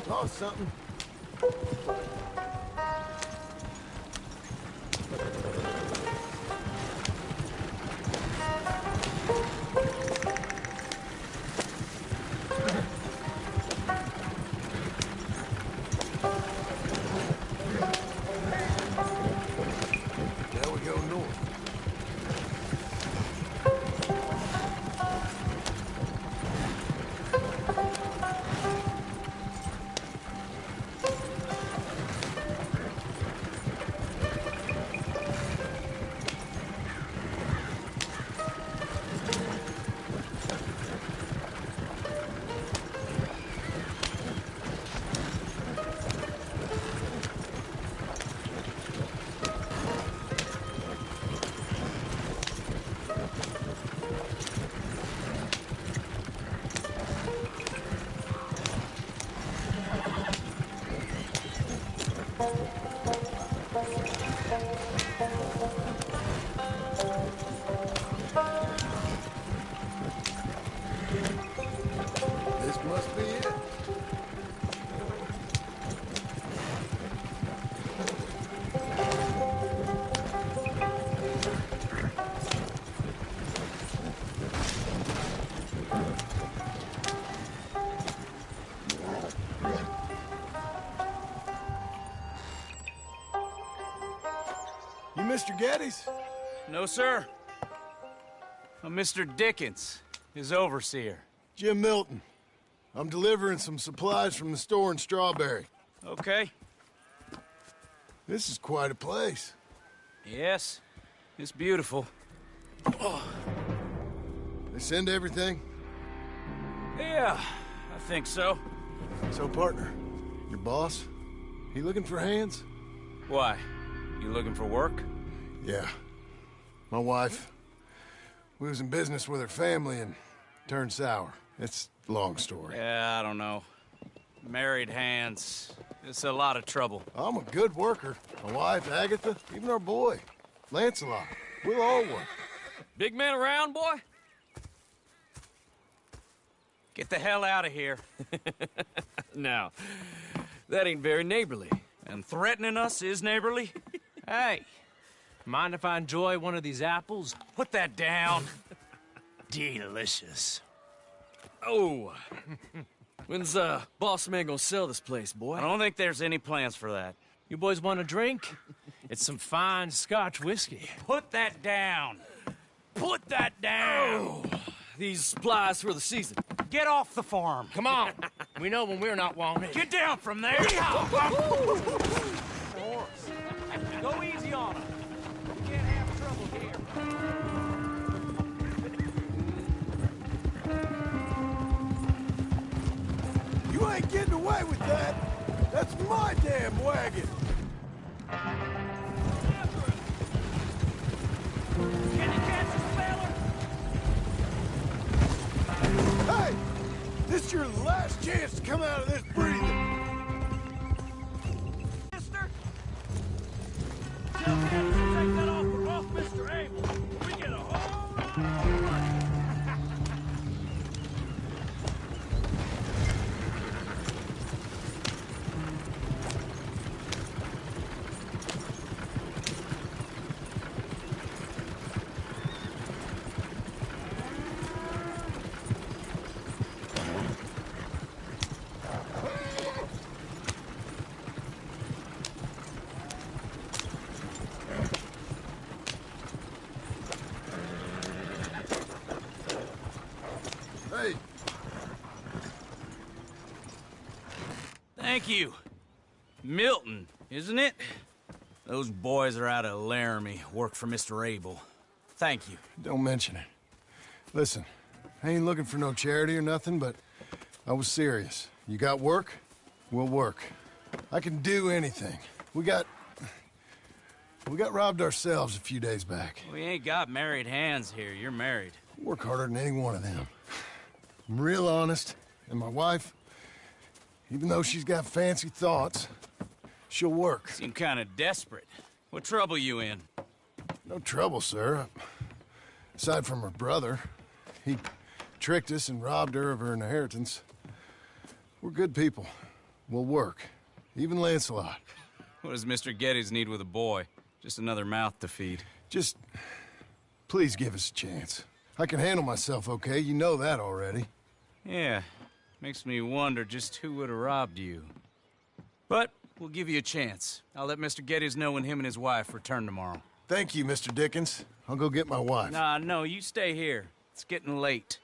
Lost something. Now we go north. This must be it. You Mr. Geddes? No, sir. I'm Mr. Dickens, his overseer. Jim Milton. I'm delivering some supplies from the store in Strawberry. Okay. This is quite a place. Yes, it's beautiful. They send everything? Yeah, I think so. So, partner, your boss, he looking for hands? Why? You looking for work? Yeah. My wife, we was in business with her family and turned sour. It's a long story. Yeah, I don't know. Married hands. It's a lot of trouble. I'm a good worker. My wife, Agatha, even our boy, Lancelot. We'll all work. Big man around, boy? Get the hell out of here. Now, that ain't very neighborly. And threatening us is neighborly? Hey, Mind if I enjoy one of these apples? put that down. Delicious. Oh. When's boss man gonna sell this place, boy? I don't think there's any plans for that. You boys want a drink? It's some fine Scotch whiskey. Put that down. Put that down. These supplies for the season. Get off the farm. Come on. We know when we're not wanted. Get down from there. Go easy on him. We can't have trouble here. You ain't getting away with that. That's my damn wagon. Can you catch us, fella? Hey! This is your last chance to come out of this breathing. Mister? Tell Daddy to take that offer off Mr. Abel. We get a whole lot more money. Hey, Thank you. Milton, isn't it? Those boys are out of Laramie, work for Mr. Abel. Thank you. don't mention it. Listen, I ain't looking for no charity or nothing, but I was serious. You got work? We'll work. I can do anything. We got robbed ourselves a few days back. We ain't got married hands here. You're married. I work harder than any one of them. I'm real honest, and my wife, even though she's got fancy thoughts, she'll work. Seem kind of desperate. What trouble you in? No trouble, sir. Aside from her brother, he tricked us and robbed her of her inheritance. We're good people. We'll work. Even Lancelot. What does Mr. Geddes need with a boy? Just another mouth to feed. Just, please give us a chance. I can handle myself okay, you know that already. Yeah, makes me wonder just who would have robbed you. But we'll give you a chance. I'll let Mr. Geddes know when him and his wife return tomorrow. Thank you, Mr. Dickens. I'll go get my wife. Nah, no, you stay here. It's getting late.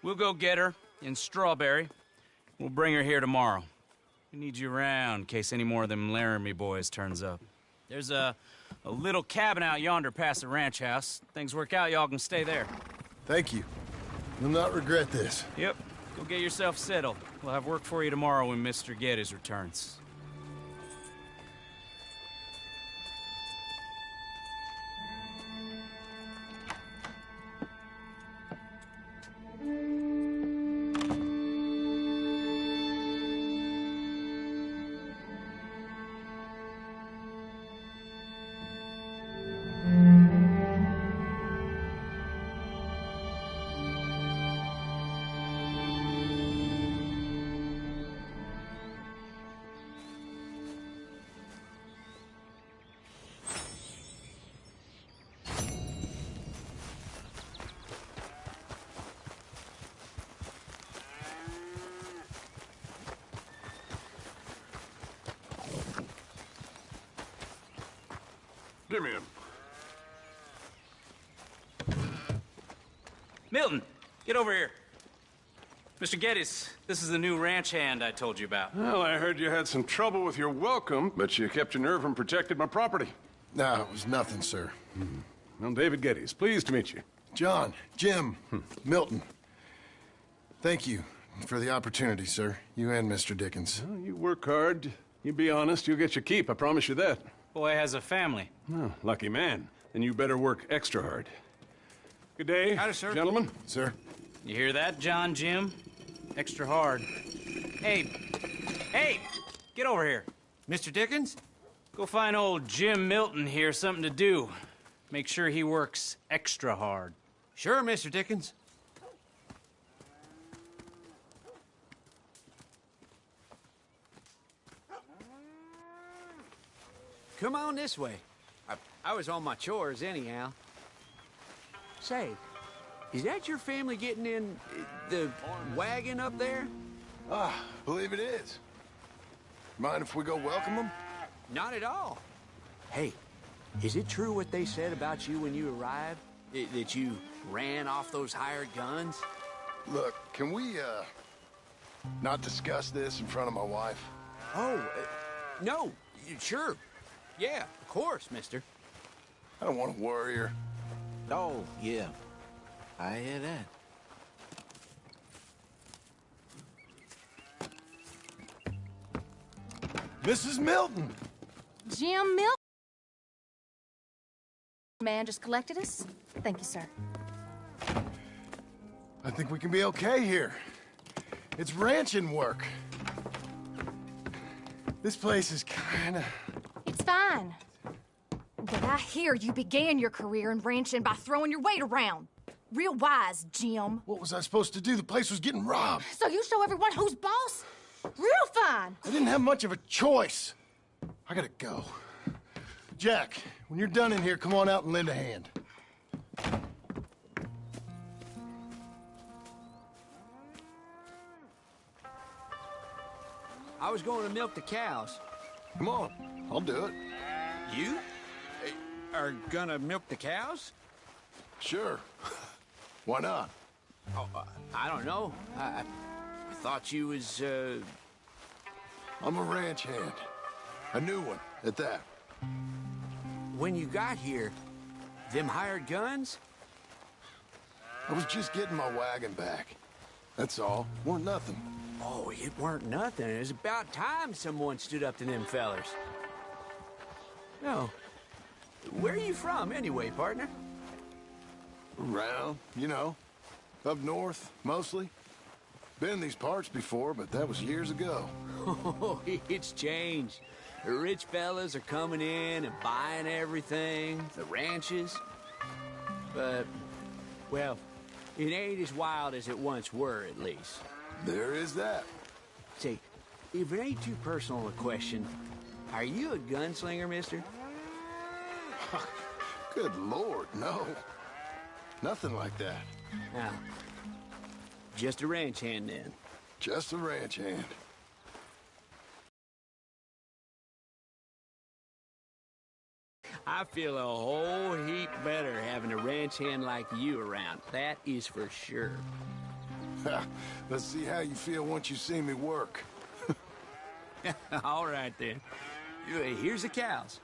We'll go get her in Strawberry. We'll bring her here tomorrow. We need you around in case any more of them Laramie boys turns up. There's a little cabin out yonder past the ranch house. Things work out, y'all can stay there. Thank you. You'll not regret this. Yep. Go get yourself settled. We'll have work for you tomorrow when Mr. Geddes returns. Give me him. Milton, get over here. Mr. Geddes, this is the new ranch hand I told you about. Well, I heard you had some trouble with your welcome, but you kept your nerve and protected my property. No, it was nothing, sir. I'm David Geddes. Pleased to meet you. John, Jim, Milton. Thank you for the opportunity, sir. You and Mr. Dickens. Well, you work hard. You be honest, you'll get your keep. I promise you that. Boy has a family. Oh, lucky man. Then you better work extra hard. Good day, Howdy, sir. gentlemen. Sir? You hear that, John, Jim? Extra hard. Hey, get over here. Mr. Dickens? Go find old Jim Milton here something to do. Make sure he works extra hard. Sure, Mr. Dickens. Come on this way. I was on my chores anyhow. Say, is that your family getting in the wagon up there? Believe it is. Mind if we go welcome them? Not at all. Hey, is it true what they said about you when you arrived? That you ran off those hired guns? Look, can we, not discuss this in front of my wife? Oh, no, sure. Yeah, of course, mister. I don't want to worry her. Oh, yeah. I hear that. Mrs. Milton! Jim Milton. Man just collected us. Thank you, sir. I think we can be okay here. It's ranching work. This place is kinda... It's fine. But I hear you began your career in ranching by throwing your weight around. Real wise, Jim. What was I supposed to do? The place was getting robbed. So you show everyone who's boss? Real fine. I didn't have much of a choice. I gotta go. Jack, when you're done in here, come on out and lend a hand. I was going to milk the cows. Come on, I'll do it. You are gonna milk the cows? Sure. Why not? Oh, I don't know. I thought you was, I'm a ranch hand. A new one, at that. When you got here, them hired guns? I was just getting my wagon back. That's all. Weren't nothing. Oh, it weren't nothing. It was about time someone stood up to them fellers. No. Where are you from, anyway, partner? Around, you know. Up north, mostly. Been in these parts before, but that was years ago. Oh, it's changed. The rich fellas are coming in and buying everything, the ranches. But, well, it ain't as wild as it once were, at least. There is that. Say, if it ain't too personal a question, are you a gunslinger, mister? Good Lord, no. Nothing like that. Now, just a ranch hand, then. Just a ranch hand. I feel a whole heap better having a ranch hand like you around. That is for sure. Let's see how you feel once you see me work. All right, then. Here's the cows.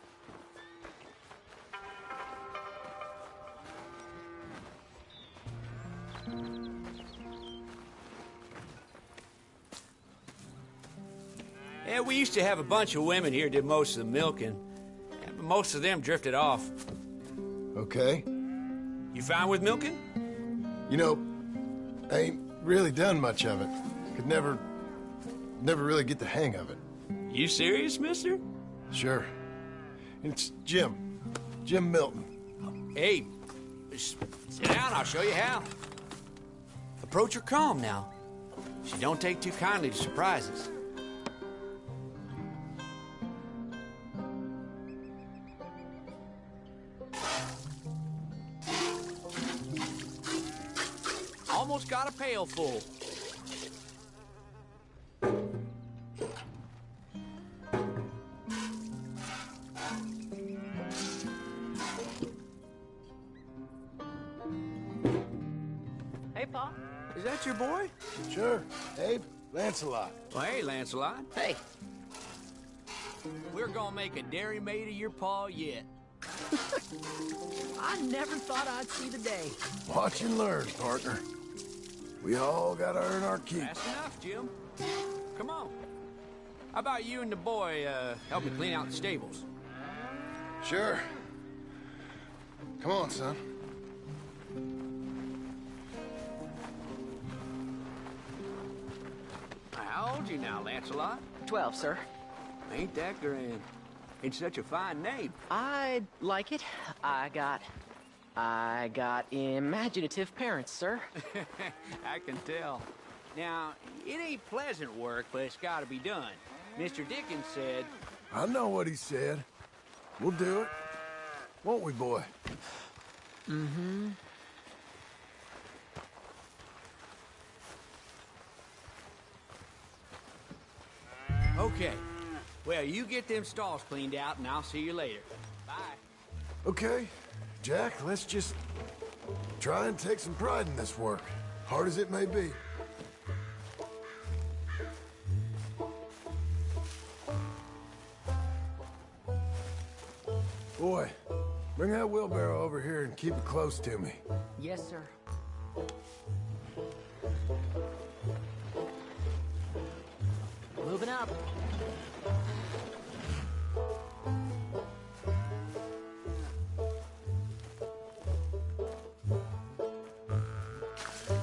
Yeah, we used to have a bunch of women here did most of the milking. Yeah, but most of them drifted off. Okay. You fine with milking? You know, I ain't really done much of it. Could never really get the hang of it. You serious, mister? Sure. It's Jim. Jim Milton. Hey, sit down, I'll show you how. Approach her calm now. She don't take too kindly to surprises. Almost got a pail full. Hey, Pa. Is that your boy? Sure. Abe, Lancelot. Well, hey, Lancelot. Hey. We're gonna make a dairy maid of your paw yet. I never thought I'd see the day. Watch and learn, partner. We all gotta earn our keep. That's enough, Jim. Come on. How about you and the boy help me clean out the stables? Sure. Come on, son. How old you now, Lancelot? 12, sir. Ain't that grand? It's such a fine name. I like it. I got imaginative parents, sir. I can tell. Now, it ain't pleasant work, but it's gotta be done. Mr. Dickens said... I know what he said. We'll do it. Won't we, boy? Mm-hmm. Okay. Well, you get them stalls cleaned out, and I'll see you later. Bye. Okay. Jack, let's just try and take some pride in this work, hard as it may be. Boy, bring that wheelbarrow over here and keep it close to me. Yes, sir. Moving up.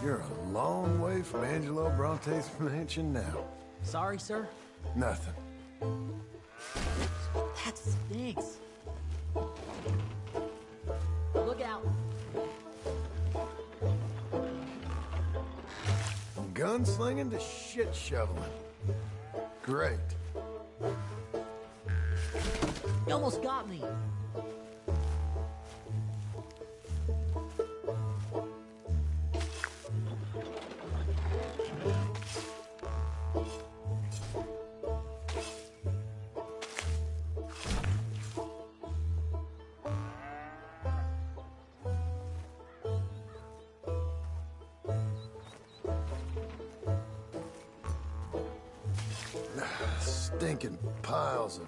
You're a long way from Angelo Bronte's mansion now. Sorry, sir. Nothing. That stinks. Look out. From gunslinging to shit shoveling. Great. You almost got me. Stinking piles of...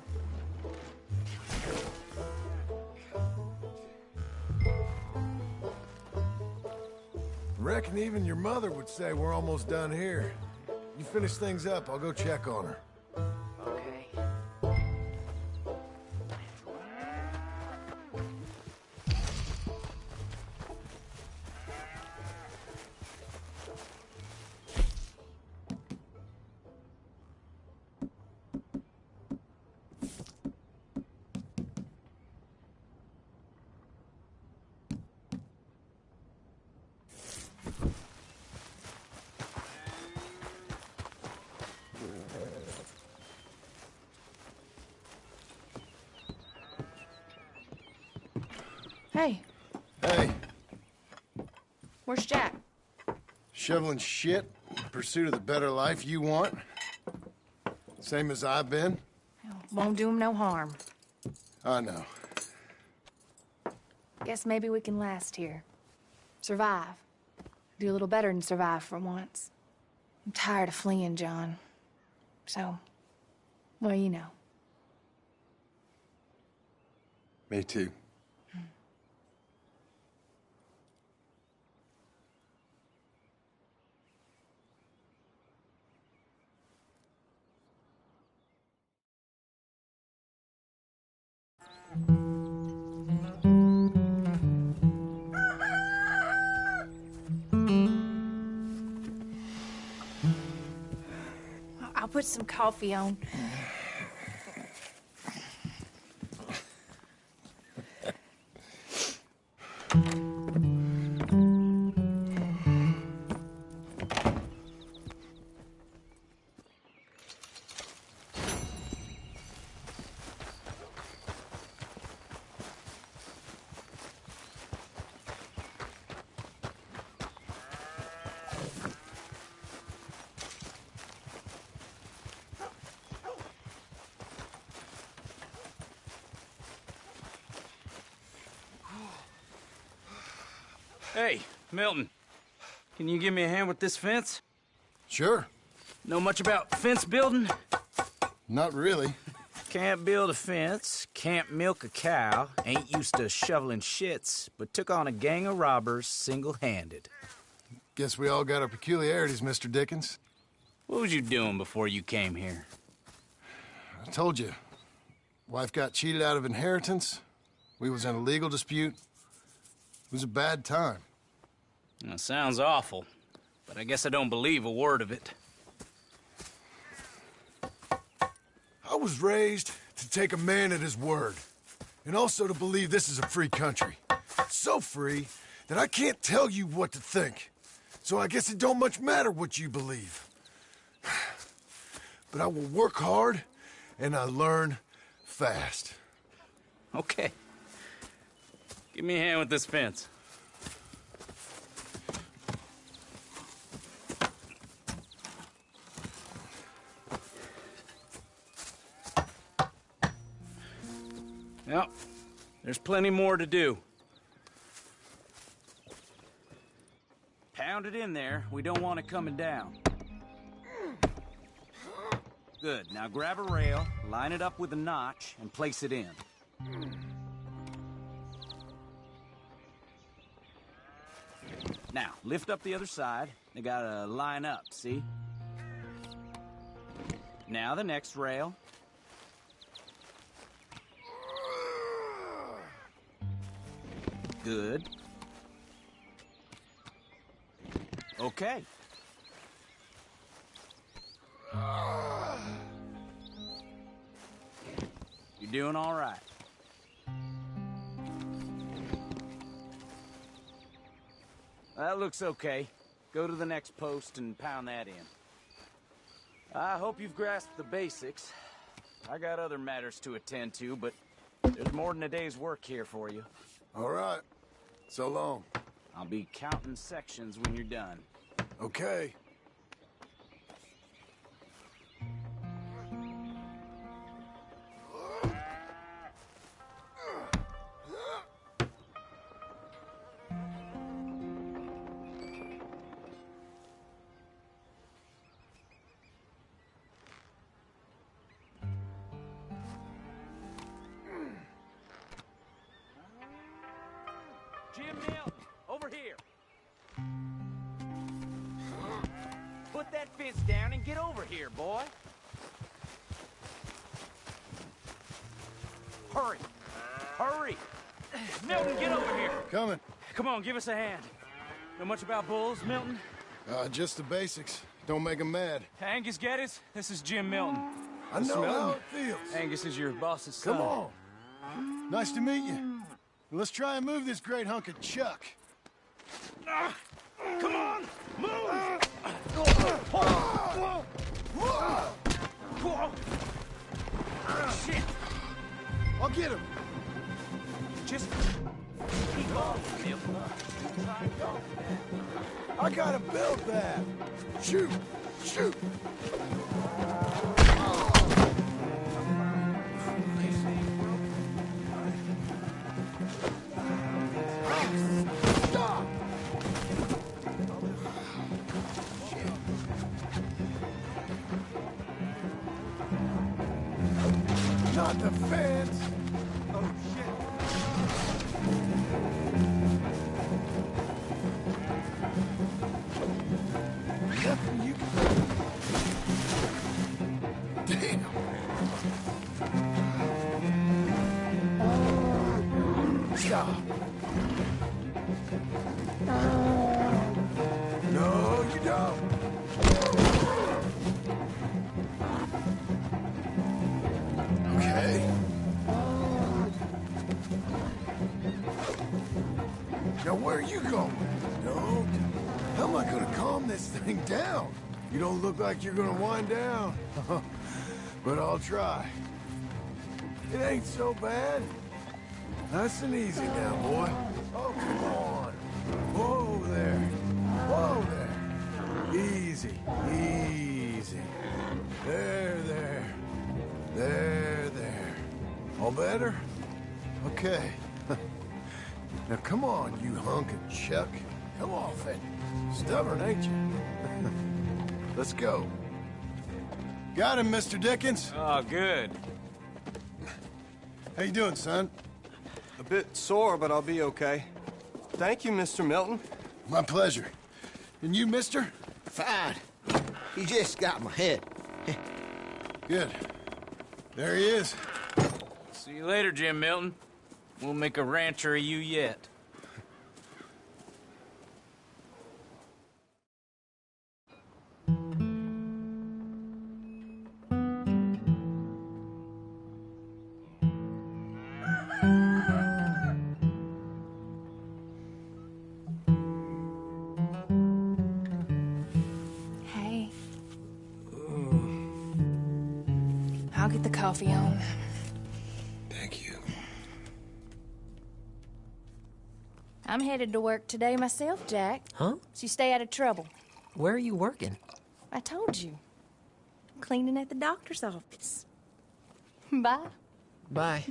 Reckon even your mother would say we're almost done here. You finish things up, I'll go check on her. Okay. Hey, Hey, where's Jack? shoveling shit in pursuit of the better life you want? Same as I've been? Won't do him no harm. I know. Guess maybe we can last here. Survive. Do a little better than survive for once. I'm tired of fleeing, John. So, well, you know. Me too. I'll put some coffee on. Hey, Milton. Can you give me a hand with this fence? Sure. Know much about fence building? Not really. Can't build a fence, can't milk a cow, ain't used to shoveling shits, but took on a gang of robbers single-handed. Guess we all got our peculiarities, Mr. Dickens. What was you doing before you came here? I told you. Wife got cheated out of inheritance. We was in a legal dispute. It was a bad time. That sounds awful, but I guess I don't believe a word of it. I was raised to take a man at his word, and also to believe this is a free country. So free that I can't tell you what to think. So I guess it don't much matter what you believe. But I will work hard, and I learn fast. Okay. Give me a hand with this fence. Yep, there's plenty more to do. Pound it in there. We don't want it coming down. Good. Now grab a rail, line it up with a notch, and place it in. Now, lift up the other side. They gotta line up, see? Now the next rail. Good. Okay. You're doing all right. That looks okay. Go to the next post and pound that in. I hope you've grasped the basics. I got other matters to attend to, but there's more than a day's work here for you. All right. So long. I'll be counting sections when you're done. Okay. Jim Milton, over here. Put that fence down and get over here, boy. Hurry. Hurry. Milton, get over here. Coming. Come on, give us a hand. Know much about bulls, Milton? Just the basics. Don't make 'em mad. Angus Geddes, this is Jim Milton. I know how it feels. Angus is your boss's son. Come on. Nice to meet you. Let's try and move this great hunk of chuck. Come on, move! Shit! I'll get him. Just I gotta build that. Shoot! Shoot! Stop! Not the fence! Oh, shit! Nothing you can... Damn! Stop! No, you don't! Okay. Now where are you going? Don't. How am I gonna calm this thing down? You don't look like you're gonna wind down. But I'll try. It ain't so bad. Nice and easy now, boy. Oh, come on. Whoa there. Whoa there. Easy, easy. There, there. There, there. All better? Okay. Now come on, you hunk of chuck. Come off it. Stubborn, ain't you? Let's go. Got him, Mr. Dickens. Oh, good. How you doing, son? A bit sore, but I'll be okay. Thank you, Mr. Milton. My pleasure. And you, mister? Fine. He just got my head. Good. There he is. See you later, Jim Milton. We'll make a rancher of you yet. Hey. I'll get the coffee on. Thank you. I'm headed to work today myself, Jack. Huh? So you stay out of trouble. Where are you working? I told you. Cleaning at the doctor's office. Bye. Bye.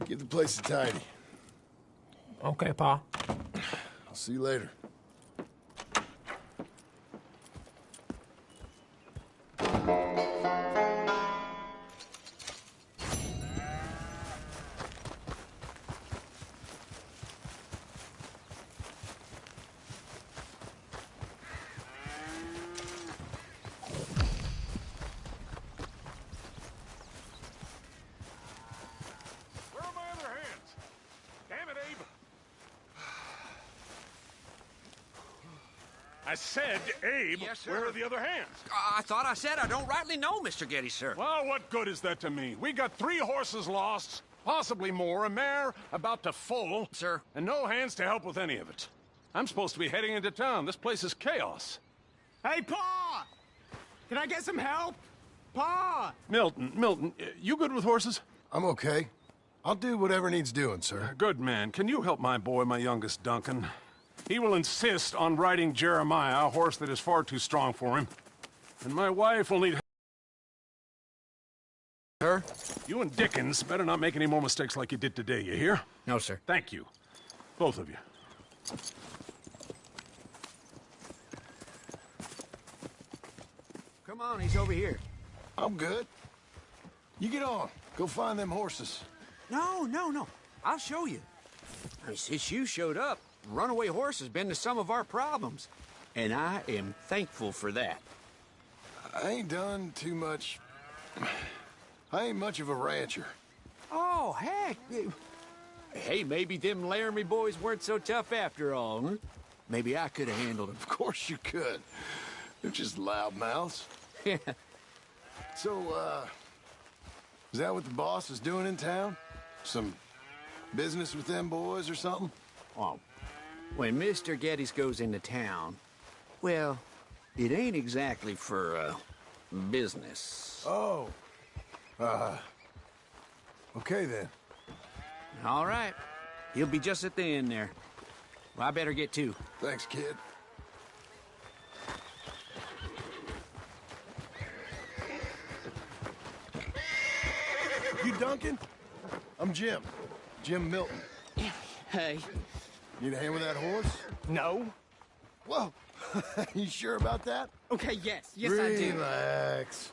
Get the place tidy. Okay, Pa. I'll see you later. Where are my other hands? Damn it, Abe. I said, Abe, Yes, sir. where are the other hands? I thought I said I don't rightly know, Mr. Getty, sir. Well, what good is that to me? We got 3 horses lost, possibly more, a mare about to foal. Sir. And no hands to help with any of it. I'm supposed to be heading into town. This place is chaos. Hey, Pa! Can I get some help? Pa! Milton, you good with horses? I'm okay. I'll do whatever needs doing, sir. Good man. Can you help my boy, my youngest Duncan? He will insist on riding Jeremiah, a horse that is far too strong for him. And my wife will need... Sir? You and Dickens better not make any more mistakes like you did today, you hear? No, sir. Thank you. Both of you. Come on, he's over here. I'm good. You get on. Go find them horses. No. I'll show you. Since you showed up, runaway horse has been to some of our problems. And I am thankful for that. I ain't done too much. I ain't much of a rancher. Oh, heck. Hey, maybe them Laramie boys weren't so tough after all, huh? Maybe I could have handled them. Of course you could. They're just loudmouths. Yeah. So, is that what the boss is doing in town? Some business with them boys or something? Oh, when Mr. Geddes goes into town, well, it ain't exactly for, business. Oh. Okay then. All right. He'll be just at the end there. Well, I better get to. Thanks, kid. You Duncan? I'm Jim. Jim Milton. Hey. Need a hand with that horse? No. Whoa. You sure about that? Okay, yes. Yes, I do. Relax.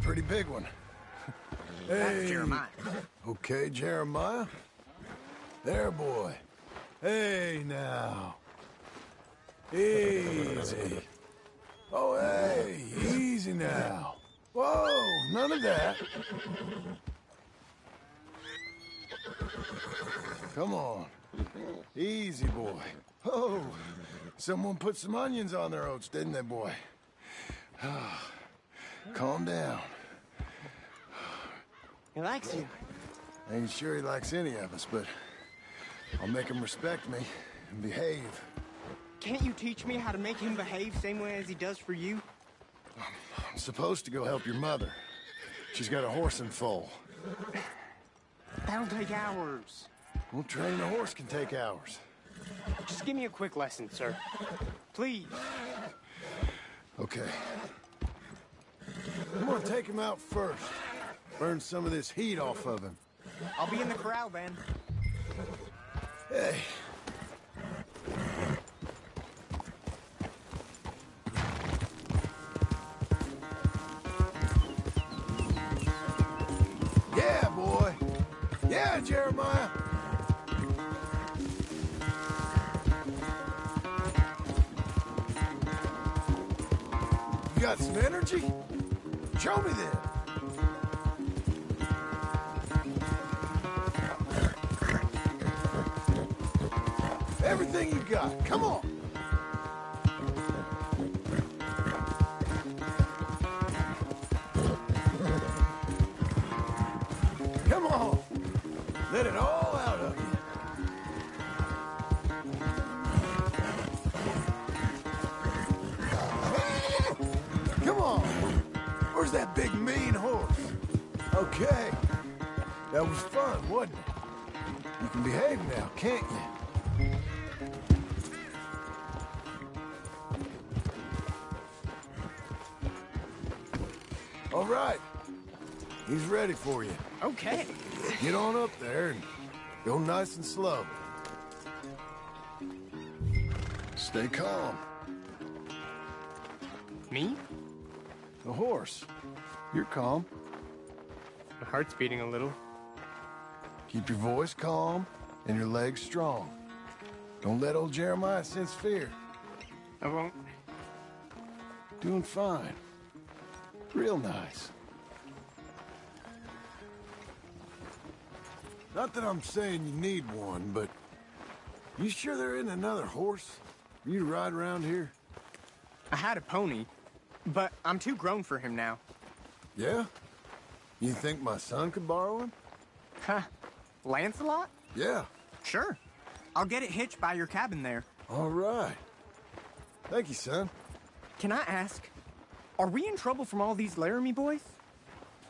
Pretty big one. That's Jeremiah. Okay, Jeremiah. There, boy. Hey, now. Easy. Oh, hey, easy now. Whoa, none of that. Come on. Easy, boy. Oh, someone put some onions on their oats, didn't they, boy? Calm down. He likes you. I ain't sure he likes any of us, but I'll make him respect me and behave. Can't you teach me how to make him behave same way as he does for you? I'm supposed to go help your mother. She's got a horse and foal. That'll take hours. Well, training a horse can take hours. Just give me a quick lesson, sir. Please. Okay. I'm gonna take him out first. Burn some of this heat off of him. I'll be in the corral then. Hey. Yeah, boy. Yeah, Jeremiah. You got some energy? Show me then. Everything you got. Come on. Come on. Let it all out of you. Come on. Where's that big mean horse? Okay. That was fun, wasn't it? You can behave now, can't you? All right. He's ready for you. Okay. Get on up there and go nice and slow. Stay calm. Me? The horse. You're calm. My heart's beating a little. Keep your voice calm and your legs strong. Don't let old Jeremiah sense fear. I won't. Doing fine. Real nice. Not that I'm saying you need one, but you sure there isn't another horse for you to ride around here? I had a pony, but I'm too grown for him now. Yeah? You think my son could borrow him? Huh. Lancelot? Yeah. Sure. I'll get it hitched by your cabin there. All right. Thank you, son. Can I ask, are we in trouble from all these Laramie boys?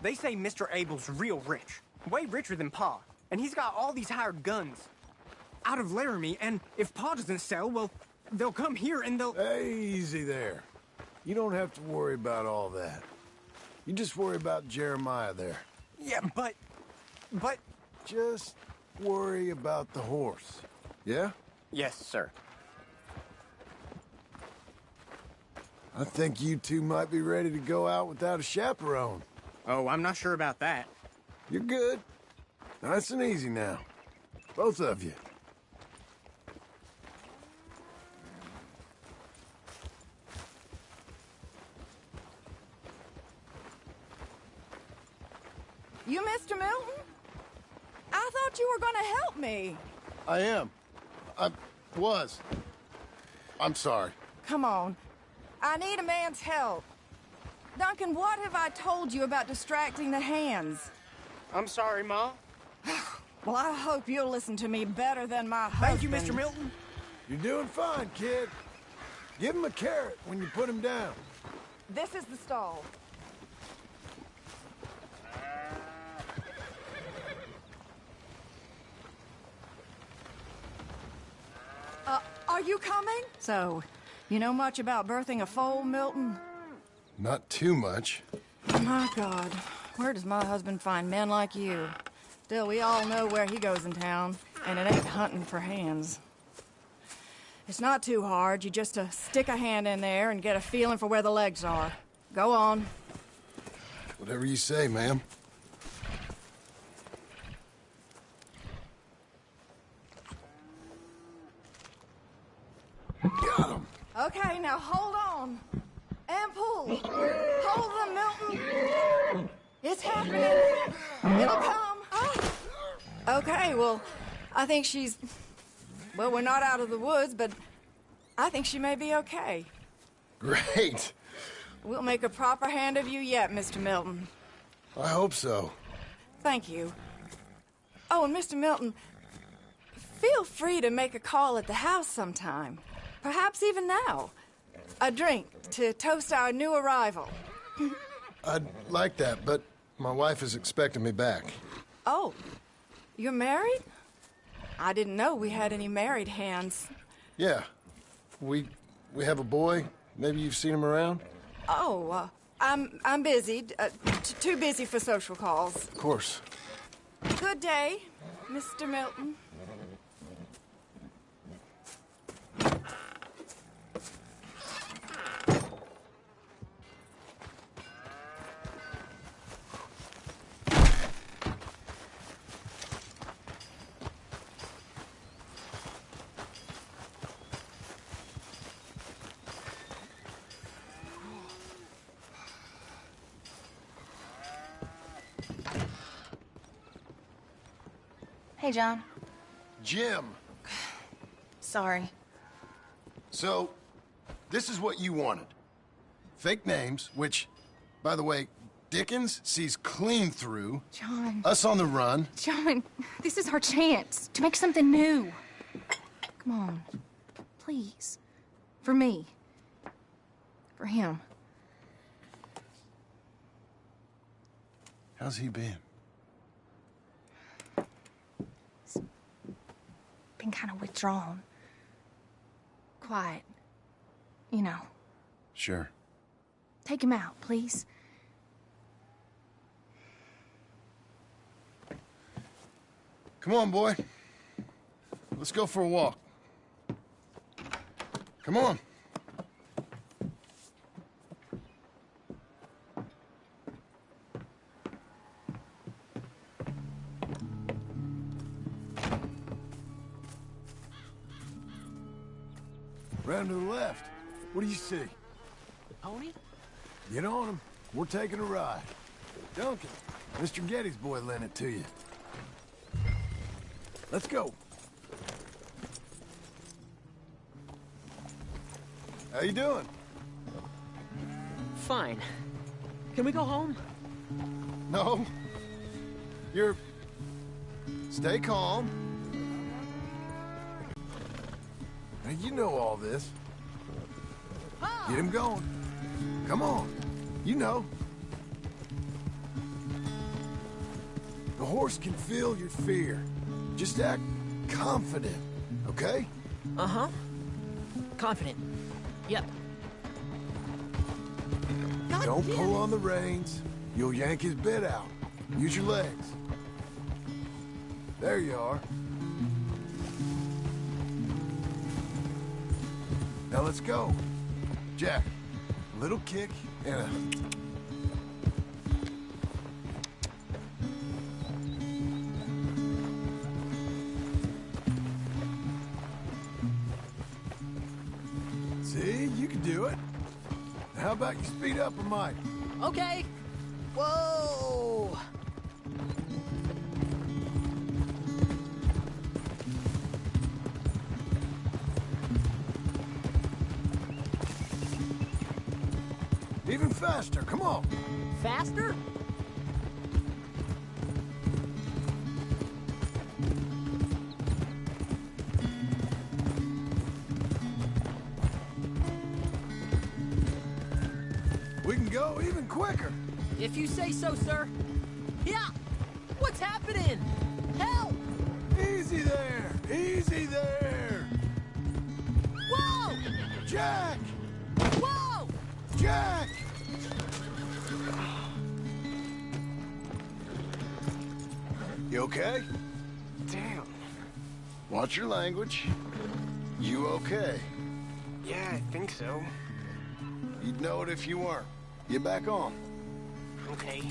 They say Mr. Abel's real rich, way richer than Pa, and he's got all these hired guns out of Laramie, and if Pa doesn't sell, well, they'll come here and they'll... Easy there. You don't have to worry about all that. You just worry about Jeremiah there. Yeah, but... Just worry about the horse. Yeah? Yes, sir. I think you two might be ready to go out without a chaperone. Oh, I'm not sure about that. You're good. Nice and easy now. Both of you. You Mr. Milton? I thought you were gonna help me. I am. I was. I'm sorry. Come on. I need a man's help. Duncan, what have I told you about distracting the hands? I'm sorry, Ma. Well, I hope you'll listen to me better than my husband. Thank you, Mr. Milton. You're doing fine, kid. Give him a carrot when you put him down. This is the stall. Are you coming? So, you know much about birthing a foal, Milton? Not too much. My God, where does my husband find men like you? Still, we all know where he goes in town, and it ain't hunting for hands. It's not too hard. You just stick a hand in there and get a feeling for where the legs are. Go on. Whatever you say, ma'am. Got him. Okay, now hold on. And pull. Hold them, Milton. It's happening. It'll come. Oh. Okay, well, I think she's... Well, we're not out of the woods, but I think she may be okay. Great. We'll make a proper hand of you yet, Mr. Milton. I hope so. Thank you. Oh, and Mr. Milton, feel free to make a call at the house sometime. Perhaps even now. A drink to toast our new arrival. I'd like that, but my wife is expecting me back. Oh, you're married? I didn't know we had any married hands. Yeah. We have a boy. Maybe you've seen him around? Oh, I'm busy. Too busy for social calls. Of course. Good day, Mr. Milton. Hey, John. Jim. Sorry. So, this is what you wanted. Fake names, which, by the way, Dickens sees clean through. John. Us on the run. John, this is our chance to make something new. Come on. Please. For me. For him. How's he been? Been kind of withdrawn. Quiet. You know. Sure. Take him out, please. Come on, boy. Let's go for a walk. Come on. Round to the left. What do you see? The pony? Get on him. We're taking a ride. Duncan, Mr. Getty's boy lent it to you. Let's go. How you doing? Fine. Can we go home? No. Stay calm. Now, you know all this. Get him going. Come on. You know. The horse can feel your fear. Just act confident, okay? Uh-huh. Confident. Yep. Don't pull on the reins. You'll yank his bit out. Use your legs. There you are. Now let's go. Jack, a little kick and a... See, you can do it. How about you speed up a mite? Okay. Whoa! Even faster, come on. Faster? We can go even quicker. If you say so, sir. Yeah! What's happening? Help! Easy there! Easy there! Jack! You okay? Damn. Watch your language. You okay? Yeah, I think so. You'd know it if you weren't. Get back on. Okay.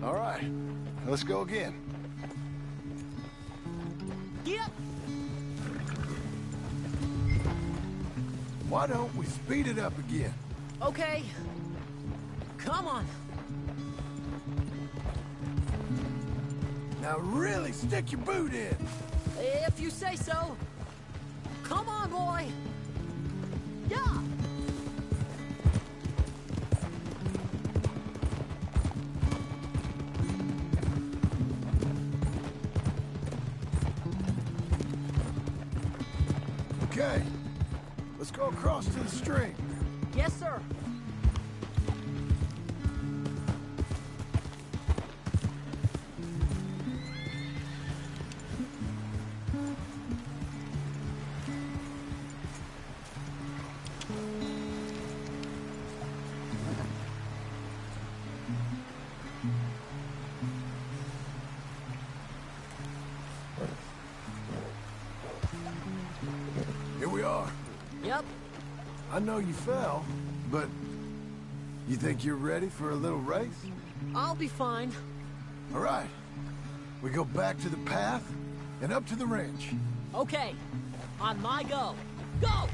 All right. Let's go again. Yep. Why don't we speed it up again? Okay. Come on. Now really stick your boot in. If you say so. Come on, boy. Yeah. Okay. Let's go across to the stream. Yes, sir. Here we are. Yep. I know you fell, but you think you're ready for a little race? I'll be fine. All right. We go back to the path and up to the ranch. Okay. On my go. Go!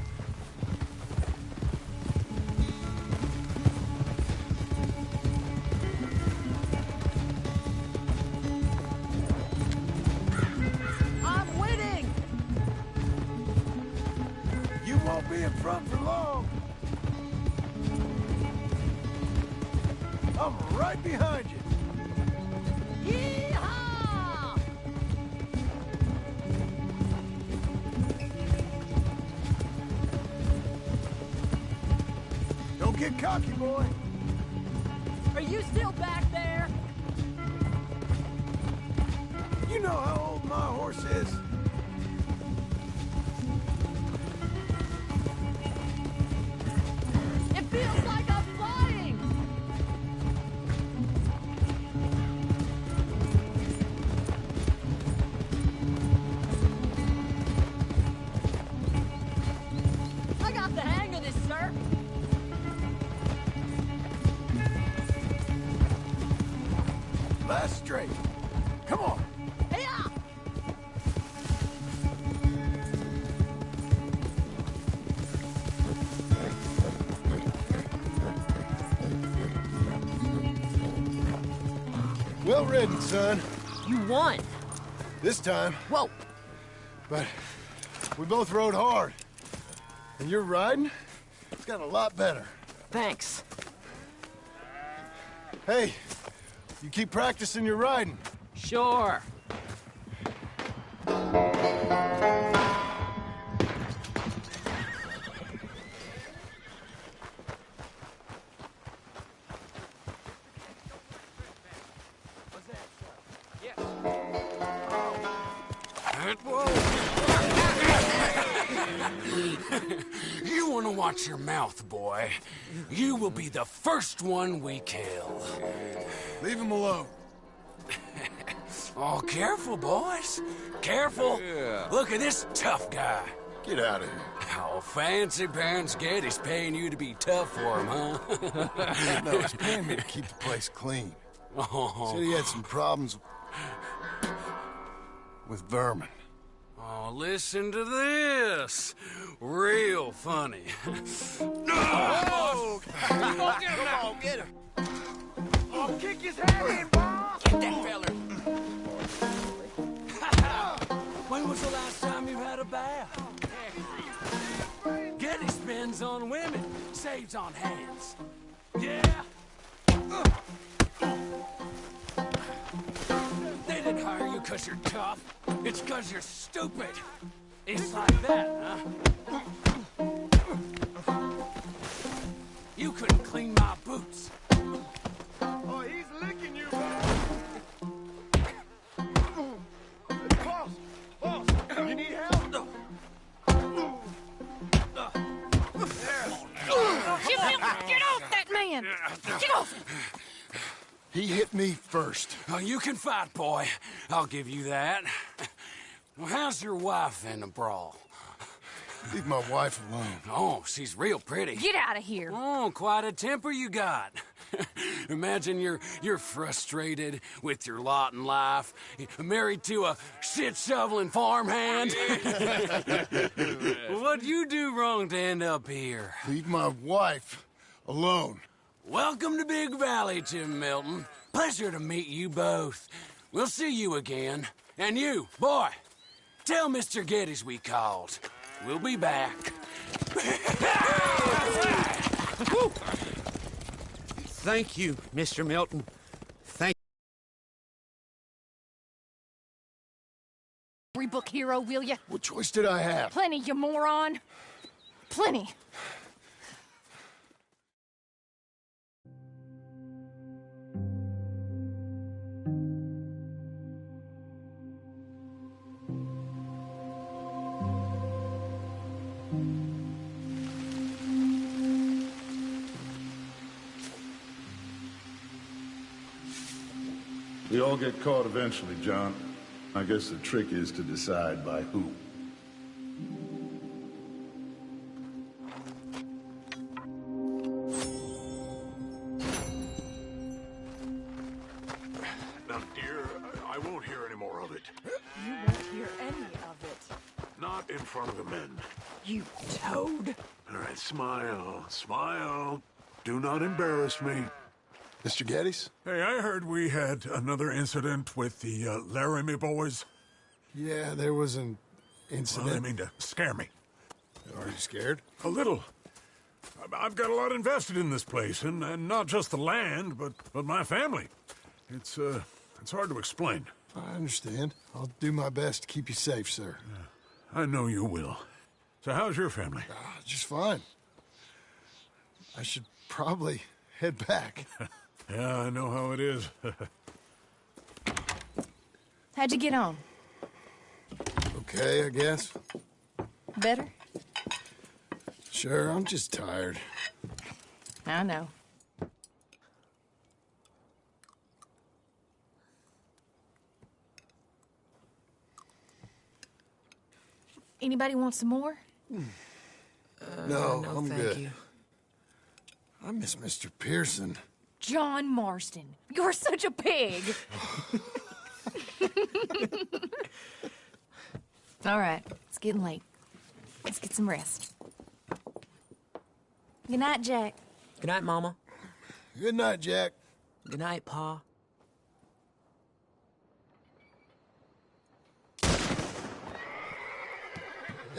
I'm winning! You won't be in front for long. I'm right behind you. Yeehaw! Don't get cocky, boy. Are you still back there? You know how old my horse is. It feels like I'm flying! I got the hang of this, sir. Last straight. Come on. Hey-ya! Well ridden, son. You won. This time. Whoa. But we both rode hard. And your riding, it's got a lot better. Thanks. Hey, you keep practicing your riding. Sure. You want to watch your mouth, boy. You will be the first one we kill. Leave him alone. Oh, careful, boys. Careful. Yeah. Look at this tough guy. Get out of here. Oh, fancy pants Getty's paying you to be tough for him, huh? No, he's paying me to keep the place clean. Oh. Said he had some problems with vermin. Oh, listen to this. Real funny. Oh, come on, get her. I'll kick his head in, boss! Get that feller. When was the last time you had a bath? Getty spends on women, saves on hands. Yeah? They didn't hire you 'cause you're tough. It's 'cause you're stupid. It's like that, huh? You couldn't clean my boots. Oh, he's licking you, man. Boss! Boss! man! Get off him! He hit me first. Oh, you can fight, boy. I'll give you that. Well, how's your wife in the brawl? Leave my wife alone. Oh, she's real pretty. Get out of here! Oh, quite a temper you got. Imagine you're frustrated with your lot in life, married to a shit-shoveling farmhand. What'd you do wrong to end up here? Leave my wife alone. Welcome to Big Valley, Jim Milton. Pleasure to meet you both. We'll see you again. And you, boy, tell Mr. Geddes we called. We'll be back. Thank you, Mr. Milton. Thank Rebook hero, will ya? What choice did I have? Plenty, you moron. Plenty. We all get caught eventually, John. I guess the trick is to decide by who. Now, dear, I won't hear any more of it. You won't hear any of it. Not in front of the men. You toad. All right, smile, smile. Do not embarrass me. Mr. Geddes? Hey, I heard we had another incident with the Laramie boys. Yeah, there was an incident. Well, they mean to scare me. Are you scared? A little. I've got a lot invested in this place, and not just the land, but my family. It's hard to explain. I understand. I'll do my best to keep you safe, sir. I know you will. So how's your family? Just fine. I should probably head back. Yeah, I know how it is. How'd you get on? Okay, I guess. Better? Sure, I'm just tired. I know. Anybody want some more? No, no, I'm thank good. you. I miss Mr. Pearson. John Marston, you're such a pig. All right, it's getting late. Let's get some rest. Good night, Jack. Good night, Mama. Good night, Jack. Good night, Pa.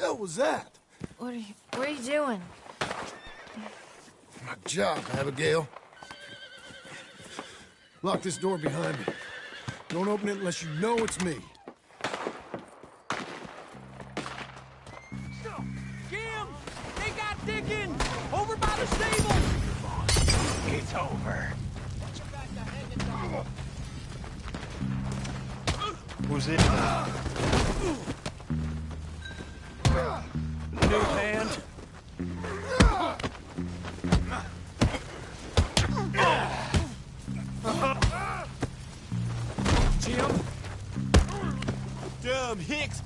Hell was that? What are you doing? My job, Abigail. Lock this door behind me. Don't open it unless you know it's me. Jim! They got digging! Over by the stable! It's over. Who's it? New hand. Jim? Dumb Hicks!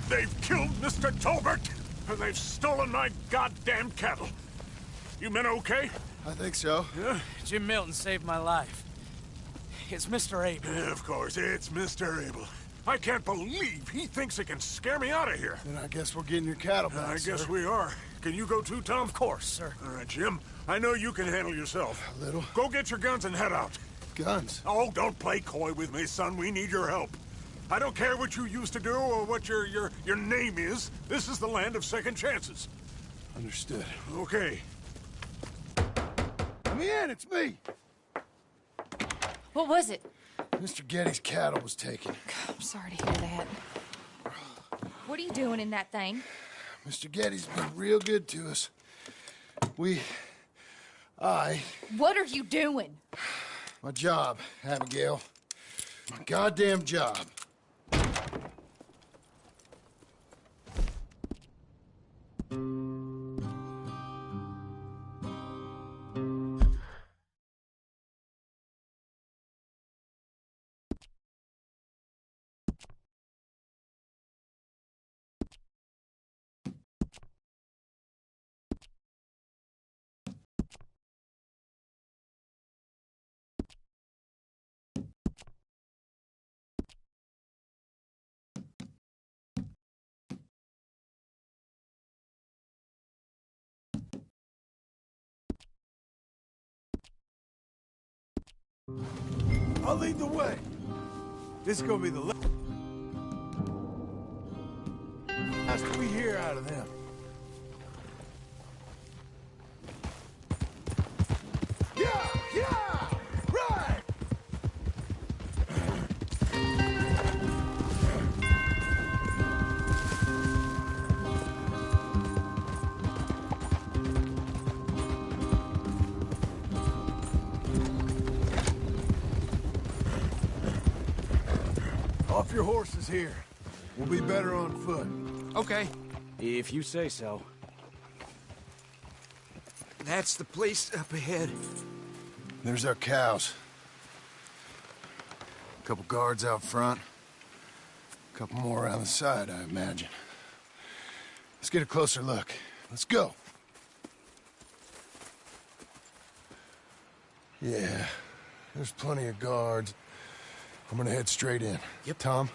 They've killed Mr. Tolbert, and they've stolen my goddamn cattle. You men okay? I think so. Yeah? Jim Milton saved my life. It's Mr. Abel. Yeah, of course, it's Mr. Abel. I can't believe he thinks he can scare me out of here. Then I guess we're getting your cattle back, I guess sir. we are. Can you go too, Tom? Of course, sir. All right, Jim. I know you can handle yourself. A little. Go get your guns and head out. Guns? Oh, don't play coy with me, son. We need your help. I don't care what you used to do or what your name is. This is the land of second chances. Understood. Okay. Let me in, it's me! What was it? Mr. Geddes' cattle was taken. I'm sorry to hear that. What are you doing in that thing? Mr. Geddes been real good to us. What are you doing? My job, Abigail. My goddamn job. I'll lead the way. This is gonna be the last we hear out of them. Yeah! Yeah! Right! Off your horses here. We'll be better on foot. Okay, if you say so. That's the place up ahead. There's our cows. A couple guards out front. A couple more around the side, I imagine. Let's get a closer look. Let's go. Yeah, there's plenty of guards. I'm gonna head straight in. Yep. Tom,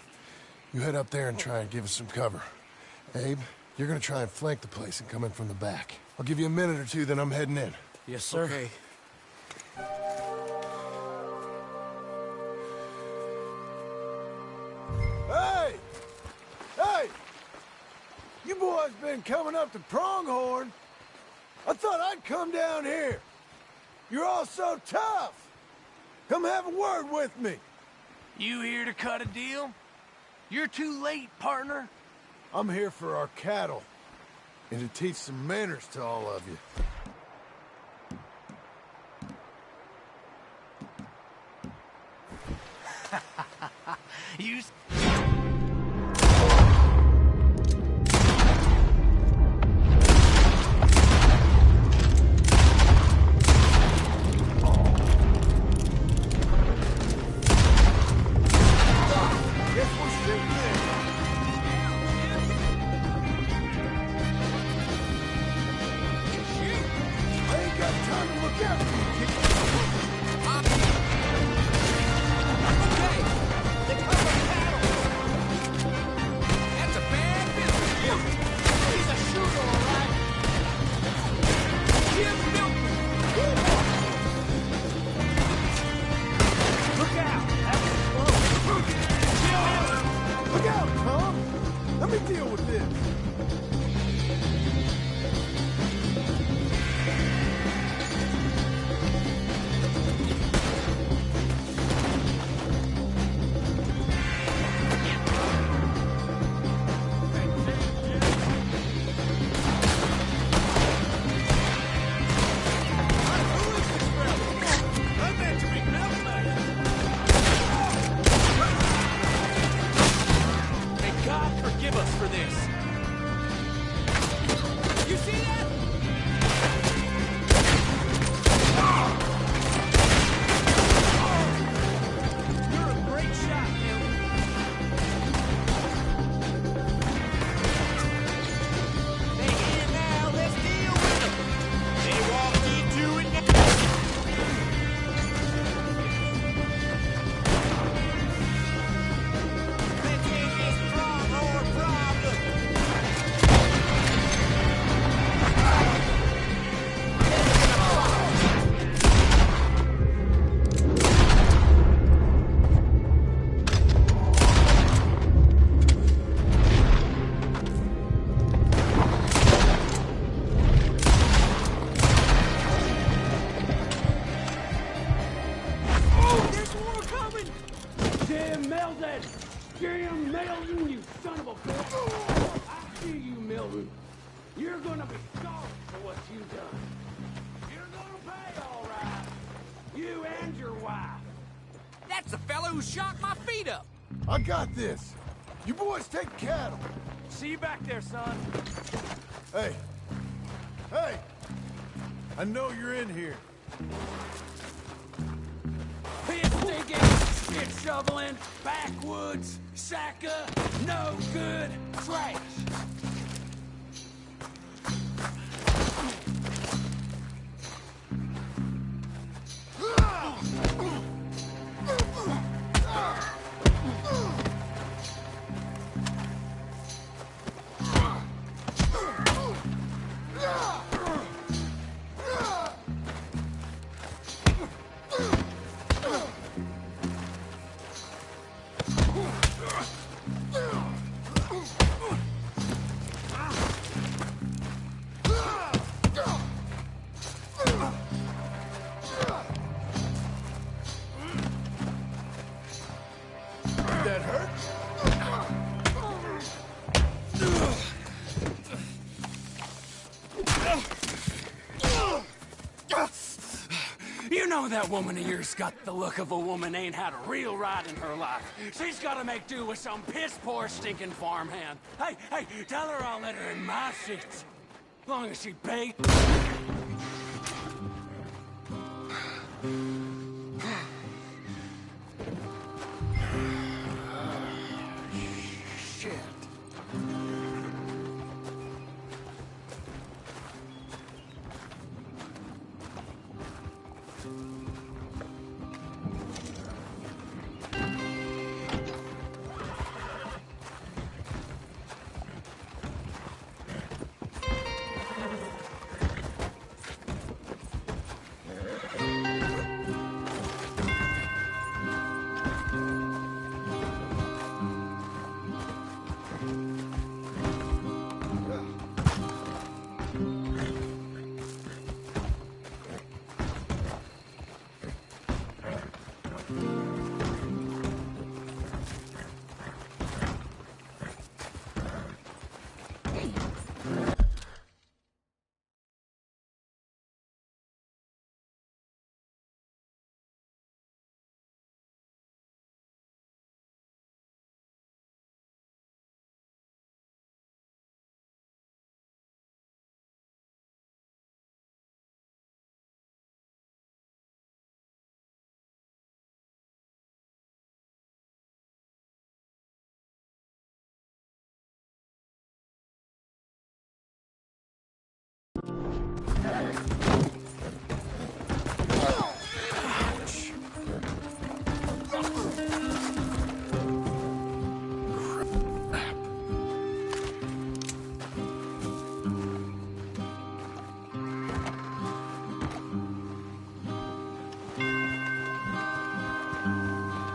you head up there and try and give us some cover. Abe, you're gonna try and flank the place and come in from the back. I'll give you a minute or two, then I'm heading in. Yes, sir. Okay. Hey! Hey! You boys been coming up to Pronghorn. I thought I'd come down here. You're all so tough. Come have a word with me. You here to cut a deal? You're too late, partner. I'm here for our cattle. And to teach some manners to all of you. You... Look out, Tom! Let me deal with this. Jim Melton, you son of a bitch! I see you, Melton. You're gonna be sorry for what you've done. You're gonna pay, all right. You and your wife. That's the fellow who shot my feet up. I got this. You boys take cattle. See you back there, son. Hey. Hey! I know you're in here. Pit digging, shit shoveling, backwoods, Saka, no good, trash. know that woman of yours got the look of a woman ain't had a real ride in her life. She's gotta make do with some piss-poor stinking farmhand. Hey, tell her I'll let her in my sheets. As long as she pays.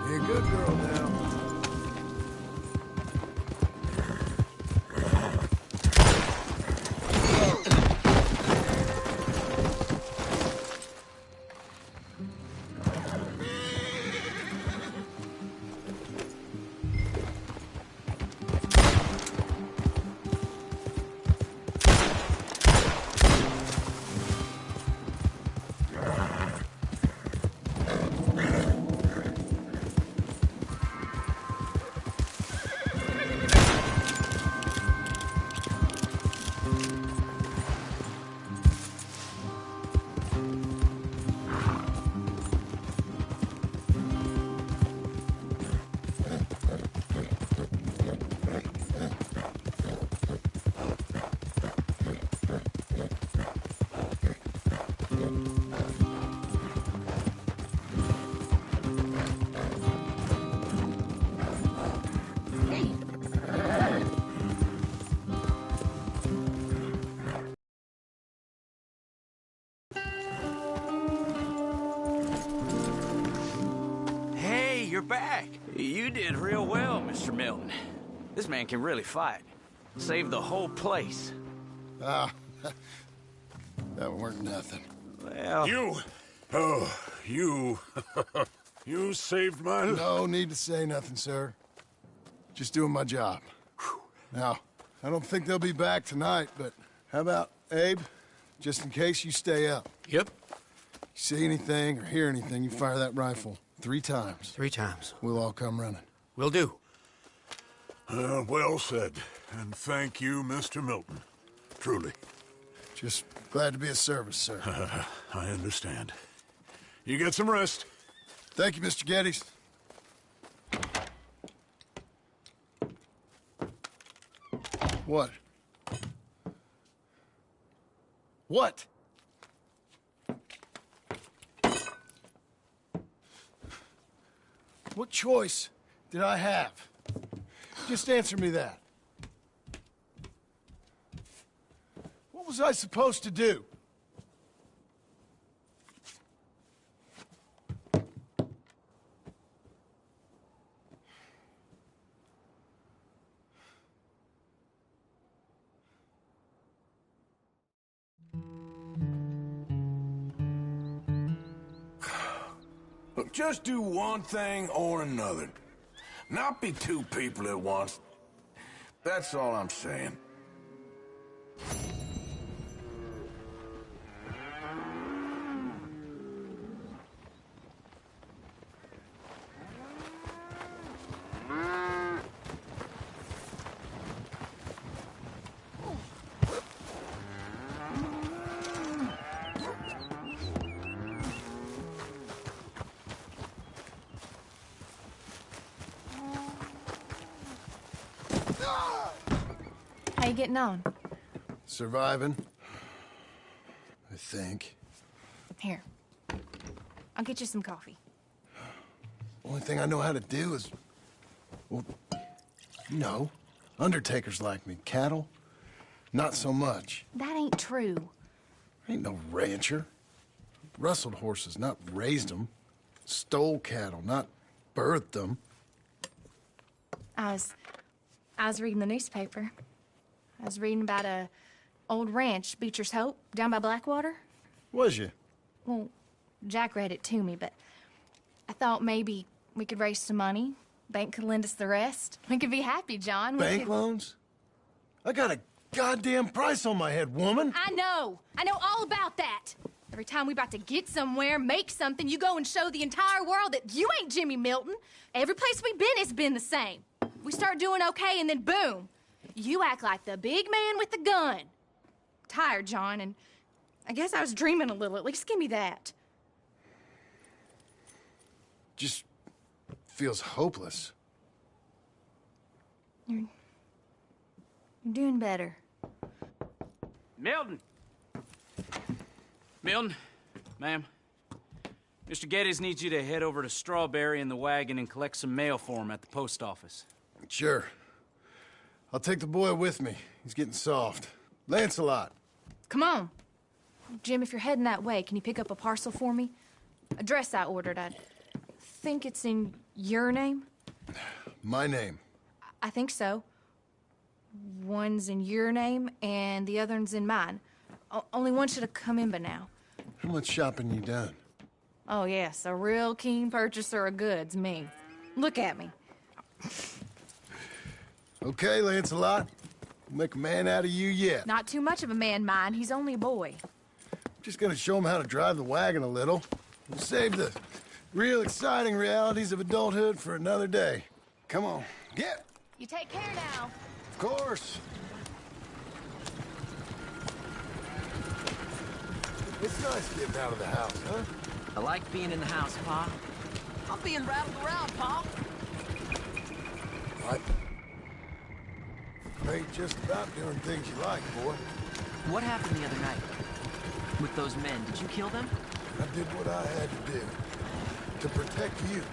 You're a good girl now. You're back. You did real well, Mr. Milton. This man can really fight. Saved the whole place. Ah, that weren't nothing. Well... You! Oh, you... you saved my life. No need to say nothing, sir. Just doing my job. Now, I don't think they'll be back tonight, but how about Abe? Just in case you stay up. Yep. See anything or hear anything, you fire that rifle 3 times. 3 times. We'll all come running. Will do. Well said. And thank you, Mr. Milton. Truly. Just glad to be of service, sir. I understand. You get some rest. Thank you, Mr. Geddes. What? What? What choice did I have? Just answer me that. What was I supposed to do? Look, just do one thing or another. Not be 2 people at once. That's all I'm saying. How you getting on? Surviving. I think. Here. I'll get you some coffee. Only thing I know how to do is... Well, you know, undertakers like me. Cattle, not so much. That ain't true. I ain't no rancher. Rustled horses, not raised them. Stole cattle, not birthed them. I was reading the newspaper. I was reading about a old ranch, Beecher's Hope, down by Blackwater. Was you? Well, Jack read it to me, but I thought maybe we could raise some money. Bank could lend us the rest. We could be happy, John. Bank loans? I got a goddamn price on my head, woman. I know all about that. Every time we about to get somewhere, make something, you go and show the entire world that you ain't Jimmy Milton. Every place we've been, it's been the same. We start doing okay, and then boom. You act like the big man with the gun. Tired, John, and I guess I was dreaming a little. At least give me that. Just feels hopeless. You're doing better. Milton! Milton, ma'am. Mr. Geddes needs you to head over to Strawberry in the wagon and collect some mail for him at the post office. Sure. I'll take the boy with me. He's getting soft. Lancelot. Come on. Jim, if you're heading that way, can you pick up a parcel for me? A dress I ordered. I think it's in your name? My name. I think so. One's in your name, and the other's in mine. Only one should have come in by now. How much shopping you done? Oh, yes, a real keen purchaser of goods, me. Look at me. Okay, Lancelot. We'll make a man out of you yet. Not too much of a man, mind. He's only a boy. Just gonna show him how to drive the wagon a little. We'll save the real exciting realities of adulthood for another day. Come on, get. You take care now. Of course. It's nice getting out of the house, huh? I like being in the house, Pa. I'm being rattled around, Pa. What? Ain't just about doing things you like, boy. What happened the other night? With those men, did you kill them? I did what I had to do. To protect you.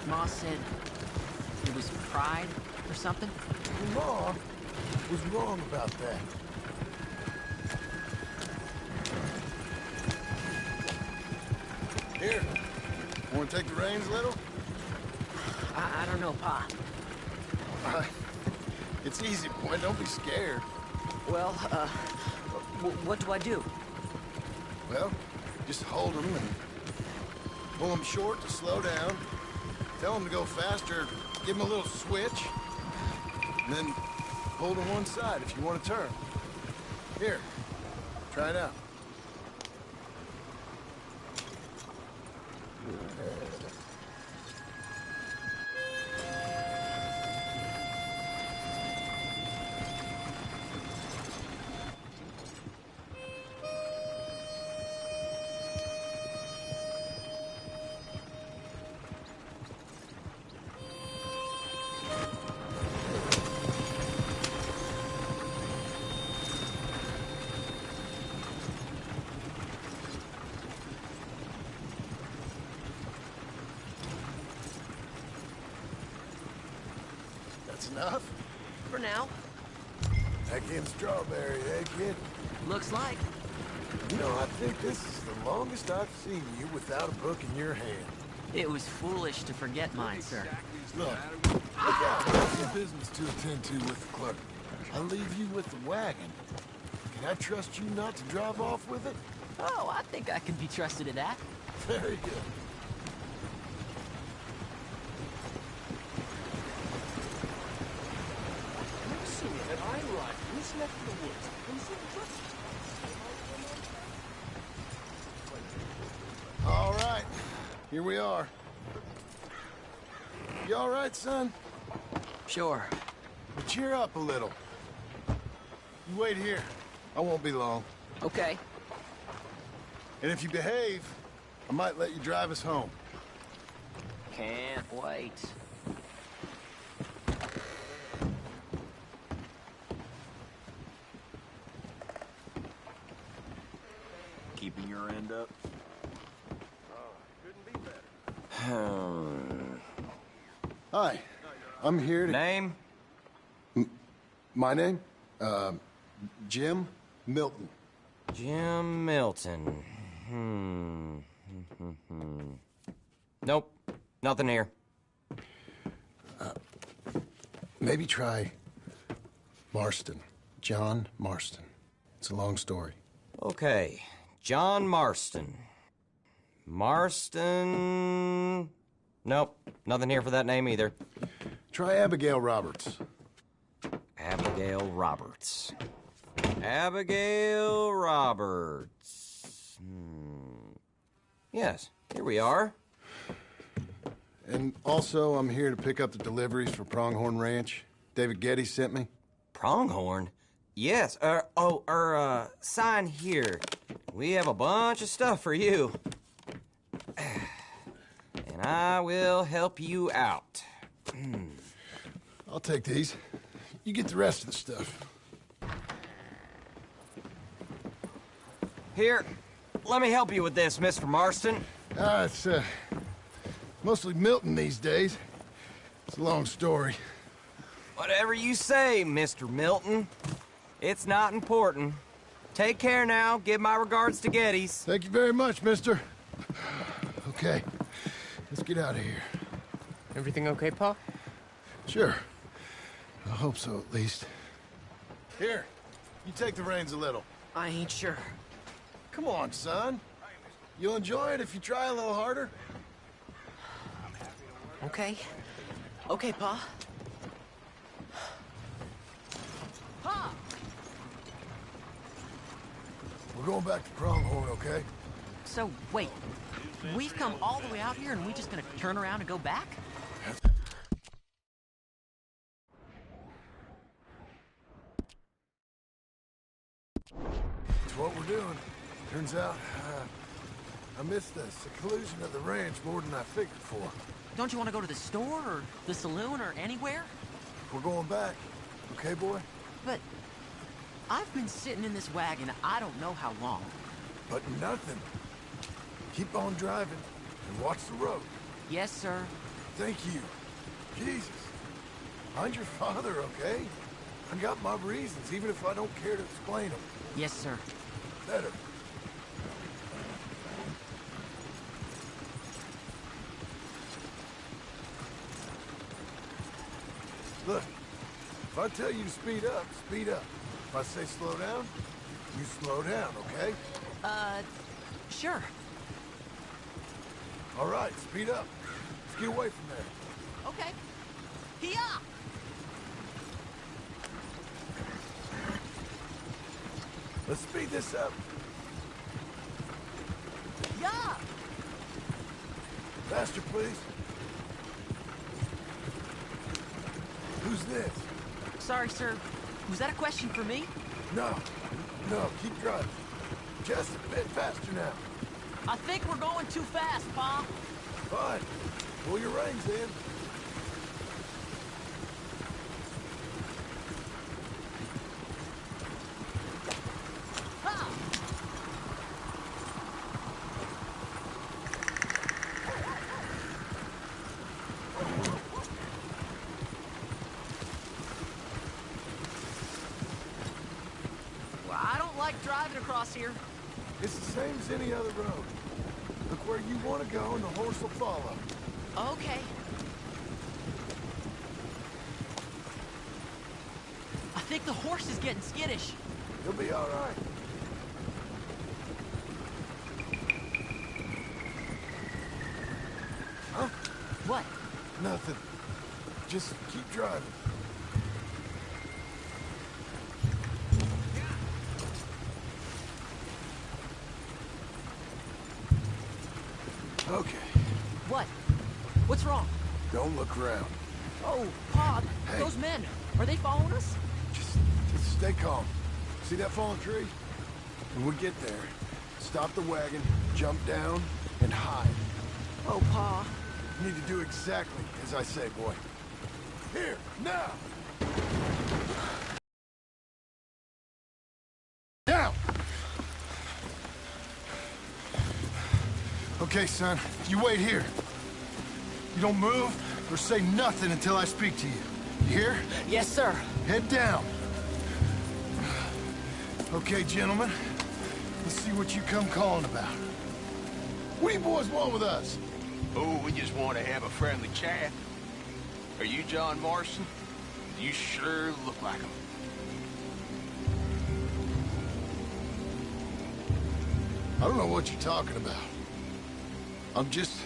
Ma said it was pride or something? Ma was wrong about that. Here. Want to take the reins, little? I don't know, Pa. It's easy, boy. Don't be scared. Well, what do I do? Well, just hold them and pull them short to slow down. Tell them to go faster. Give them a little switch. And then pull to one side if you want to turn. Here. Try it out. Enough? For now. Back in Strawberry, eh, kid? Looks like. You know, I think this is the longest I've seen you without a book in your hand. It was foolish to forget mine, sir. Look out. There's some business to attend to with the clerk. I'll leave you with the wagon. Can I trust you not to drive off with it? Oh, I think I can be trusted in that. Very good. All right, here we are. You all right, son? Sure. But cheer up a little. You wait here. I won't be long. Okay. And if you behave, I might let you drive us home. Can't wait. keeping your end up? Hi, I'm here to... Name? My name? Jim Milton. Jim Milton. Nope, nothing here. Maybe try Marston. John Marston. It's a long story. Okay, John Marston. Marston... Nope, nothing here for that name either. Try Abigail Roberts. Abigail Roberts. Abigail Roberts. Yes, here we are. And also, I'm here to pick up the deliveries for Pronghorn Ranch. David Getty sent me. Pronghorn? Yes, sign here. We have a bunch of stuff for you. And I will help you out. I'll take these. You get the rest of the stuff. Here, let me help you with this, Mr. Marston. It's, mostly Milton these days. It's a long story. Whatever you say, Mr. Milton. It's not important. Take care now. Give my regards to Geddes. Thank you very much, mister. Okay, let's get out of here. Everything okay, Pa? Sure. I hope so, at least. Here, you take the reins a little. I ain't sure. Come on, son. You'll enjoy it if you try a little harder. Okay. Okay, Pa. Pa! We're going back to Pronghorn, okay? So, wait. We've come all the way out here and we just gonna turn around and go back? It's what we're doing. Turns out, I missed the seclusion of the ranch more than I figured for. Don't you want to go to the store or the saloon or anywhere? We're going back. Okay, boy? But I've been sitting in this wagon I don't know how long. But nothing. Keep on driving and watch the road. Yes, sir. Thank you. Jesus. Find your father, okay? I got my reasons, even if I don't care to explain them. Yes, sir. Better. Look, if I tell you to speed up, speed up. If I say slow down, you slow down, okay? Sure. All right, speed up. Let's get away from there. Okay. Hiya! Let's speed this up. Yeah! Faster, please. Who's this? Sorry, sir. Was that a question for me? No. No, keep driving. Just a bit faster now. I think we're going too fast, Pa. Fine. Pull your reins in. Ha! Well, I don't like driving across here. It's the same as any other road. Look where you want to go and the horse will follow. Okay. I think the horse is getting skittish. You'll be all right. Huh? What? Nothing. Just keep driving. Okay. What? What's wrong? Don't look around. Oh, Pa, Hey. those men, are they following us? Just stay calm. See that fallen tree? When we get there, stop the wagon, jump down, and hide. Oh, Pa. You need to do exactly as I say, boy. Here, now! Now! Okay, son, you wait here. You don't move or say nothing until I speak to you. You hear? Yes, sir. Head down. Okay, gentlemen. Let's see what you come calling about. What do you boys want with us? Oh, we just want to have a friendly chat. Are you John Morrison? You sure look like him. I don't know what you're talking about. I'm just...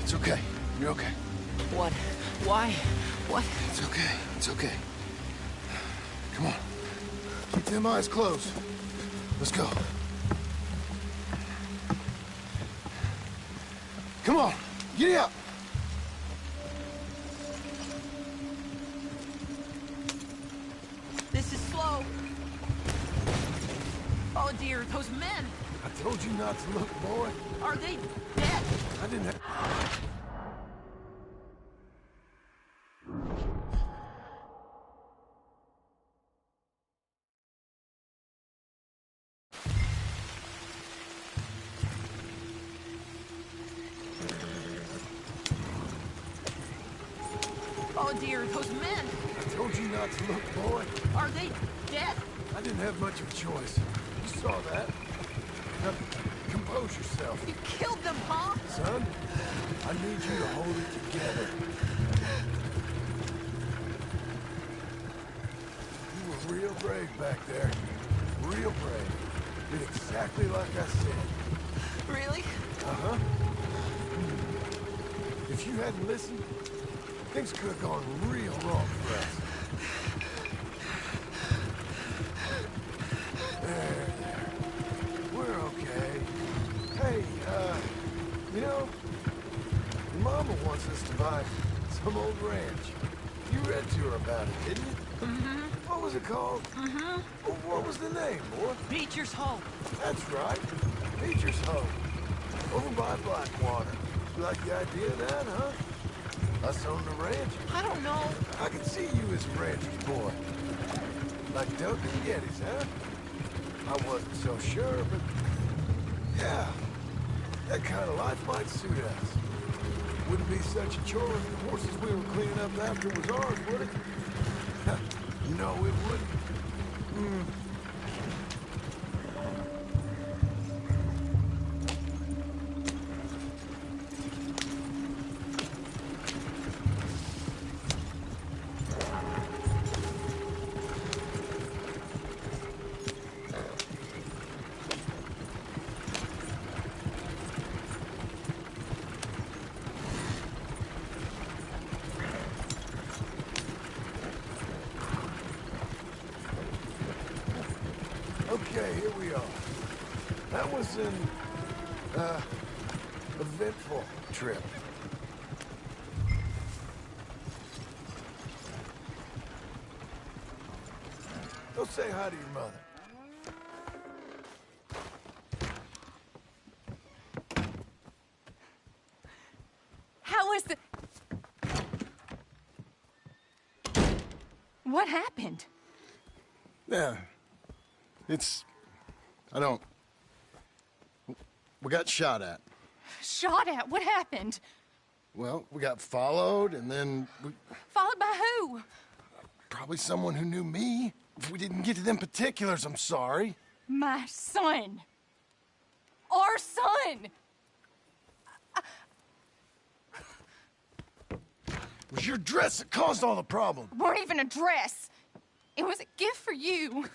It's okay. You're okay. What? Why? What? It's okay. It's okay. Come on. Keep them eyes closed. Let's go. Come on. Get up. This is slow. Oh dear, those men. I told you not to look, boy. Are they dead? I didn't have... Oh dear, those men. I told you not to look, boy. Are they dead? I didn't have much of a choice. You saw that. Now, compose yourself. You killed them, Pa. Son, I need you to hold it together. You were real brave back there. Real brave. Did exactly like I said. Really? Uh-huh. If you hadn't listened, things could have gone real wrong for us. There. We're okay. Hey, you know, your mama wants us to buy some old ranch. You read to her about it, didn't you? Mm-hmm. What was it called? Mm-hmm. What was the name, boy? Beecher's Home. That's right. Beecher's Home. Over by Blackwater. You like the idea of that, huh? Us own the ranch? I don't know. I can see you as a rancher's boy. Like Duncan Geddes, huh? I wasn't so sure, but... yeah. That kind of life might suit us. Wouldn't be such a chore if the horses we were cleaning up after was ours, would it? No, it wouldn't. Okay, here we are. That was an, eventful trip. Go say hi to your mother. How was the... What happened? Yeah. I don't... We got shot at. Shot at? What happened? Well, we got followed, and then we... Followed by who? Probably someone who knew me. If we didn't get to them particulars, I'm sorry. My son. Our son. It was your dress that caused all the problem. It weren't even a dress. It was a gift for you.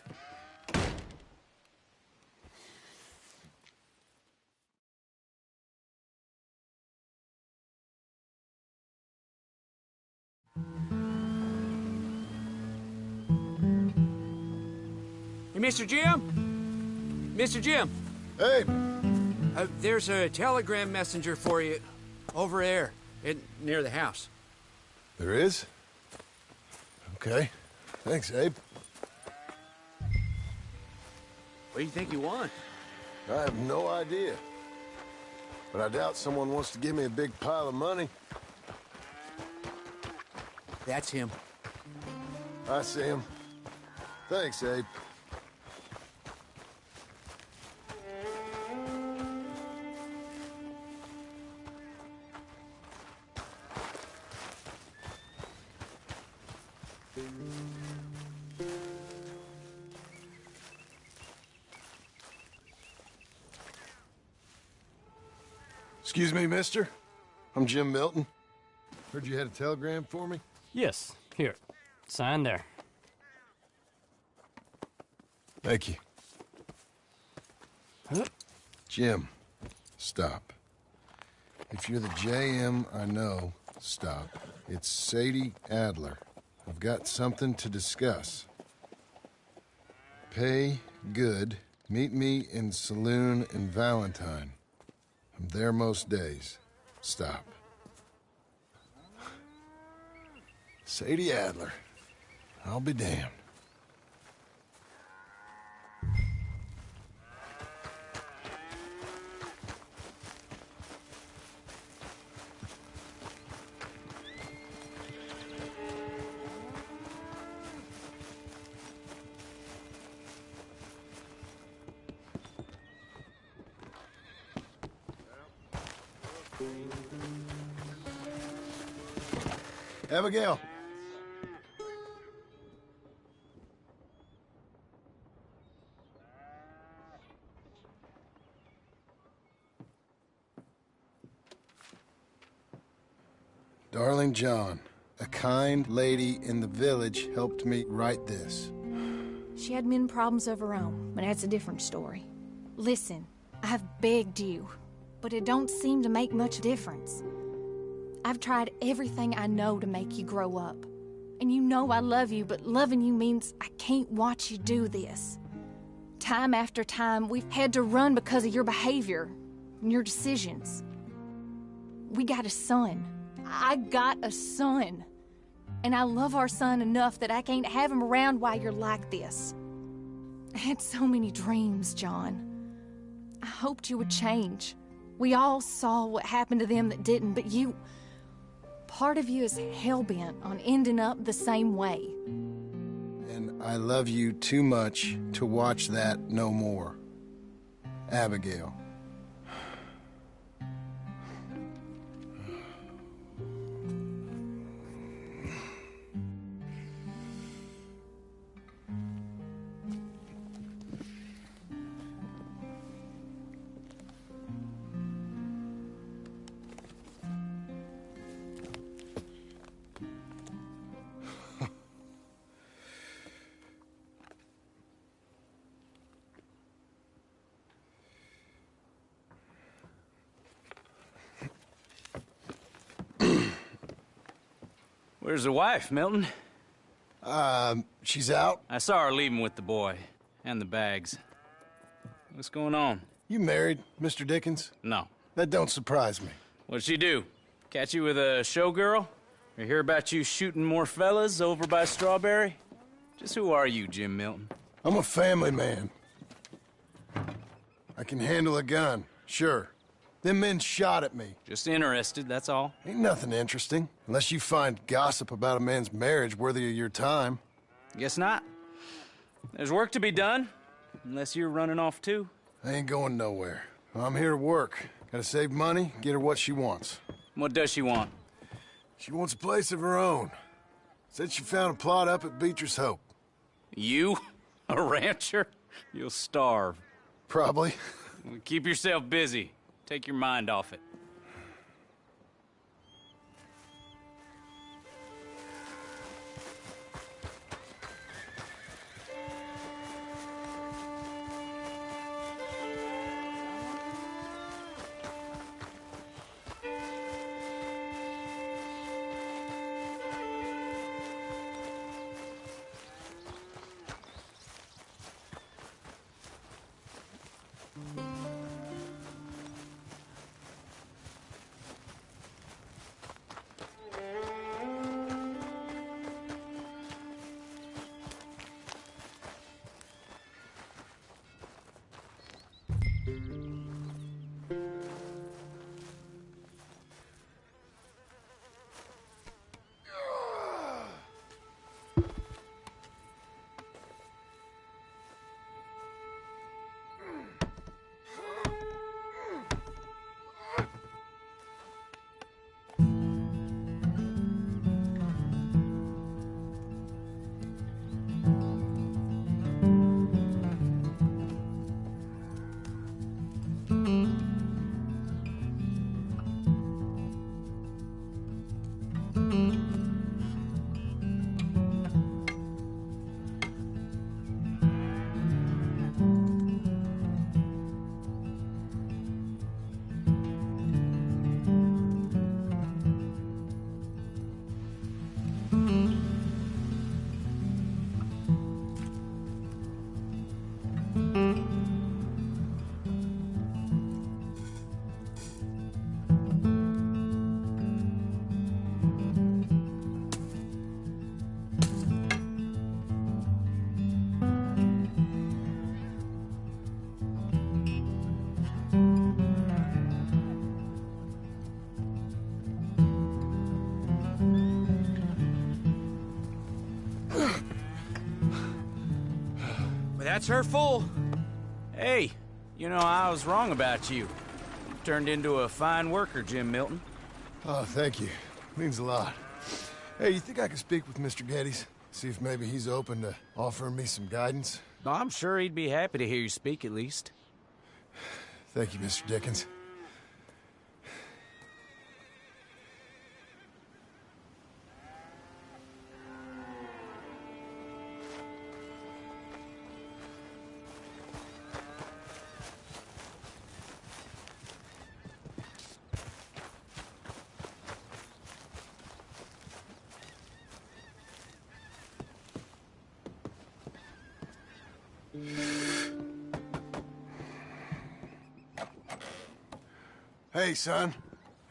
Hey, Mr. Jim? Mr. Jim? Hey! There's a telegram messenger for you over there, near the house. There is? Okay. Thanks, Abe. What do you think you want? I have no idea. but I doubt someone wants to give me a big pile of money. That's him. I see him. Thanks, Abe. Excuse me, mister. I'm Jim Milton. Heard you had a telegram for me? Yes. Here. Sign there. Thank you. Jim, stop. If you're the JM I know, stop. It's Sadie Adler. I've got something to discuss. Pay good. Meet me in saloon in Valentine. I'm there most days. Stop. Sadie Adler. I'll be damned. Abigail. Darling John, a kind lady in the village helped me write this. She had men problems of her own, but that's a different story. Listen, I have begged you, but it don't seem to make much difference. I've tried everything I know to make you grow up. And you know I love you, but loving you means I can't watch you do this. Time after time, we've had to run because of your behavior and your decisions. We got a son. I got a son. And I love our son enough that I can't have him around while you're like this. I had so many dreams, John. I hoped you would change. We all saw what happened to them that didn't, but you... Part of you is hell-bent on ending up the same way. And I love you too much to watch that no more. Abigail. Where's the wife, Milton? She's out. I saw her leaving with the boy. And the bags. What's going on? You married, Mr. Dickens? No. That don't surprise me. What'd she do? Catch you with a showgirl? Or hear about you shooting more fellas over by Strawberry? Just who are you, Jim Milton? I'm a family man. I can handle a gun, sure. Them men shot at me. Just interested, that's all. Ain't nothing interesting, unless you find gossip about a man's marriage worthy of your time. Guess not. There's work to be done, unless you're running off too. I ain't going nowhere. I'm here to work. Gotta save money, get her what she wants. What does she want? She wants a place of her own. Said she found a plot up at Beecher's Hope. You? A rancher? You'll starve. Probably. Keep yourself busy. Take your mind off it. Well, that's her full. Hey, you know, I was wrong about you. Turned into a fine worker, Jim Milton. Oh, thank you. Means a lot. Hey, you think I could speak with Mr. Geddes? See if maybe he's open to offering me some guidance? I'm sure he'd be happy to hear you speak, at least. Thank you, Mr. Dickens. Hey, son.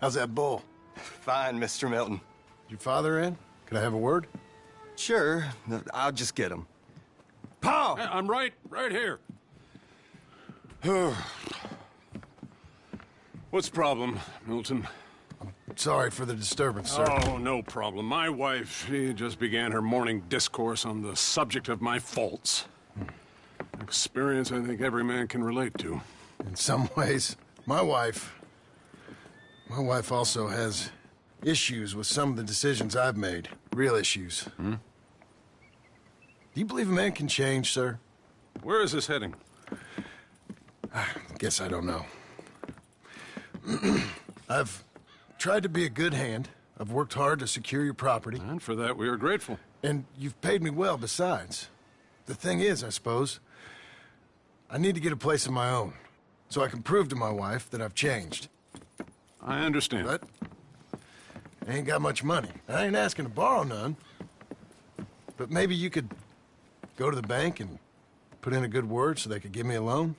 How's that bull? Fine, Mr. Milton. Your father in? Can I have a word? Sure. I'll just get him. Pa! Yeah, I'm right here. What's the problem, Milton? Sorry for the disturbance, sir. Oh, no problem. My wife, she just began her morning discourse on the subject of my faults. Experience I think every man can relate to. In some ways, my wife also has issues with some of the decisions I've made. Real issues. Hmm? Do you believe a man can change, sir? Where is this heading? I guess I don't know. I've tried to be a good hand. I've worked hard to secure your property. And for that, we are grateful. And you've paid me well, besides. The thing is, I suppose, I need to get a place of my own, so I can prove to my wife that I've changed. I understand. But I ain't got much money. I ain't asking to borrow none. But maybe you could go to the bank and put in a good word so they could give me a loan?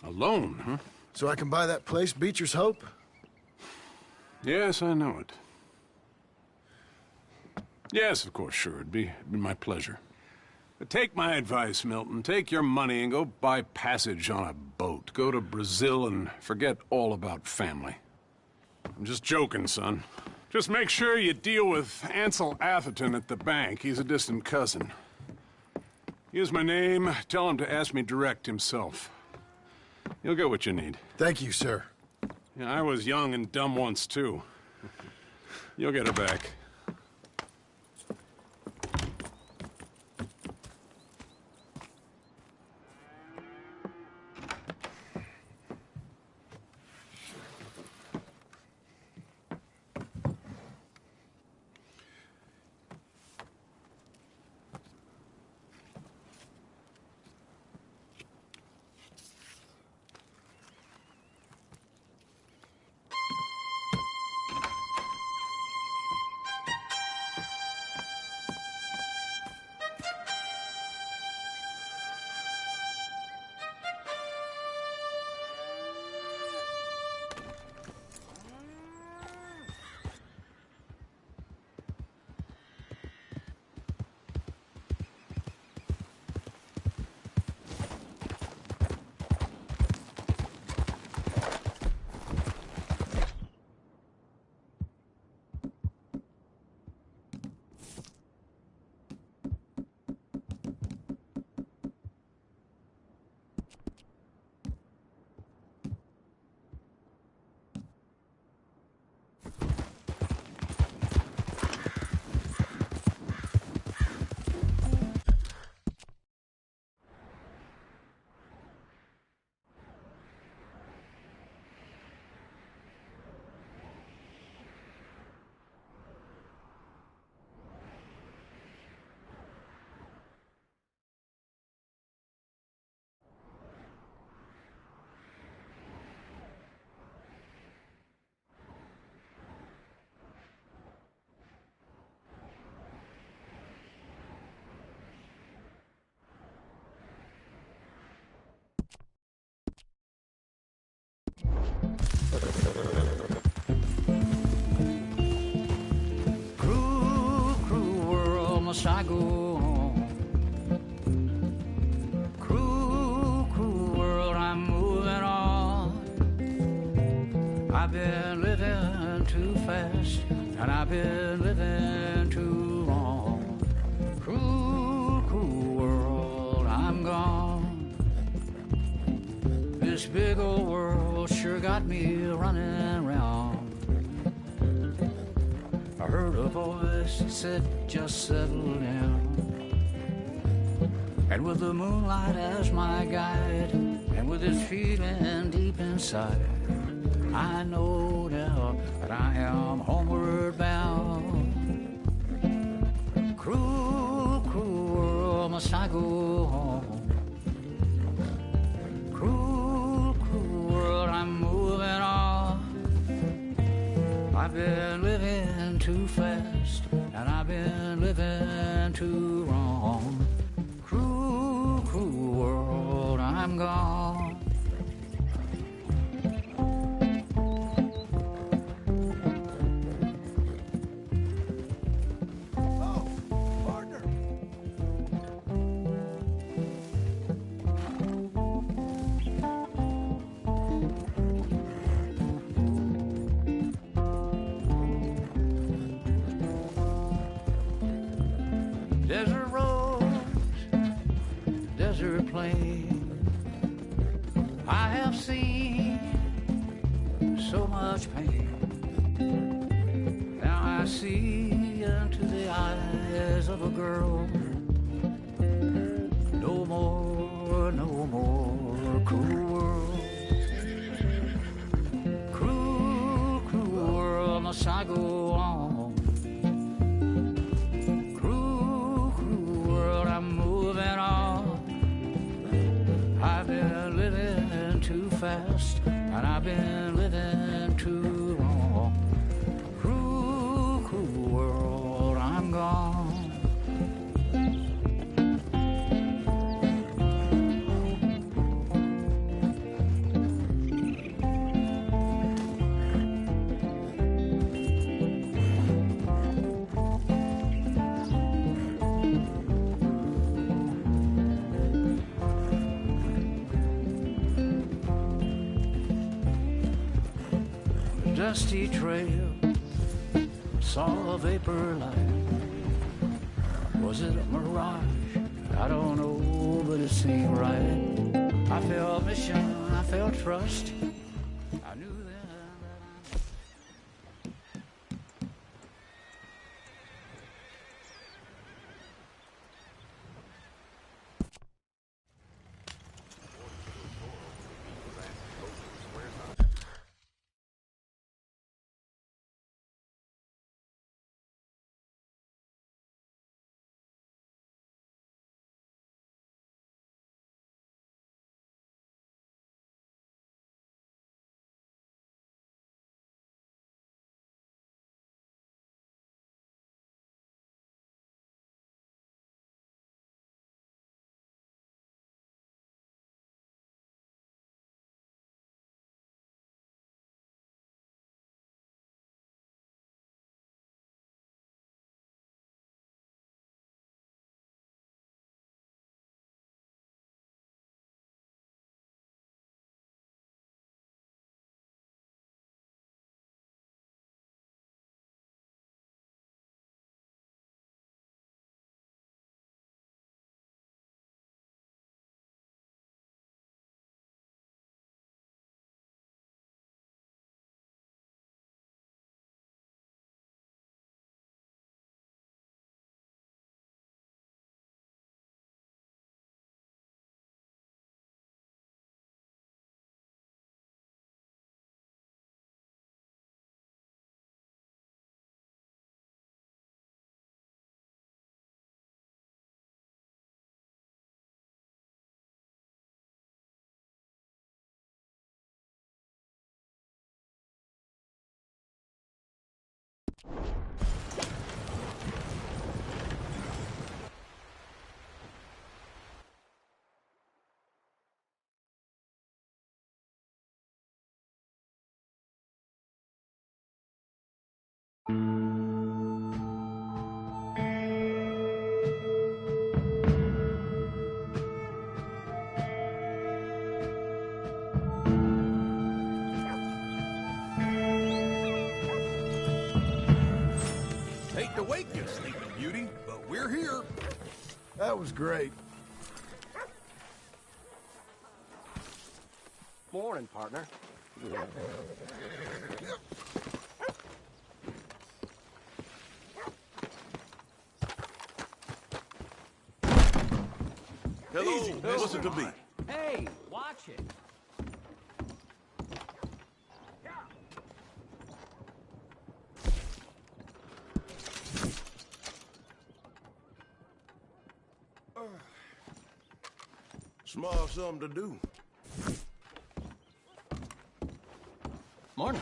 A loan, huh? So I can buy that place, Beecher's Hope? Yes, I know it. Yes, of course, sure. It'd be my pleasure. But take my advice, Milton. Take your money and go buy passage on a boat. Go to Brazil and forget all about family. I'm just joking, son. Just make sure you deal with Ansel Atherton at the bank. He's a distant cousin. Here's my name. Tell him to ask me direct himself. You'll get what you need. Thank you, sir. Yeah, I was young and dumb once, too. You'll get it back. Cruel, cruel world, must I go on? Cruel, cruel world, I'm moving on. I've been living too fast, and I've been living too long. Cruel, cruel world, I'm gone. This big old world sure got me running round. I heard a voice that said, just settle down. And with the moonlight as my guide, and with this feeling deep inside, I know now that I am homeward bound. Cruel, cruel world, must I go home? Cruel, cruel world, I'm moving on. I've been living too fast, and I've been living too wrong. Cruel, cruel world, I'm gone. Desert roads, desert plain, I have seen so much pain. Now I see into the eyes of a girl. No more, no more cruel world. Cruel, cruel world, must I go on? I've been living too fast, and I've been living too long. Cruel, cruel world, I'm gone. Dusty trail, saw a vapor light. Was it a mirage? I don't know, but it seemed right. I felt mission, I felt trust. I knew then that To wake you, Sleeping Beauty, but we're here. That was great. morning, partner. Hello, what's it to be? Hey, watch it. Small something to do. Morning.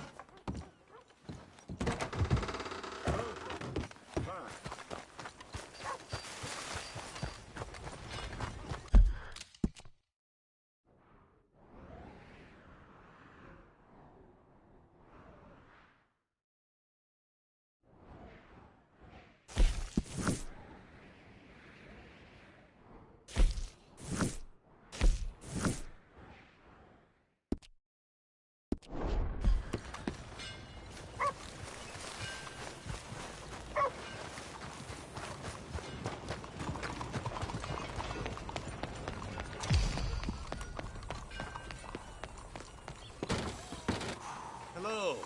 Hello.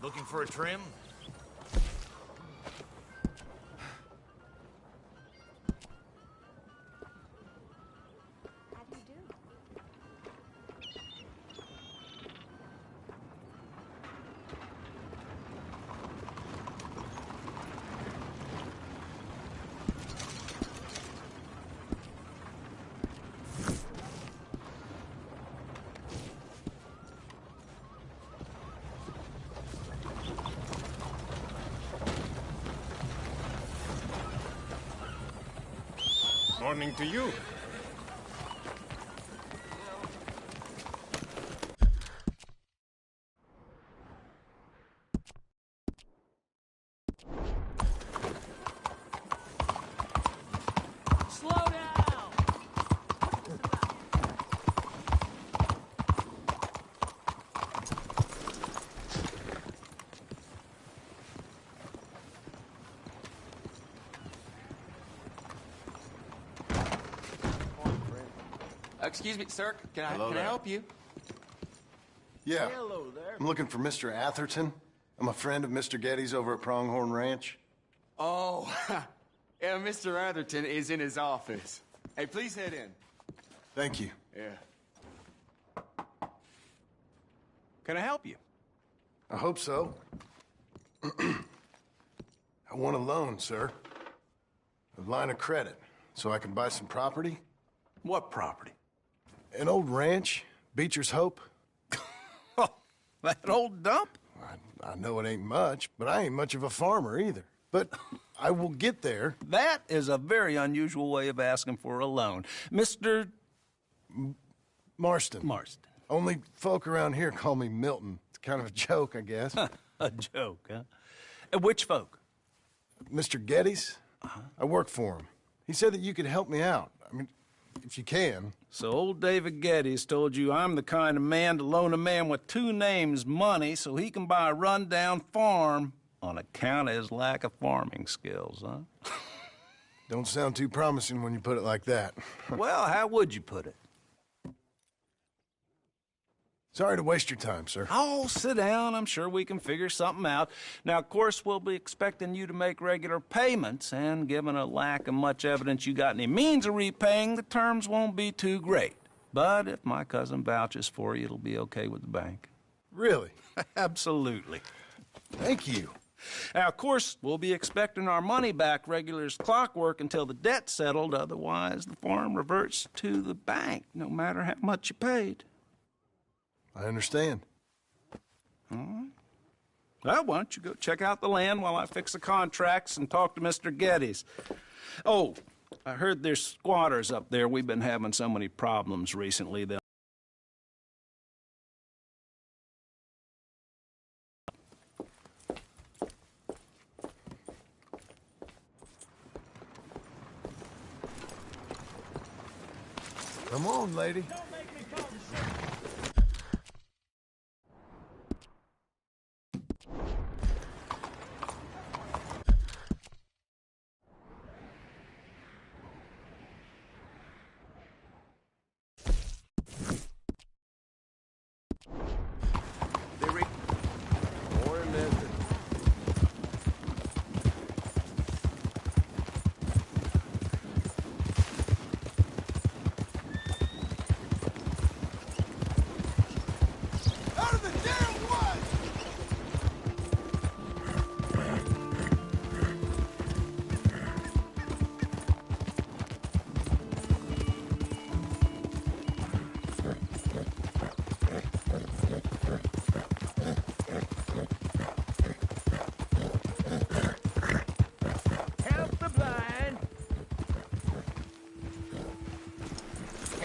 Looking for a trim? Morning to you. Slow down! Excuse me, sir. Can I Hello there. help you? Yeah. Hello there. I'm looking for Mr. Atherton. I'm a friend of Mr. Getty's over at Pronghorn Ranch. Oh, yeah, Mr. Atherton is in his office. Hey, please head in. Thank you. Yeah. Can I help you? I hope so. I want a loan, sir. A line of credit, so I can buy some property. What property? An old ranch, Beecher's Hope. That old dump? I know it ain't much, but I ain't much of a farmer either. But I will get there. That is a very unusual way of asking for a loan. Mr. Marston. Marston. Only folk around here call me Milton. It's kind of a joke, I guess. A joke, huh? Which folk? Mr. Getty's. I work for him. He said that you could help me out. I mean, if you can. So old David Getty's told you I'm the kind of man to loan a man with two names money so he can buy a rundown farm on account of his lack of farming skills, huh? Don't sound too promising when you put it like that. Well, how would you put it? Sorry to waste your time, sir. Oh, sit down. I'm sure we can figure something out. Now, of course, we'll be expecting you to make regular payments, and given a lack of much evidence you got any means of repaying, the terms won't be too great. But if my cousin vouches for you, it'll be okay with the bank. Really? Absolutely. Thank you. Now, of course, we'll be expecting our money back regular as clockwork until the debt's settled. Otherwise, the farm reverts to the bank, no matter how much you paid. I understand. All right. Well, why don't you go check out the land while I fix the contracts and talk to Mr. Getty's. Oh, I heard there's squatters up there. We've been having so many problems recently. Come on, lady.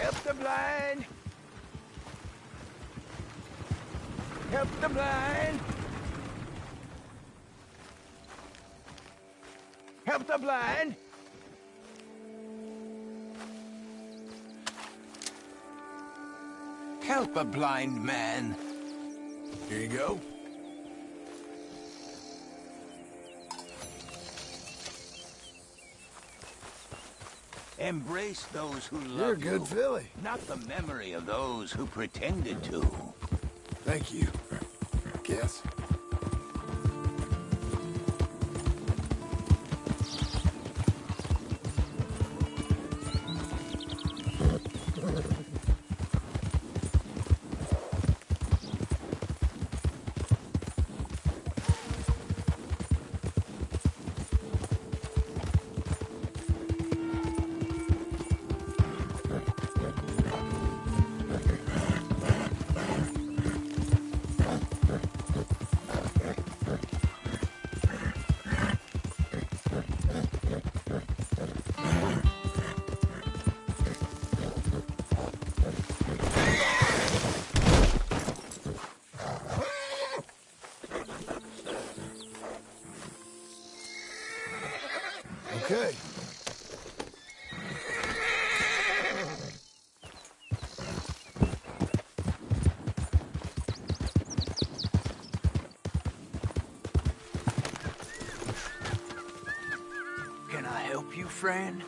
Help the blind. Help the blind. Help the blind. Help a blind man. Here you go. Embrace those who love You're a good filly. not the memory of those who pretended to. Thank you. Guess. Okay. Can I help you, friend?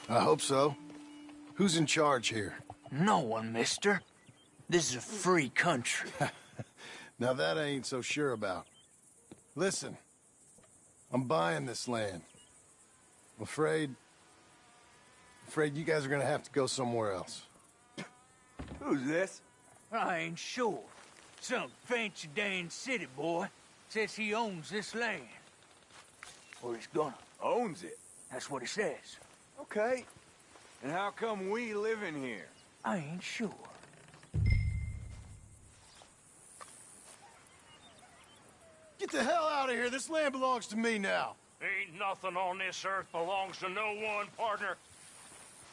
I hope so. Who's in charge here? No one, mister. This is a free country. Now that I ain't so sure about. Listen, I'm buying this land. I'm afraid you guys are gonna have to go somewhere else. Who's this? I ain't sure. Some fancy Dan city boy says he owns this land. Or he's gonna. Owns it. That's what he says. Okay. And how come we live in here? I ain't sure. Get the hell out of here. This land belongs to me now. Ain't nothing on this earth belongs to no one, partner.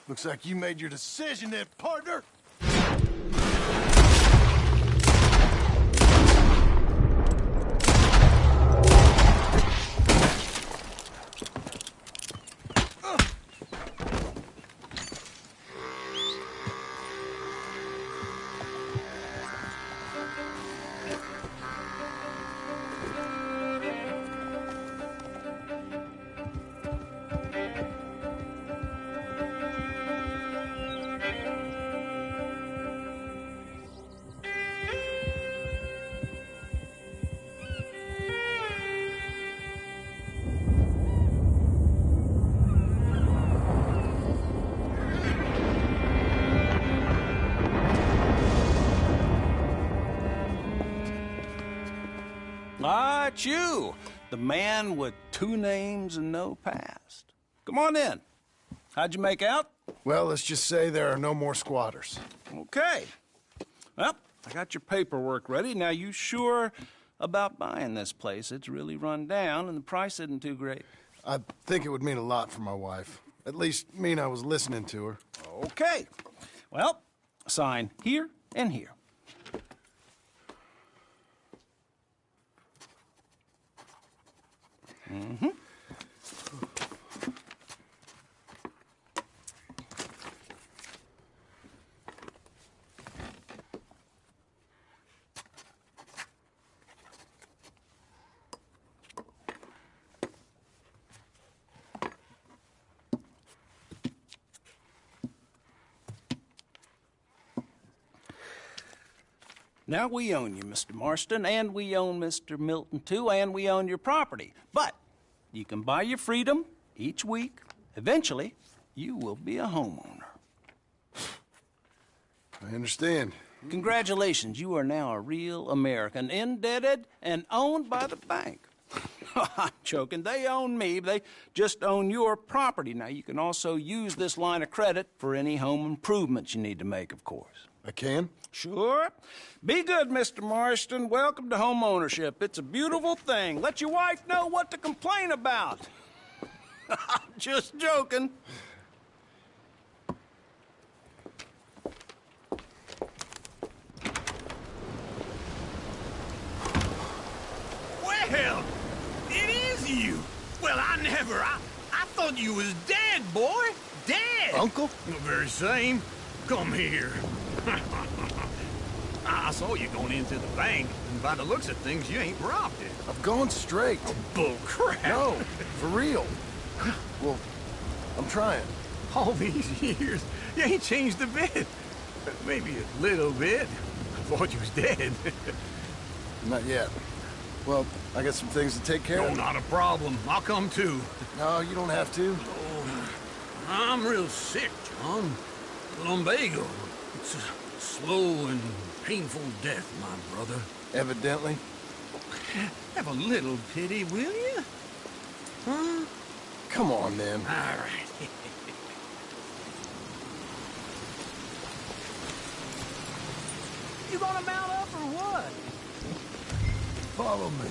Looks like you made your decision then, partner. Ah, it's you, the man with 2 names and no past. Come on in. How'd you make out? Well, let's just say there are no more squatters. Okay. Well, I got your paperwork ready. Now, you sure about buying this place? It's really run down, and the price isn't too great. I think it would mean a lot for my wife. At least mean I was listening to her. Okay. Well, sign here and here. Mm-hmm. Now, we own you, Mr. Marston, and we own Mr. Milton, too, and we own your property. But you can buy your freedom each week. Eventually, you will be a homeowner. I understand. Congratulations, you are now a real American, indebted and owned by the bank. I'm joking. They own me. They just own your property. Now, you can also use this line of credit for any home improvements you need to make, of course. I can? Sure. Be good, Mr. Marston. Welcome to home ownership. It's a beautiful thing. Let your wife know what to complain about. Just joking. Well, it is you. Well, I thought you was dead, boy. Dead. Uncle? The very same. Come here. I saw you going into the bank, and by the looks of things, you ain't robbed it. I've gone straight. Oh, bull crap. No, for real. Well, I'm trying. All these years, you ain't changed a bit. Maybe a little bit. I thought you was dead. Not yet. Well, I got some things to take care No, of. not a problem. I'll come too. No, you don't have to. Oh, I'm real sick, John. Lumbago. It's a slow and painful death, my brother. Evidently. Have a little pity, will you? Huh? Come on, then. All right. You gonna mount up or what? Follow me.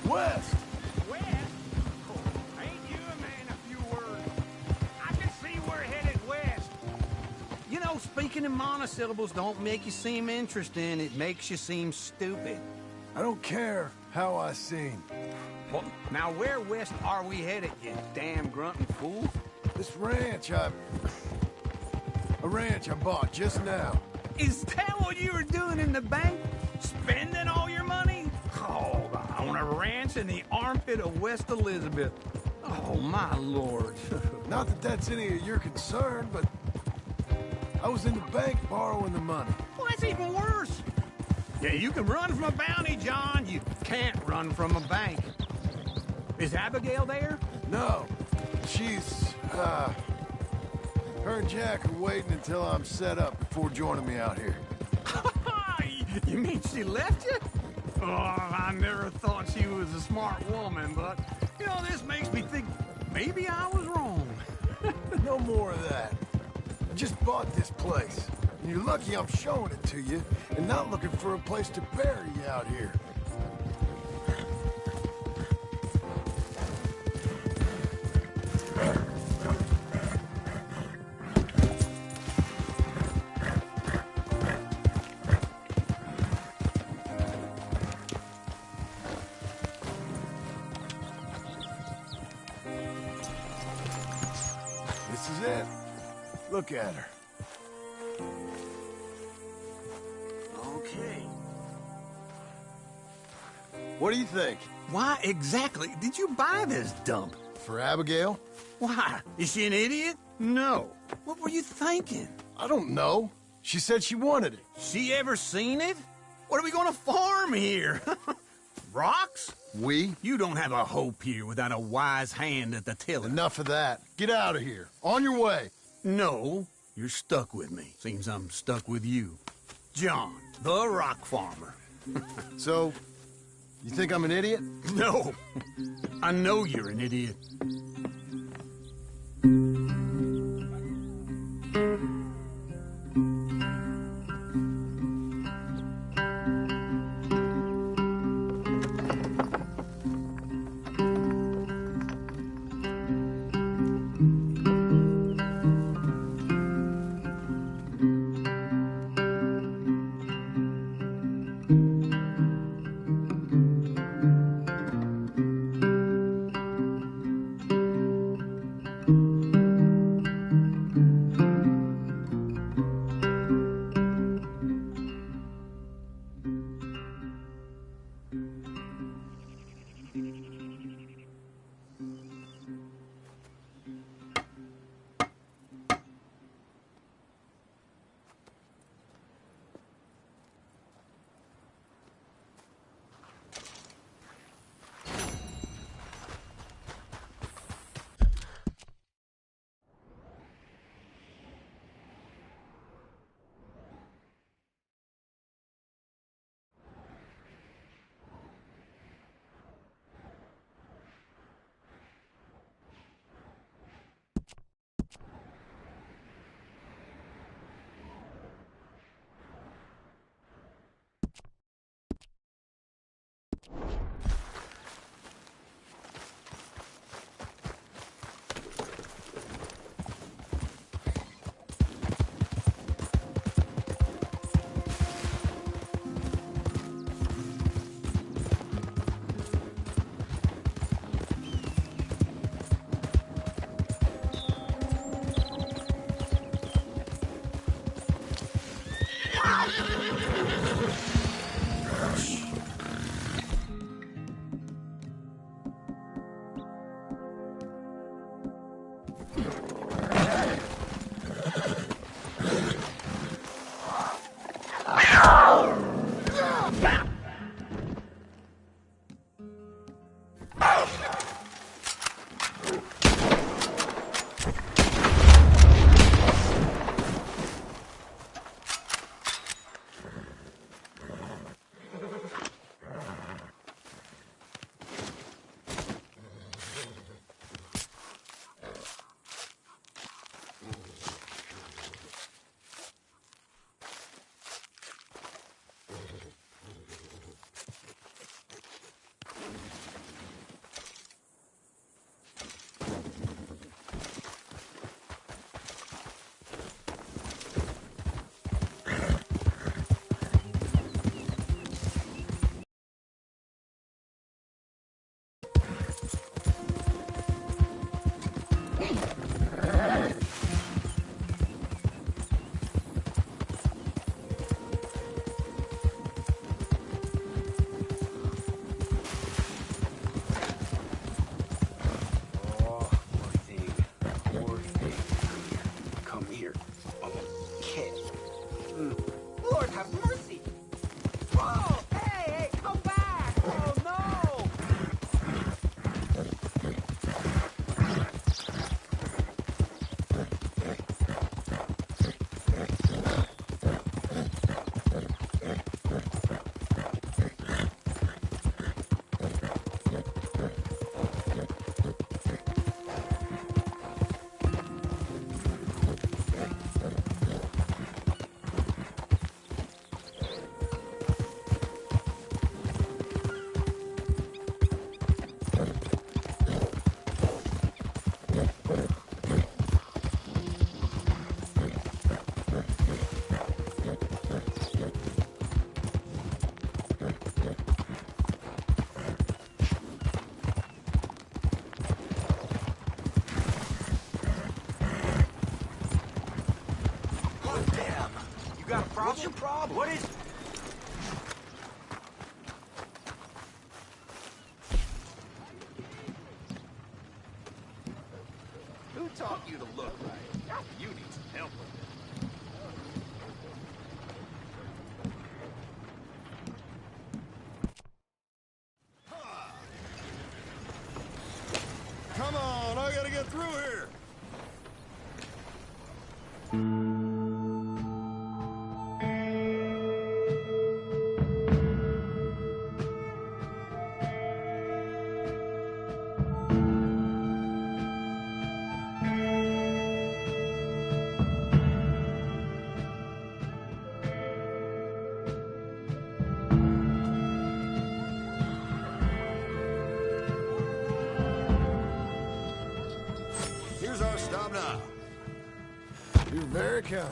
West. West? Oh, ain't you a man of few words? I can see we're headed west. You know, speaking in monosyllables don't make you seem interesting. It makes you seem stupid. I don't care how I seem. Well, now where west are we headed, you damn grunting fool? This ranch I bought just now. Is that what you were doing in the bank? Spending all your money? Oh, on a ranch in the armpit of West Elizabeth. Oh, my lord. Not that that's any of your concern, but I was in the bank borrowing the money. Well, that's even worse. Yeah, you can run from a bounty, John. You can't run from a bank. Is Abigail there? No. She's, her and Jack are waiting until I'm set up before joining me out here. You mean she left you? Oh, I never thought she was a smart woman, but, you know, this makes me think maybe I was wrong. No more of that. I just bought this place. And you're lucky I'm showing it to you and not looking for a place to bury you out here. This is it. Look at her. Okay. What do you think? Why exactly did you buy this dump? For Abigail? Why? Is she an idiot? No. What were you thinking? I don't know. She said she wanted it. She ever seen it? What are we gonna farm here? Rocks? We? You don't have a hope here without a wise hand at the tiller. Enough of that. Get out of here. On your way. No, you're stuck with me. Seems I'm stuck with you. John, the rock farmer. So, you think I'm an idiot? No. I know you're an idiot. Lord, have mercy! Whoa! Hey, hey, come back! Oh, no! What's your problem? What is... Who taught you to look right? You need some help with it. Come on, I gotta get through here. Here's our stop now. You're very kind.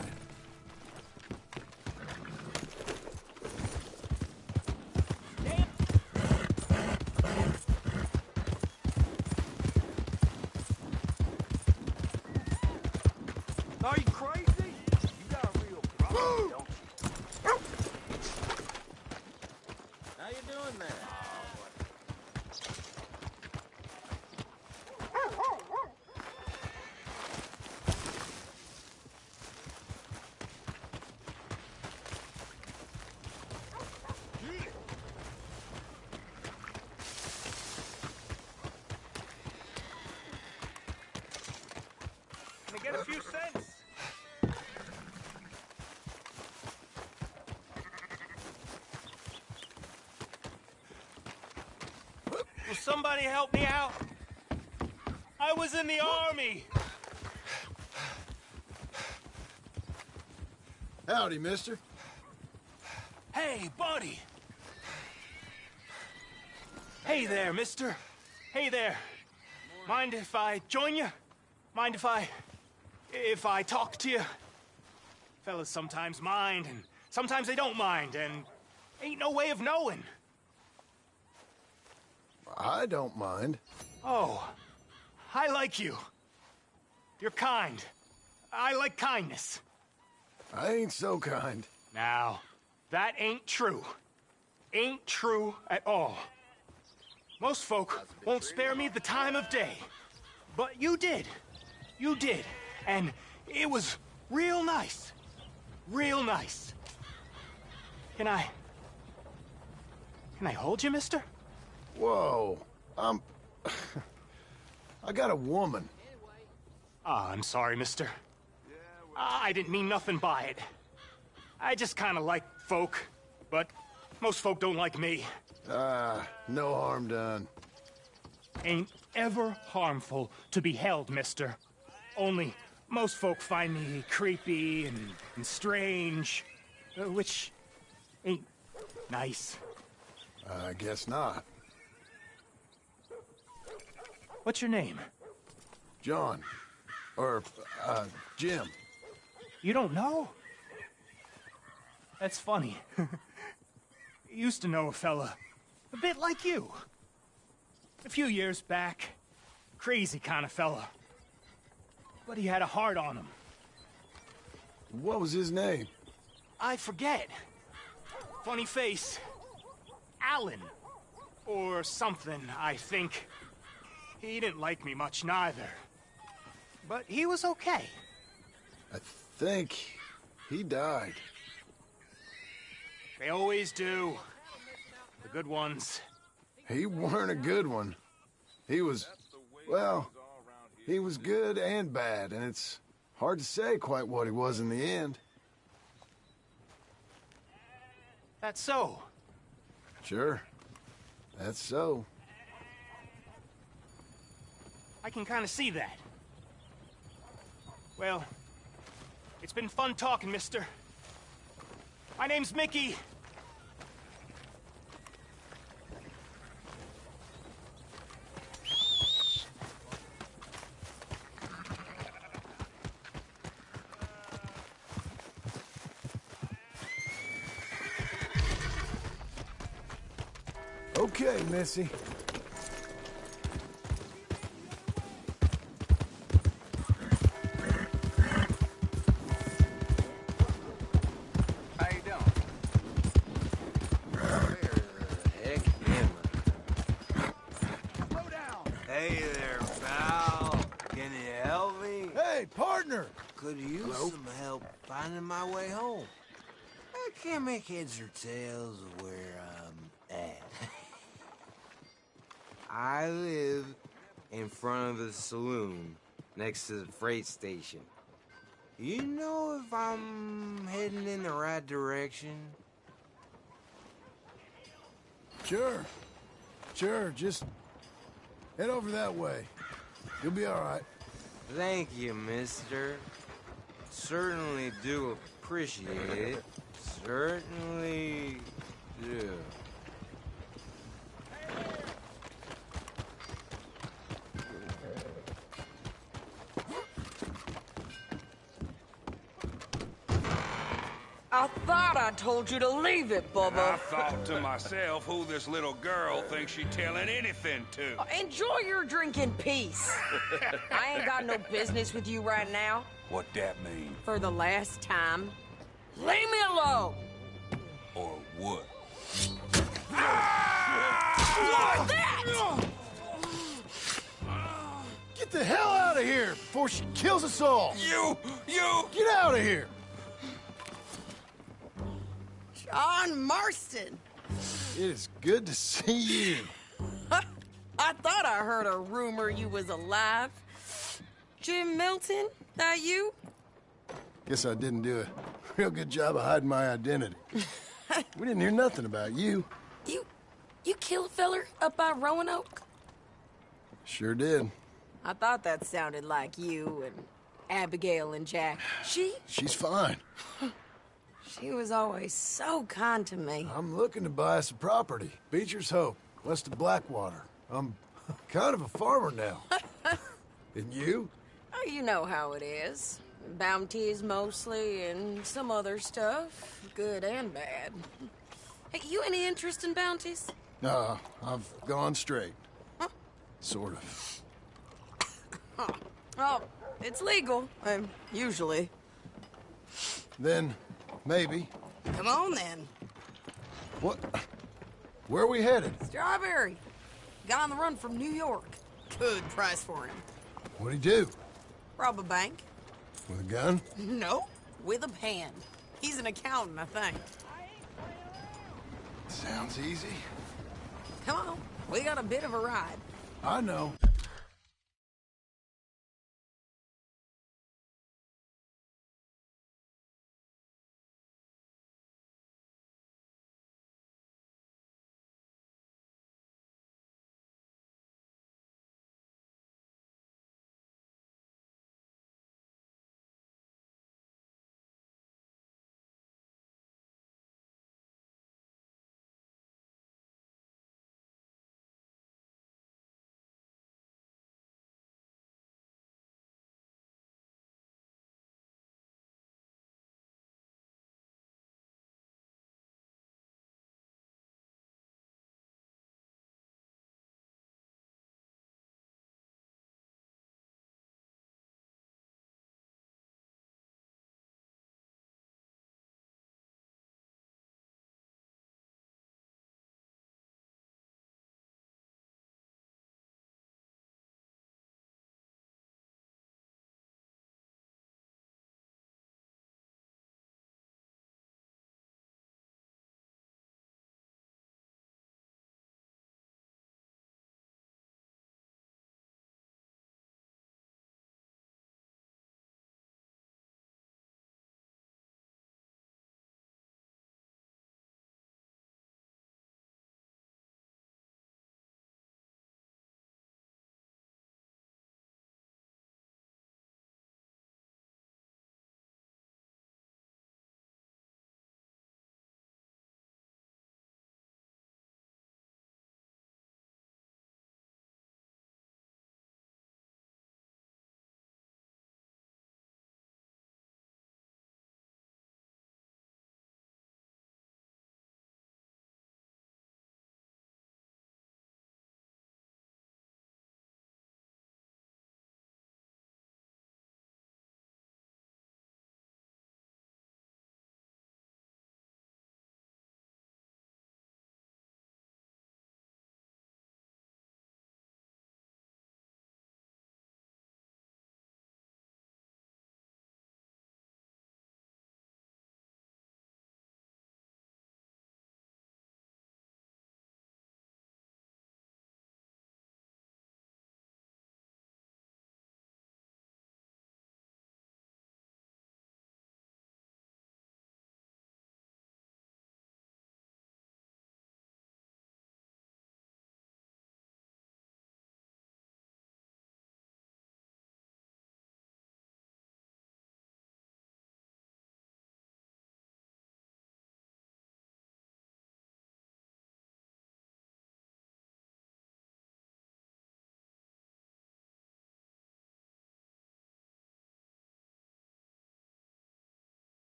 Are you crazy? You got a real problem, don't you? How you doing there? Can I get a few cents? Will somebody help me out? I was in the army. Howdy, mister. Hey, buddy. Hey there, mister. Hey there. Mind if I join you? Mind if I talk to you? Fellas sometimes mind, and sometimes they don't mind, and ain't no way of knowing. I don't mind. Oh, I like you. You're kind. I like kindness. I ain't so kind. Now, that ain't true. Ain't true at all. Most folk won't spare me the time of day. But you did. You did. And it was real nice. Real nice. Can I hold you, mister? Whoa. I got a woman. Ah, I'm sorry, mister. I didn't mean nothing by it. I just kind of like folk, but most folk don't like me. No harm done. Ain't ever harmful to be held, mister. Only most folk find me creepy and strange, which ain't nice. I guess not. What's your name? John. Or, Jim. You don't know? That's funny. Used to know a fella a bit like you. A few years back. Crazy kind of fella. But he had a heart on him. What was his name? I forget. Funny face. Alan. Or something, I think. He didn't like me much, neither. But he was okay. I think he died. They always do. The good ones. He weren't a good one. He was, well, he was good and bad, and it's hard to say quite what he was in the end. That's so. Sure. That's so. I can kind of see that. Well, it's been fun talking, mister. My name's Mickey. Okay, Missy. How you doing? Where the heck am I? Hey there, pal. Can you help me? Hey, partner! Could use some help finding my way home. I can't make heads or tails of where I'm at. I live in front of the saloon next to the freight station. You know if I'm heading in the right direction? Sure. Sure, just head over that way. You'll be all right. Thank you, mister. Certainly do appreciate it. Certainly do. I thought I told you to leave it, Bubba. I thought to myself, who this little girl thinks she's telling anything to. Enjoy your drink in peace. I ain't got no business with you right now. What that mean? For the last time, leave me alone. Or what? Like that! Get the hell out of here before she kills us all! You! Get out of here! John Marston. It is good to see you. I thought I heard a rumor you was alive. Jim Milton, that you? Guess I didn't do a real good job of hiding my identity. We didn't hear nothing about you. You killed a feller up by Roanoke? Sure did. I thought that sounded like you and Abigail and Jack. She's fine. She was always so kind to me. I'm looking to buy us a property. Beecher's Hope, west of Blackwater. I'm kind of a farmer now. And you? Oh, you know how it is. Bounties mostly, and some other stuff, good and bad. Hey, you any interest in bounties? No, I've gone straight. Sort of. Oh, it's legal, usually. Then, maybe. Come on, then. What? Where are we headed? Strawberry. Guy on the run from New York. Good price for him. What'd he do? Rob a bank. With a gun? No, with a pan. He's an accountant, I think. Sounds easy. Come on, we got a bit of a ride. I know.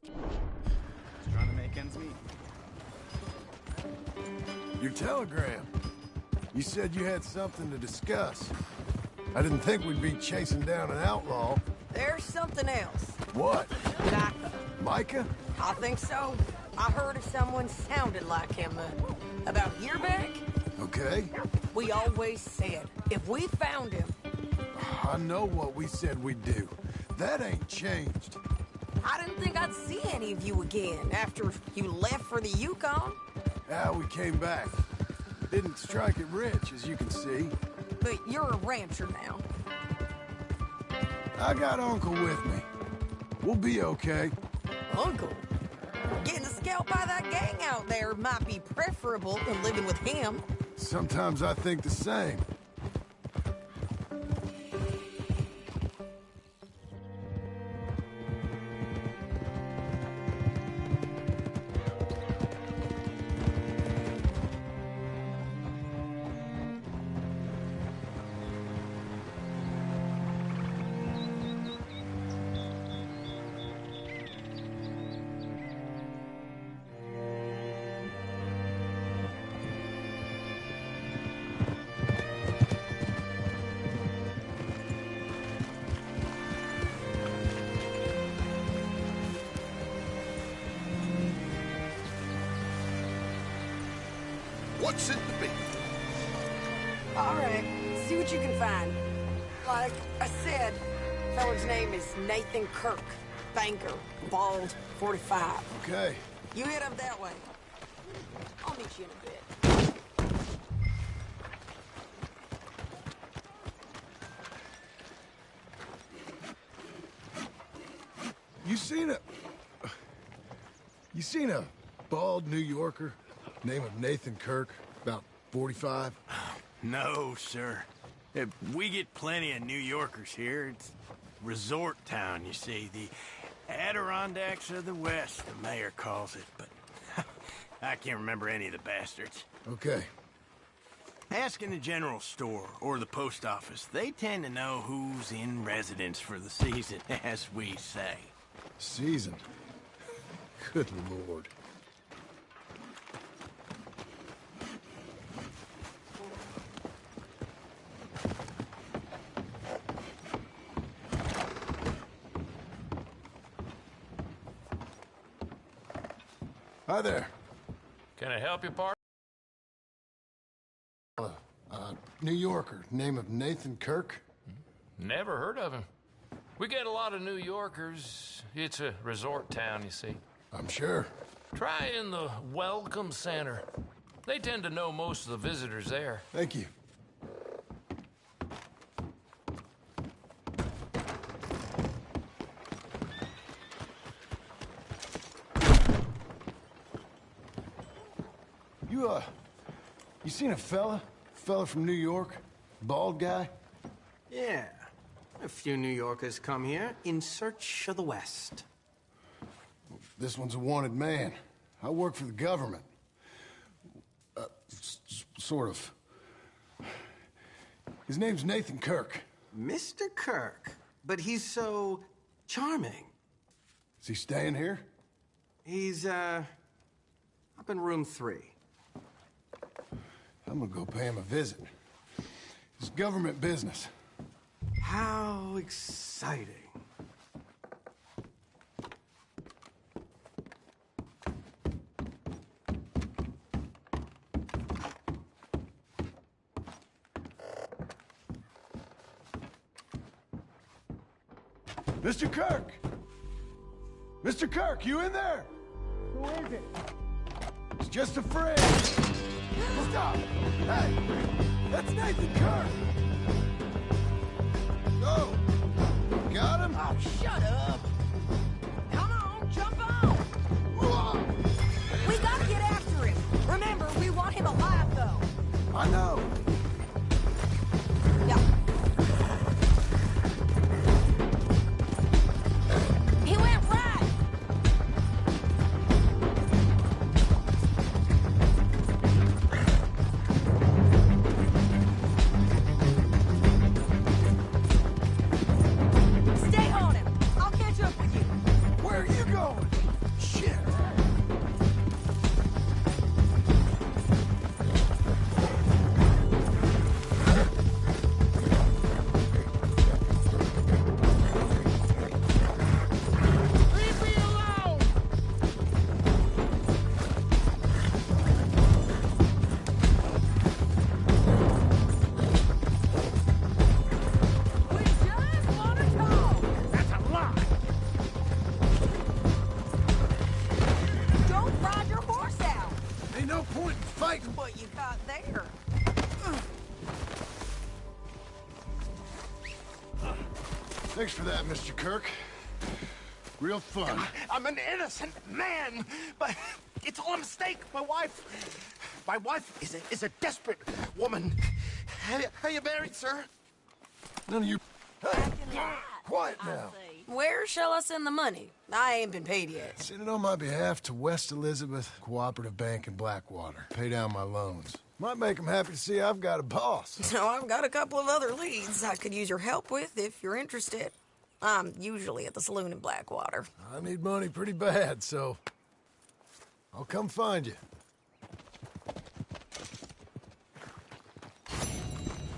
Just trying to make ends meet. Your telegram. You said you had something to discuss. I didn't think we'd be chasing down an outlaw. There's something else. What? Micah. Micah? I think so. I heard of someone sounded like him about a year back. Okay. We always said, if we found him... I know what we said we'd do. That ain't changed. I didn't think I'd see any of you again after you left for the Yukon. Ah, we came back. Didn't strike it rich, as you can see. But you're a rancher now. I got Uncle with me. We'll be okay. Uncle? Getting scalped by that gang out there might be preferable than living with him. Sometimes I think the same. What's it to be? All right, see what you can find. Like I said, fella's name is Nathan Kirk. Banker, bald, 45. Okay. You head up that way. I'll meet you in a bit. You seen a bald New Yorker, name of Nathan Kirk, about 45? No, sir. We get plenty of New Yorkers here. It's resort town, you see. The Adirondacks of the West, the mayor calls it, but I can't remember any of the bastards. Okay. Ask in the general store or the post office. They tend to know who's in residence for the season, as we say. Season? Good Lord. Hi there. Can I help you, partner? New Yorker, name of Nathan Kirk? Never heard of him. We get a lot of New Yorkers. It's a resort town, you see. I'm sure. Try in the Welcome Center. They tend to know most of the visitors there. Thank you. You seen a fella from New York? Bald guy? Yeah. A few New Yorkers come here in search of the West. This one's a wanted man. I work for the government. Sort of. His name's Nathan Kirk. Mr. Kirk? But he's so charming. Is he staying here? He's, up in room 3. I'm gonna go pay him a visit. It's government business. How exciting. Mr. Kirk! Mr. Kirk, you in there? Who is it? It's just a friend. Stop! Hey! That's Nathan Kirk! Go! Got him? Oh, shut up! Come on, jump on! We gotta get after him. Remember, we want him alive, though. I know. Yeah. He went right! Thanks for that, Mr. Kirk. Real fun. I'm an innocent man, but it's all a mistake. My wife is a desperate woman. Are you married, sir? None of you... Hey, quiet now. Where shall I send the money? I ain't been paid yet. Send it on my behalf to West Elizabeth Cooperative Bank in Blackwater. Pay down my loans. Might make them happy to see I've got a boss. So I've got a couple of other leads I could use your help with if you're interested. I'm usually at the saloon in Blackwater. I need money pretty bad, so I'll come find you.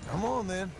Come on, then.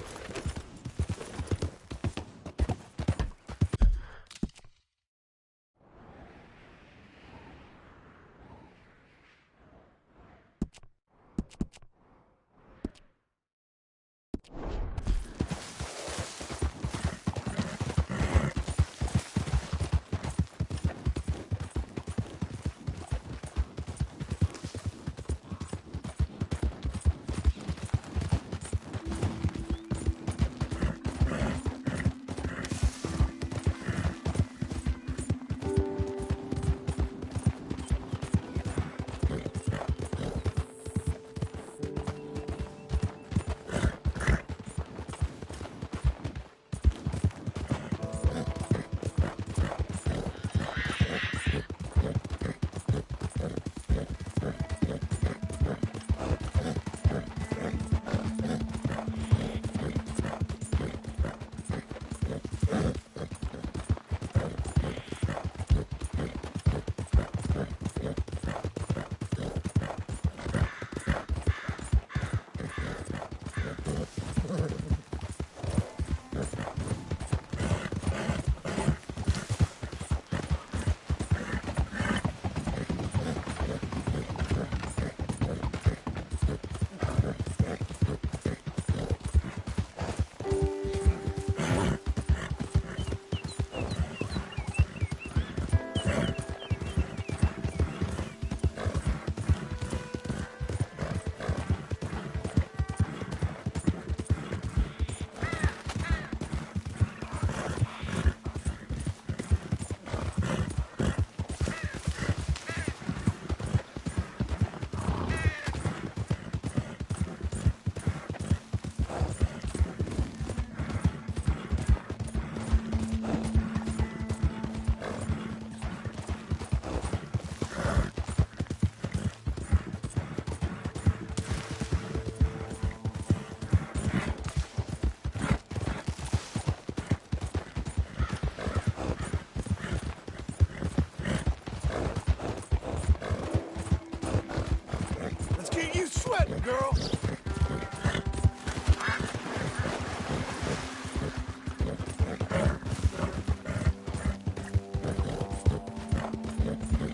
Girl.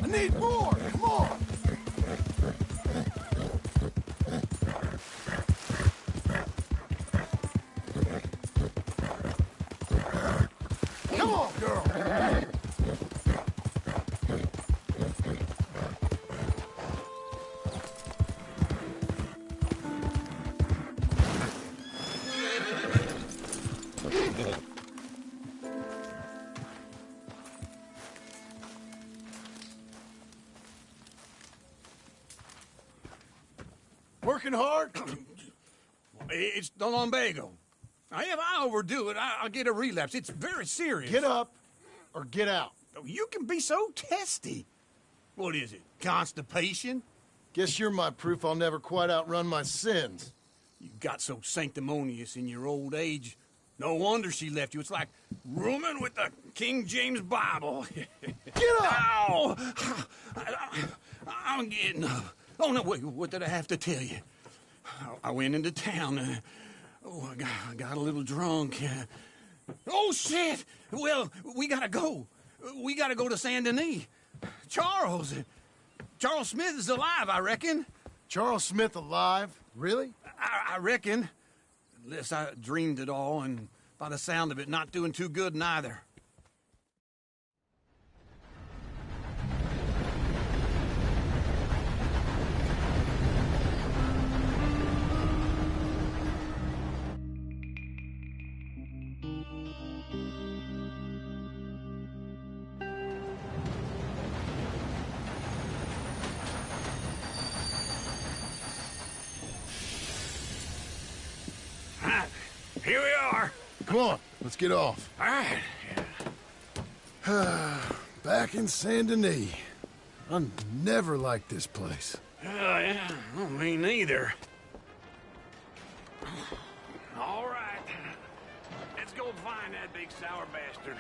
I need more. Come on. Come on, girl. Working hard? It's the lumbago. If I overdo it, I'll get a relapse. It's very serious. Get up or get out. You can be so testy. What is it, constipation? Guess you're my proof I'll never quite outrun my sins. You got so sanctimonious in your old age. No wonder she left you. It's like rooming with the King James Bible. Get up! Ow! I'm getting up. Oh, no, wait, what did I have to tell you? I went into town. I got a little drunk. Oh, shit! Well, we gotta go. We gotta go to Saint Denis. Charles Smith is alive, I reckon. Charles Smith alive? Really? I reckon. Unless I dreamed it all, and by the sound of it, not doing too good neither. Come on, let's get off. All right. Back in Saint Denis. I never liked this place. Yeah, well, me neither. All right. Let's go find that big sour bastard.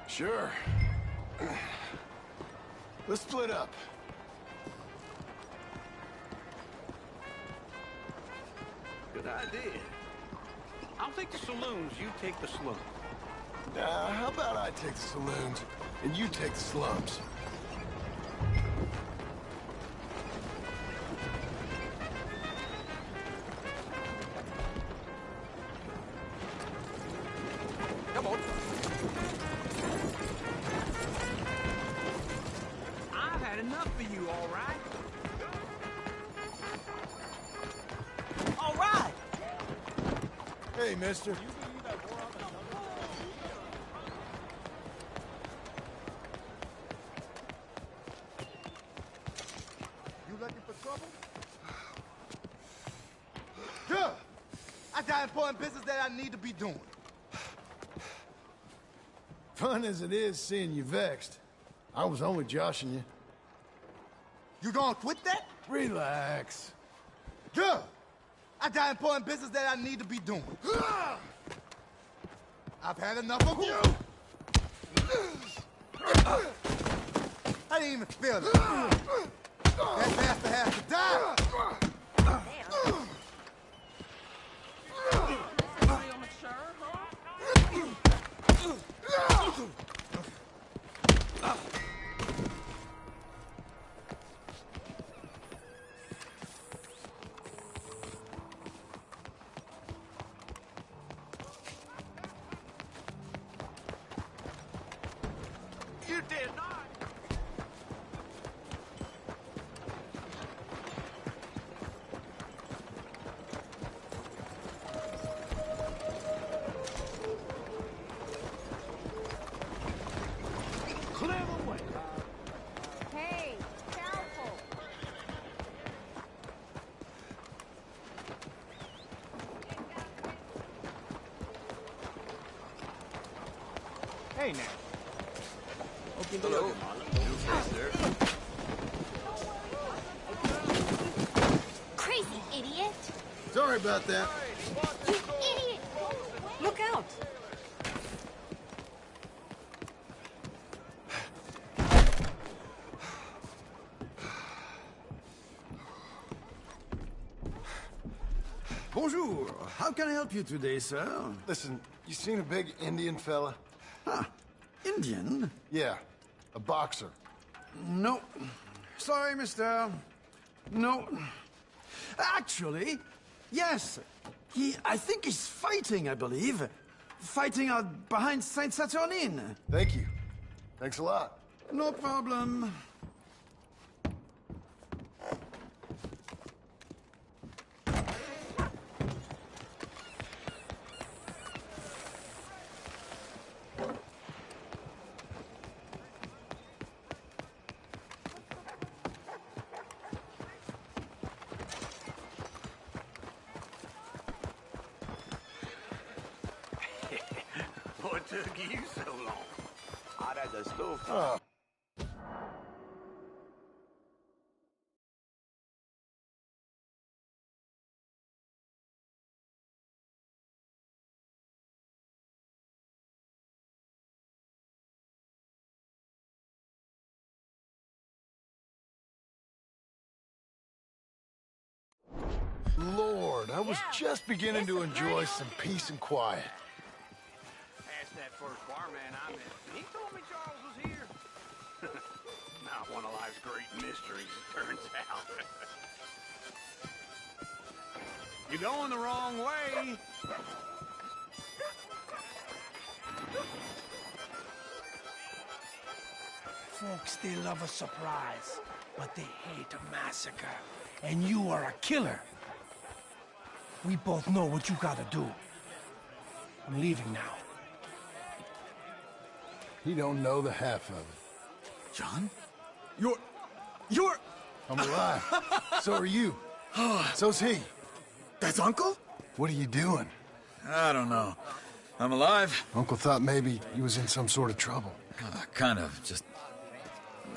Sure. Let's split up. Good idea. I'll take the saloons, you take the slums. How about I take the saloons, and you take the slums? Come on. I've had enough of you, all right? All right! Hey, mister. You looking for trouble? Good. I got important business that I need to be doing. Fun as it is seeing you vexed, I was only joshing you. You gonna quit that? Relax. Good. I got important business that I need to be doing. I've had enough of you. I didn't even feel it. That bastard has to die. You did not! Clear the way! Hey, careful. Hey, now. Hello. Crazy idiot. Sorry about that. You idiot. Look out. Bonjour. How can I help you today, sir? Listen, you seen a big Indian fella? Ah, Indian? Yeah, a boxer. No. Sorry, mister. No. Actually, yes. I think he's fighting, I believe. Fighting out behind Saint Saturnine. Thank you. Thanks a lot. No problem. What took you so long? Out at the stove. Oh. Lord, I was just beginning to enjoy some peace and quiet. Asked that first barman I met. He told me Charles was here. Not one of life's great mysteries, it turns out. You're going the wrong way. Folks, they love a surprise, but they hate a massacre. And you are a killer. We both know what you gotta do. I'm leaving now. He don't know the half of it. John? You're... I'm alive. So are you. So's he. That's Uncle? What are you doing? I don't know. I'm alive. Uncle thought maybe you was in some sort of trouble. Kind of. Just...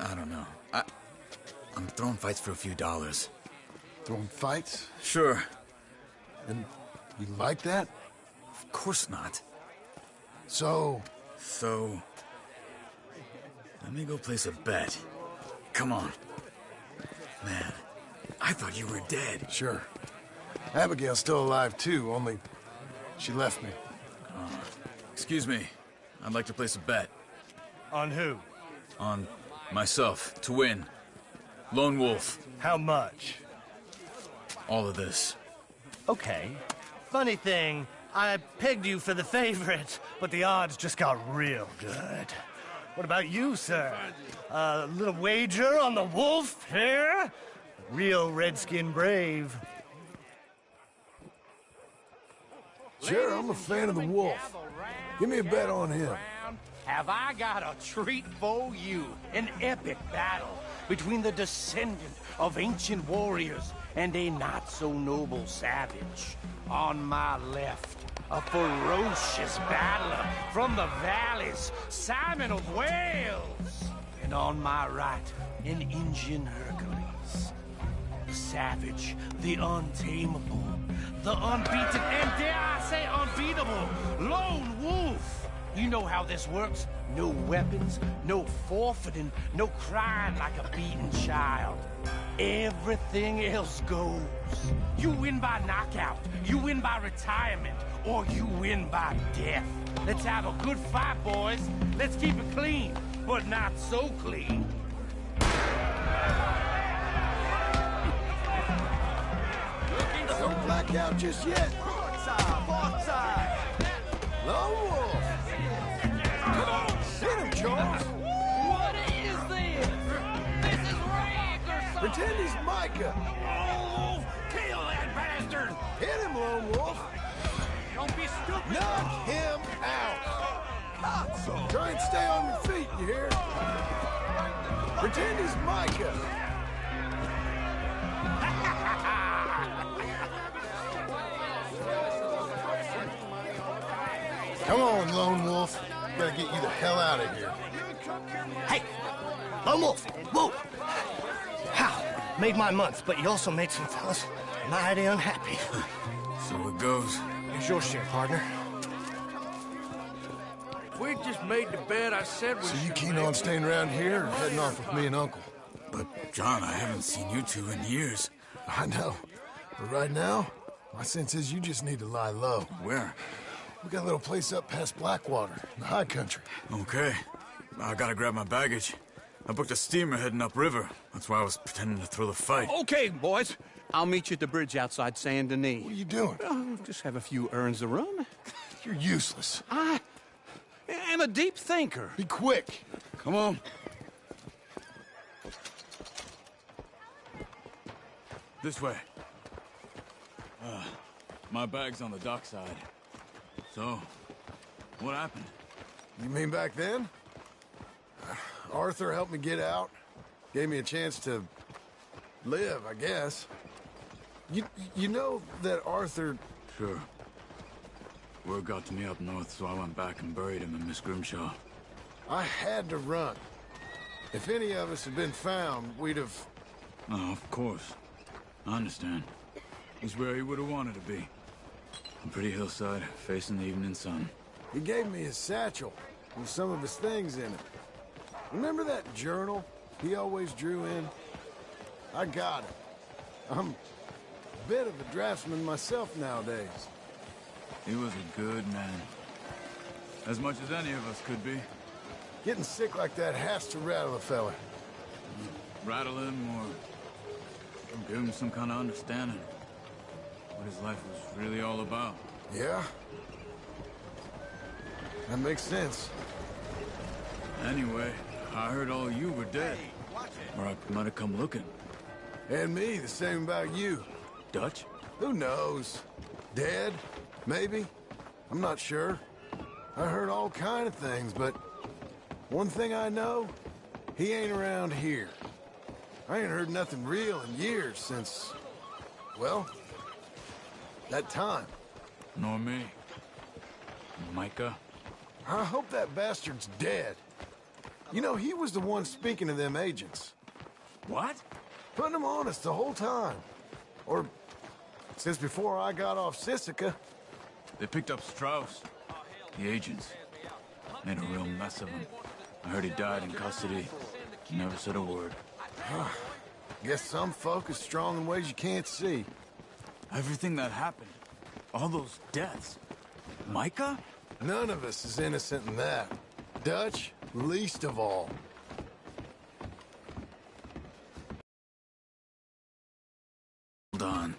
I don't know. I'm throwing fights for a few dollars. Throwing fights? Sure. And you like that? Of course not. So... Let me go place a bet. Come on. Man, I thought you were dead. Sure. Abigail's still alive, too, only she left me. Excuse me. I'd like to place a bet. On who? On myself, to win. Lone Wolf. How much? All of this. Okay. Funny thing, I pegged you for the favorite, but the odds just got real good. What about you, sir? A little wager on the wolf here? Real redskin brave. Sure, I'm a fan of the wolf. Give me a bet on him. Have I got a treat for you? An epic battle between the descendant of ancient warriors and a not-so-noble savage. On my left, a ferocious battler from the valleys, Simon of Wales. And on my right, an Indian Hercules. The savage, the untamable, the unbeaten, and dare I say unbeatable, Lone Wolf. You know how this works. No weapons, no forfeiting, no crying like a beaten child. Everything else goes. You win by knockout, you win by retirement, or you win by death. Let's have a good fight, boys. Let's keep it clean, but not so clean. Don't black out just yet. Broadside! Lone Wolf! Come on, hit him, Charles! What is this? This is rank or something! Pretend he's Micah! Lone Wolf, kill that bastard! Hit him, Lone Wolf! Don't be stupid! Knock him out! Try and stay on your feet, you hear? Pretend he's Micah! Come on, Lone Wolf. Gotta get you the hell out of here. Hey! Lone Wolf! Whoa! How? Made my month, but you also made some fellas mighty unhappy. So it goes. Here's your share, partner. We just made the bet I said we So you keen on staying around here or heading off with me and Uncle? But, John, I haven't seen you two in years. I know. But right now, my sense is you just need to lie low. Where? We got a little place up past Blackwater, in the high country. Okay. I gotta grab my baggage. I booked a steamer heading upriver. That's why I was pretending to throw the fight. Okay, boys. I'll meet you at the bridge outside Saint Denis. What are you doing? Just have a few errands to run. You're useless. I am a deep thinker. Be quick. Come on. This way. My bag's on the dockside. So, what happened? You mean back then? Arthur helped me get out. Gave me a chance to live, I guess. You know that Arthur... Sure. Word got to me up north, so I went back and buried him in Miss Grimshaw. I had to run. If any of us had been found, we'd have... Oh, of course. I understand. He's where he would have wanted to be. A pretty hillside, facing the evening sun. He gave me his satchel with some of his things in it. Remember that journal he always drew in? I got it. I'm a bit of a draftsman myself nowadays. He was a good man. As much as any of us could be. Getting sick like that has to rattle a fella. Rattle him or give him some kind of understanding. What his life was really all about. Yeah? That makes sense. Anyway, I heard all you were dead. Or I might have come looking. And me, the same about you. Dutch? Who knows? Dead? Maybe? I'm not sure. I heard all kind of things, but one thing I know, he ain't around here. I ain't heard nothing real in years since, well, that time. Nor me. Micah? I hope that bastard's dead. You know, he was the one speaking to them agents. What? Putting them on us the whole time. Or since before I got off Sisika. They picked up Strauss. The agents. Made a real mess of him. I heard he died in custody. He never said a word. Guess some folk is strong in ways you can't see. Everything that happened. All those deaths. Micah? None of us is innocent in that. Dutch, least of all. Hold on.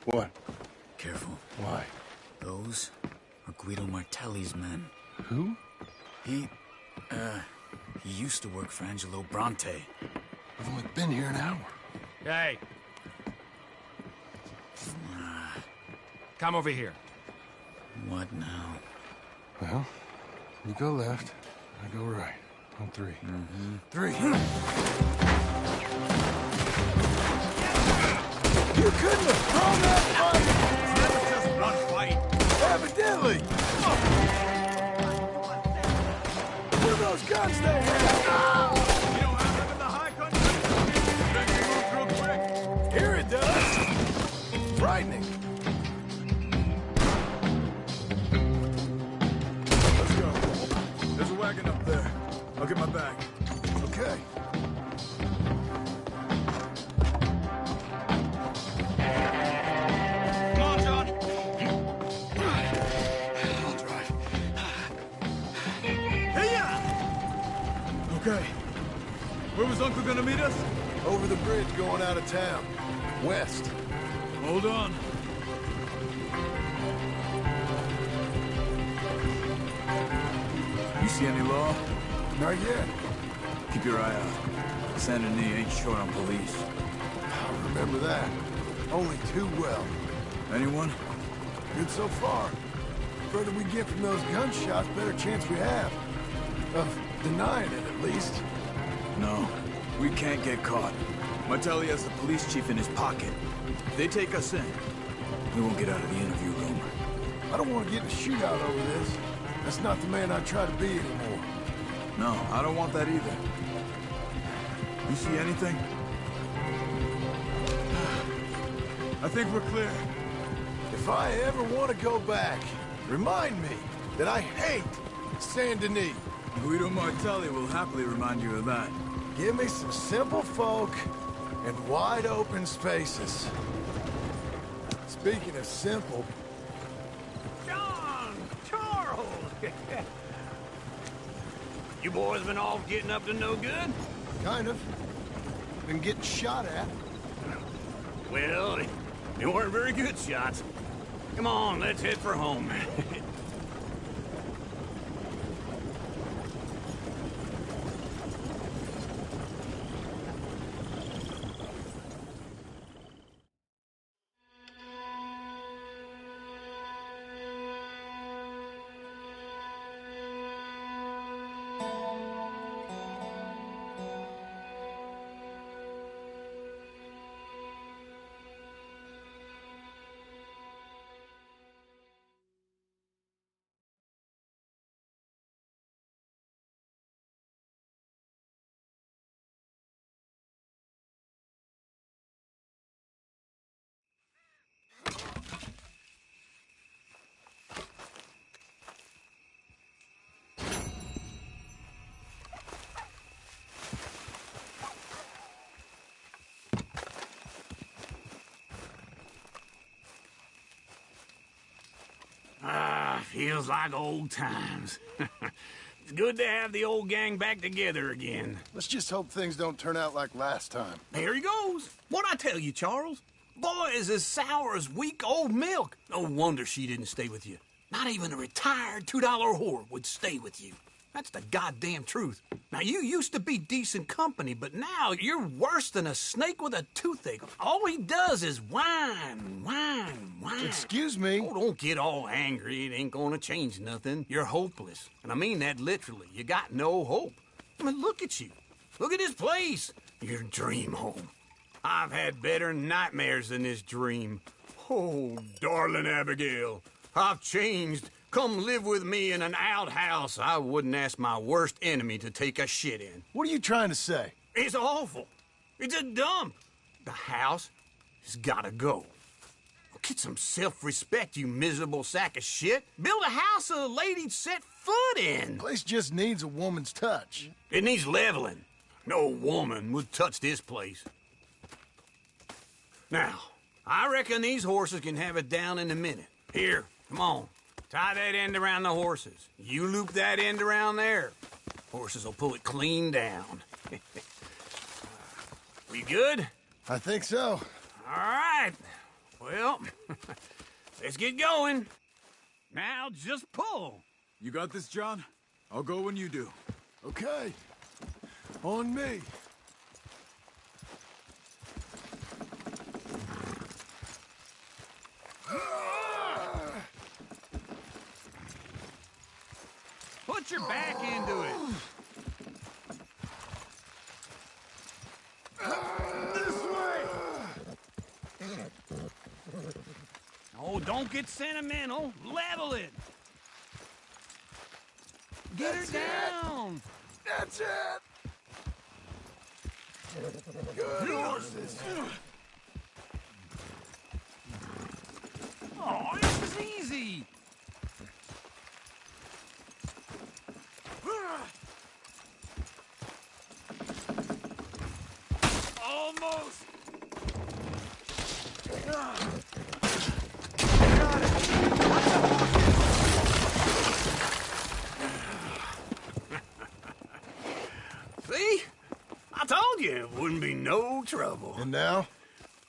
What? Careful. Why? Those are Guido Martelli's men. Who? He used to work for Angelo Bronte. We've only been here an hour. Hey. Come over here. What now? Well, you go left, I go right. On three. Mm-hmm. 3. You couldn't have thrown that fight! That's just one fight. Evidently! Where are those guns they have? You don't have them in the high country? Make it move real quick. Here it does! Frightening. Let's go. There's a wagon up there. I'll get my bag. Okay. Come on, John. I'll drive. Hey-ya! Okay. Where was Uncle gonna meet us? Over the bridge going out of town. West. Hold on. You see any law? Not yet. Keep your eye out. Saint Denis ain't short on police. I remember that. Only too well. Anyone? Good so far. Further we get from those gunshots, better chance we have. Of denying it, at least. No. We can't get caught. Martelli has the police chief in his pocket. If they take us in, we won't get out of the interview room. I don't want to get in a shootout over this. That's not the man I try to be anymore. No, I don't want that either. You see anything? I think we're clear. If I ever want to go back, remind me that I hate Saint Denis. Guido Martelli will happily remind you of that. Give me some simple folk and wide open spaces. Speaking of simple... John! Charles! You boys been off getting up to no good? Kind of. Been getting shot at. Well, they weren't very good shots. Come on, let's head for home. Feels like old times. It's good to have the old gang back together again. Let's just hope things don't turn out like last time. There he goes. What'd I tell you, Charles? Boy is as sour as weak old milk. No wonder she didn't stay with you. Not even a retired $2 whore would stay with you. That's the goddamn truth. Now, you used to be decent company, but now you're worse than a snake with a toothache. All he does is whine, whine, whine. Excuse me? Oh, don't get all angry. It ain't gonna change nothing. You're hopeless. And I mean that literally. You got no hope. I mean, look at you. Look at this place. Your dream home. I've had better nightmares than this dream. Oh, darling Abigail, I've changed. Come live with me in an outhouse I wouldn't ask my worst enemy to take a shit in. What are you trying to say? It's awful. It's a dump. The house has gotta go. Get some self-respect, you miserable sack of shit. Build a house a lady'd set foot in. Place just needs a woman's touch. It needs leveling. No woman would touch this place. Now, I reckon these horses can have it down in a minute. Here, come on. Tie that end around the horses. You loop that end around there. Horses will pull it clean down. We good? I think so. All right. Well, let's get going. Now, just pull. You got this, John? I'll go when you do. Okay. On me. Put your back into it. This way! Oh, don't get sentimental. Level it. Get her down. That's it! Good horses. Oh, this is easy. Almost! See? I told you it wouldn't be no trouble. And now?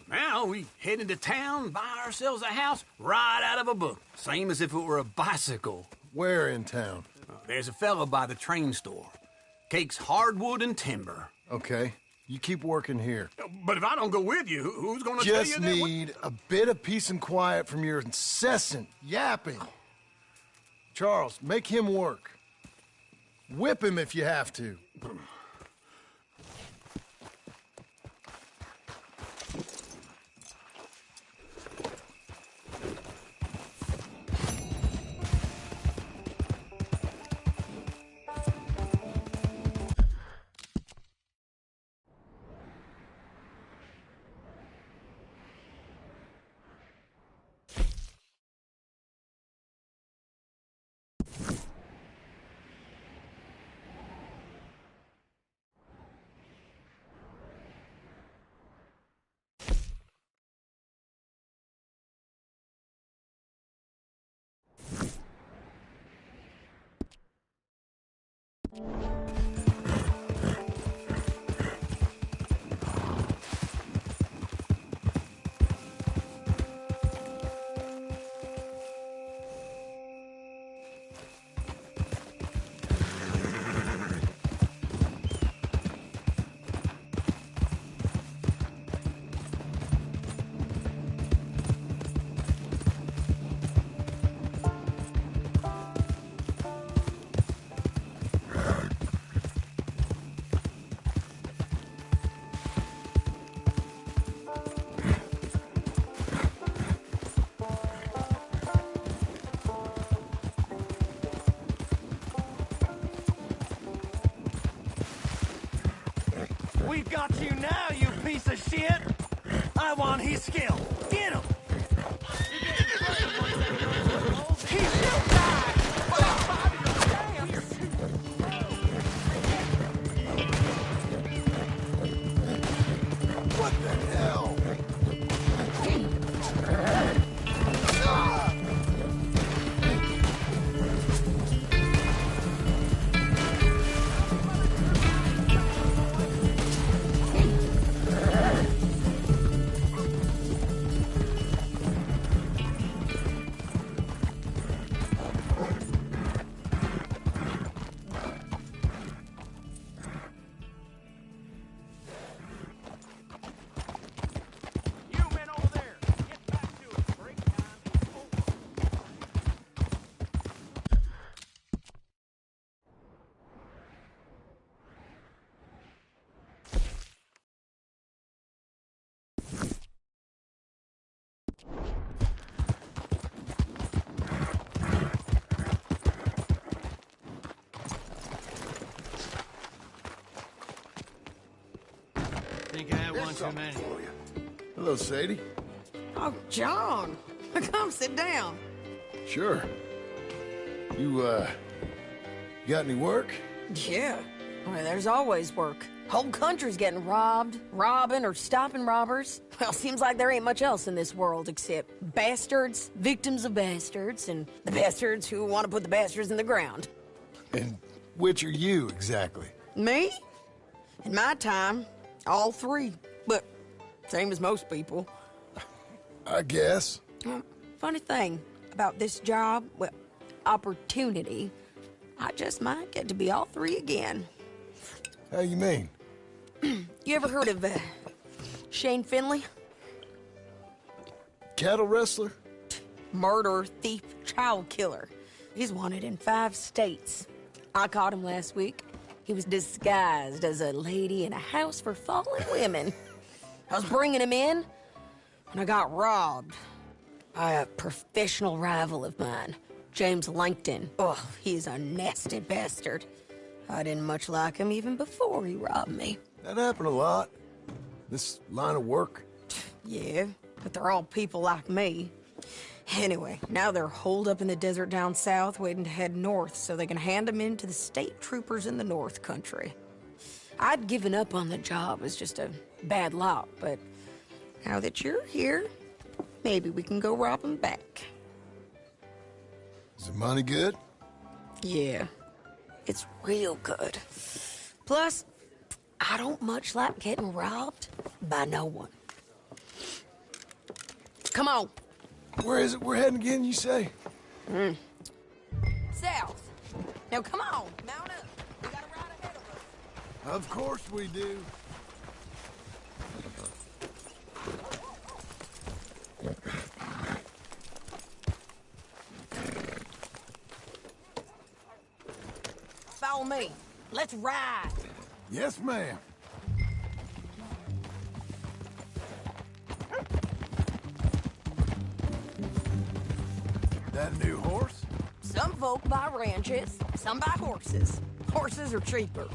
Now we head into town, buy ourselves a house right out of a book. Same as if it were a bicycle. Where in town? There's a fella by the train store. Cakes hardwood and timber. Okay. You keep working here. But if I don't go with you, who's gonna tell you Just that? need a bit of peace and quiet from your incessant yapping. Charles, make him work. Whip him if you have to. We've got you now, you piece of shit! I want his skill. Get him! He still died! What the hell? one too many. Hello, Sadie. Oh, John. Come sit down. Sure. You got any work? Yeah. Well, there's always work. Whole country's getting robbed, robbing, or stopping robbers. Well, seems like there ain't much else in this world except bastards, victims of bastards, and the bastards who want to put the bastards in the ground. And which are you, exactly? Me? In my time, all three. But same as most people. I guess. Funny thing about this job, well, opportunity, I just might get to be all three again. How you mean? You ever heard of Shane Finley? Cattle wrestler? Murderer, thief, child killer. He's wanted in 5 states. I caught him last week. He was disguised as a lady in a house for fallen women. I was bringing him in, and I got robbed by a professional rival of mine, James Langton. Oh, he's a nasty bastard. I didn't much like him even before he robbed me. That happened a lot. This line of work. Yeah, but they're all people like me. Anyway, now they're holed up in the desert down south, waiting to head north so they can hand them in to the state troopers in the north country. I'd given up on the job as just a bad lot, but now that you're here, maybe we can go rob them back. Is the money good? Yeah, it's real good. Plus, I don't much like getting robbed by no one. Come on. Where is it we're heading again, you say? South. Now come on, mount up. We got a ride ahead of us. Of course we do. Follow me. Let's ride. Yes, ma'am. That a new horse? Some folk buy ranches, some buy horses. Horses are cheaper.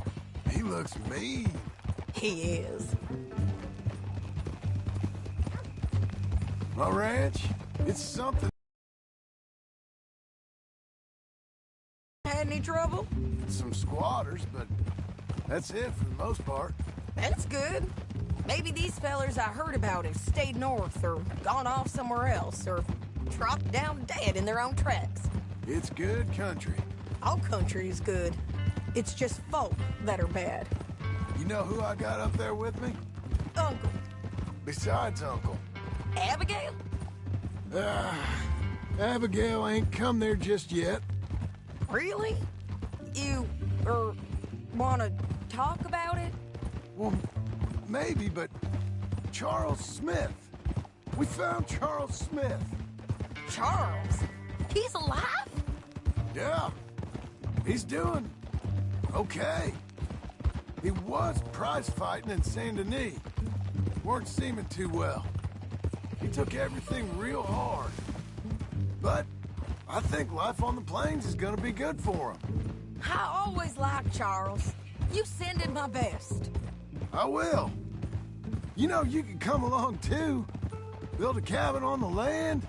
He looks mean. He is. My ranch, it's something. Had any trouble? Some squatters, but that's it for the most part. That's good. Maybe these fellers I heard about have stayed north or gone off somewhere else or dropped down dead in their own tracks. It's good country. All country is good. It's just folk that are bad. You know who I got up there with me? Uncle. Besides Uncle. Abigail? Abigail ain't come there just yet. Really? You, want to talk about it? Well, maybe, but Charles Smith. We found Charles Smith. Charles? He's alive? Yeah. He's doing okay. He was prize fighting in Saint Denis. Weren't seeming too well. He took everything real hard. But I think life on the plains is gonna be good for him. I always liked Charles. You send him my best. I will. You know, you can come along too. Build a cabin on the land.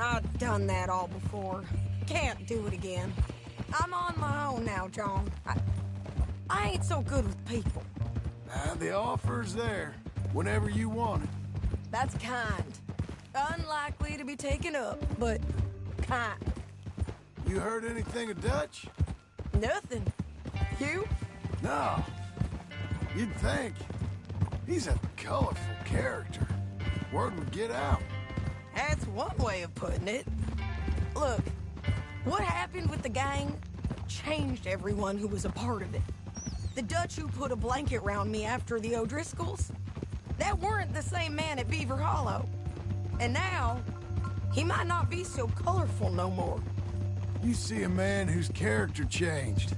I've done that all before. Can't do it again. I'm on my own now, John. I ain't so good with people. The offer's there, whenever you want it. That's kind. Unlikely to be taken up, but kind. You heard anything of Dutch? Nothing. You? No. You'd think. He's a colorful character. Word would get out. That's one way of putting it. Look, what happened with the gang changed everyone who was a part of it. The Dutch who put a blanket round me after the O'Driscolls, that weren't the same man at Beaver Hollow. And now, he might not be so colorful no more. You see a man whose character changed.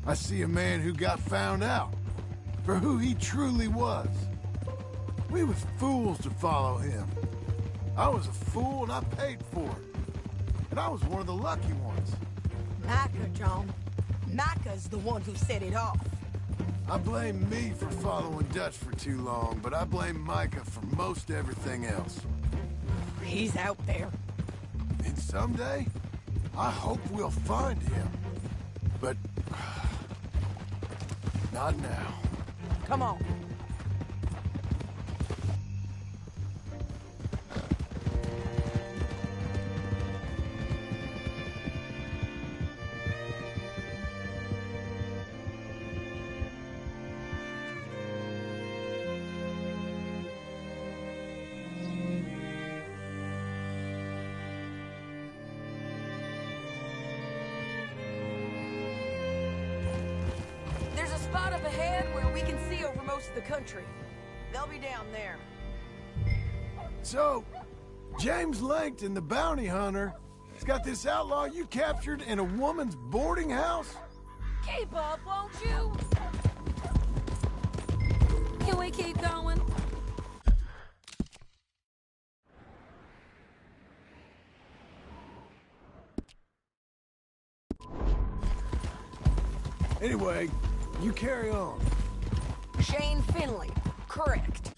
I see a man who got found out for who he truly was. We was fools to follow him. I was a fool and I paid for it. And I was one of the lucky ones. Micah, John. Micah's the one who set it off. I blame me for following Dutch for too long, but I blame Micah for most everything else. He's out there. And someday, I hope we'll find him. But... not now. Come on. There's a spot up ahead where we can see over most of the country. They'll be down there. So, James Langton, the bounty hunter, has got this outlaw you captured in a woman's boarding house? Keep up, won't you? Can we keep going? Anyway, you carry on. Shane Finley, correct.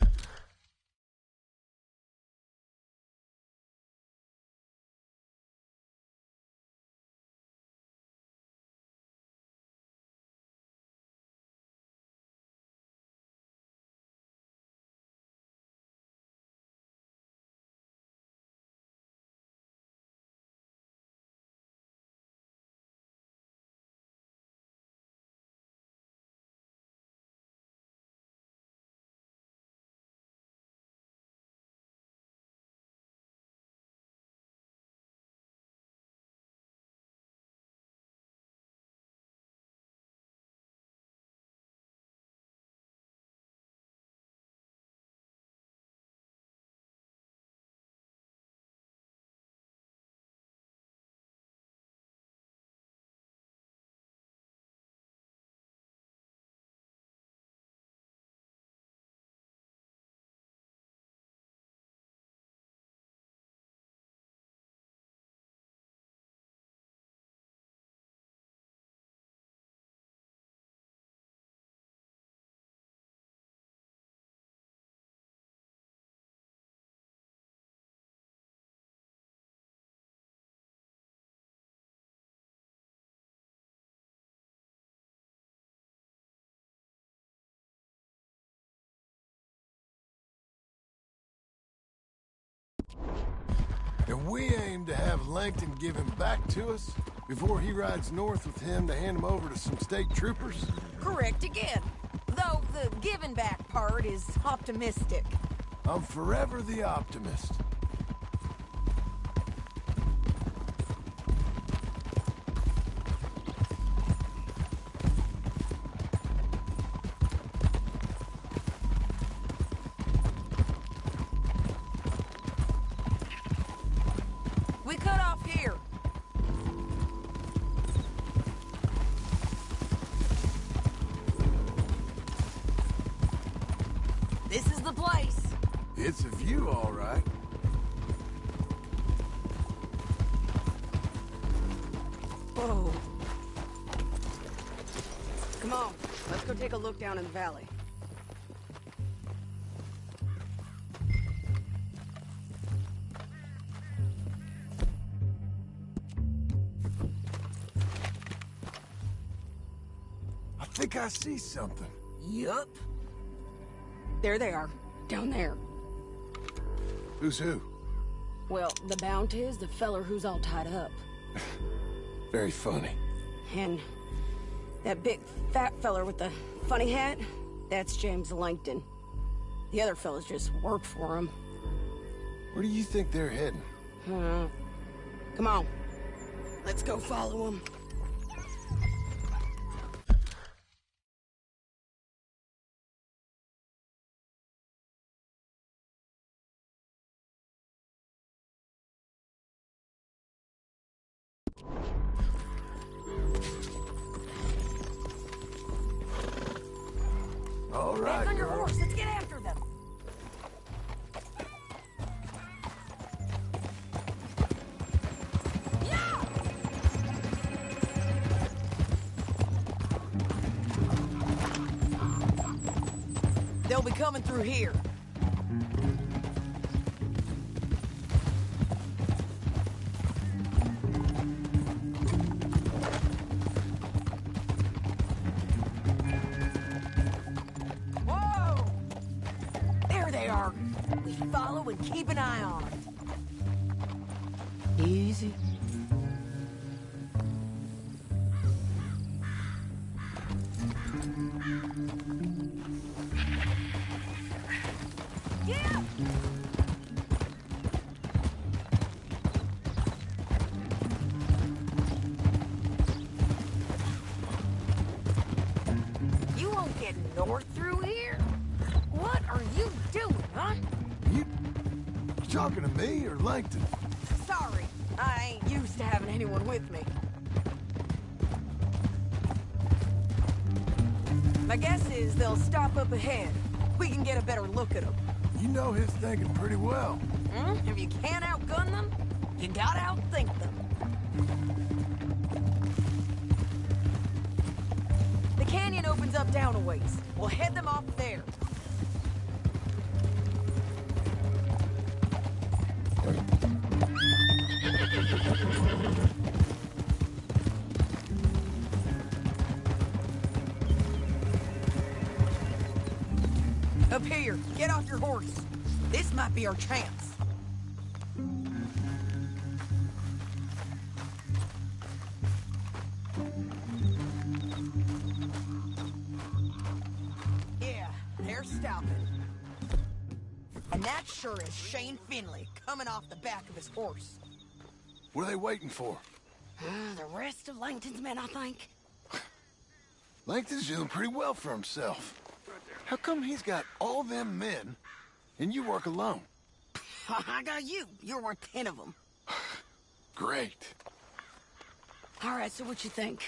And we aim to have Langton give him back to us before he rides north with him to hand him over to some state troopers? Correct again. Though the giving back part is optimistic. I'm forever the optimist. We cut off here. This is the place. It's a view, all right. Whoa. Come on, let's go take a look down in the valley. I think I see something. Yup. There they are, down there. Who's who? Well, the Bounty is the feller who's all tied up. Very funny. And that big fat feller with the funny hat, that's James Langton. The other fellas just work for him. Where do you think they're heading? Come on. Let's go follow them. All right, Back on your girl. horse. Let's get after them. They'll be coming through here. Whoa! There they are. We follow and keep an eye on them. Easy. Yeah! You won't get north through here? What are you doing, huh? You talking to me or Langton? Sorry, I ain't used to having anyone with me. My guess is they'll stop up ahead. We can get a better look at them. You know his thinking pretty well. If you can't outgun them, you gotta outthink them. The canyon opens up down a ways. We'll head them off there. Up here, get off your horse. This might be our chance. Yeah, they're stopping. And that sure is Shane Finley coming off the back of his horse. What are they waiting for? The rest of Langton's men, I think. Langton's doing pretty well for himself. How come he's got all them men, and you work alone? I got you. You're worth 10 of them. Great. All right, so what you think?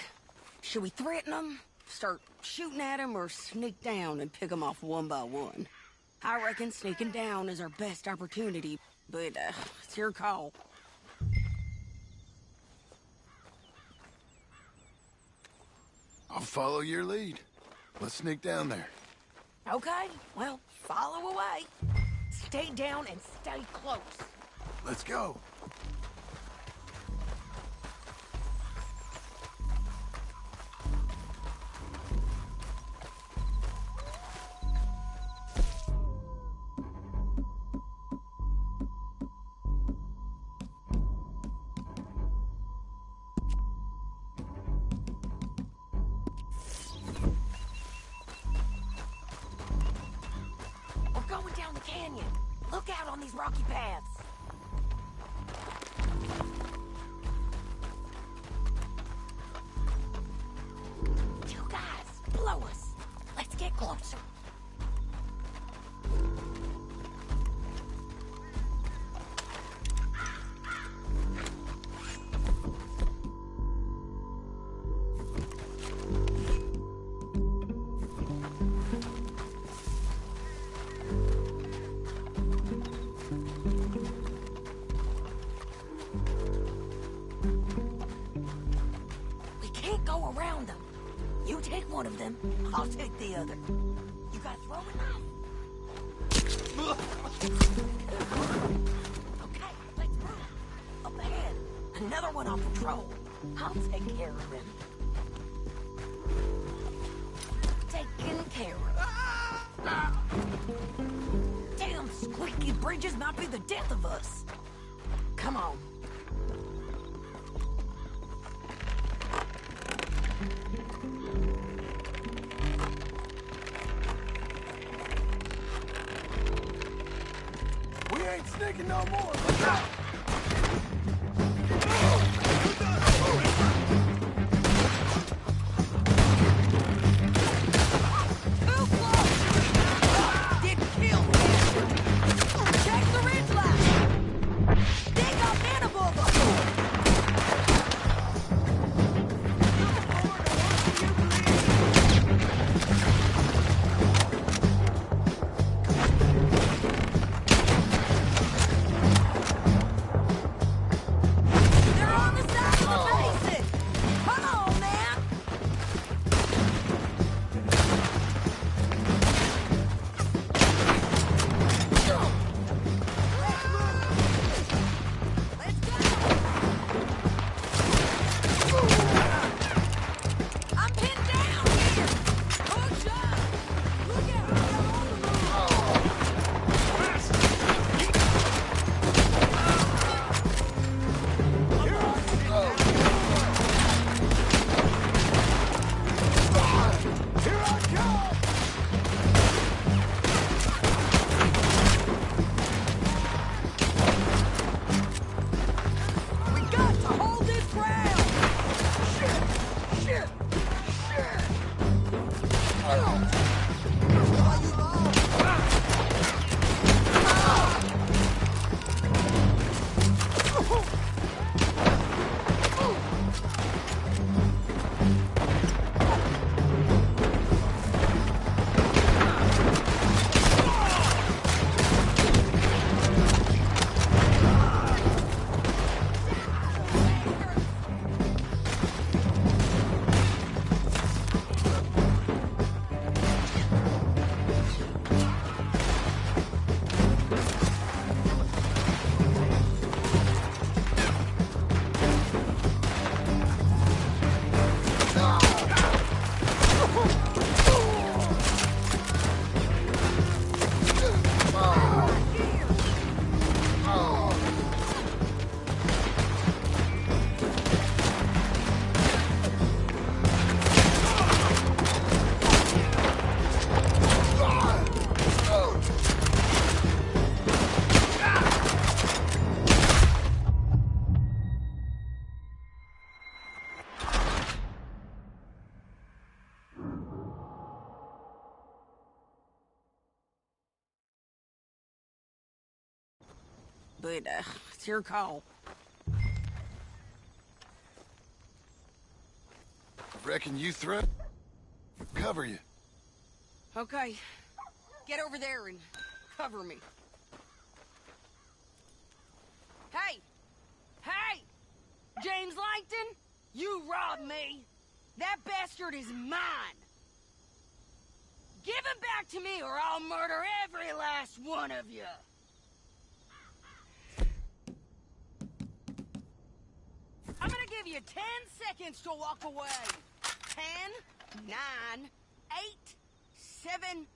Should we threaten them, start shooting at them, or sneak down and pick them off one by one? I reckon sneaking down is our best opportunity, but it's your call. I'll follow your lead. Let's sneak down there. Okay, well, follow away. Stay down and stay close. Let's go. Going down the canyon. Look out on these rocky paths. Two guys, below us. Let's get closer. Go around them. You take one of them, I'll take the other. You got a throwing knife? Okay, let's move. Up ahead, another one on patrol. I'll take care of him. Taking care of. Damn squeaky bridges might be the death of us. Come on. Ain't sneaking no more. Look out! Too close! Didn't kill him! Check the ridge line! They got men above us! But, it's your call. Reckon you cover you. Okay. Get over there and cover me. Hey! Hey! James Langton, you robbed me. That bastard is mine. Give him back to me or I'll murder every last one of you. I'm gonna give you 10 seconds to walk away. 10, 9, 8, 7...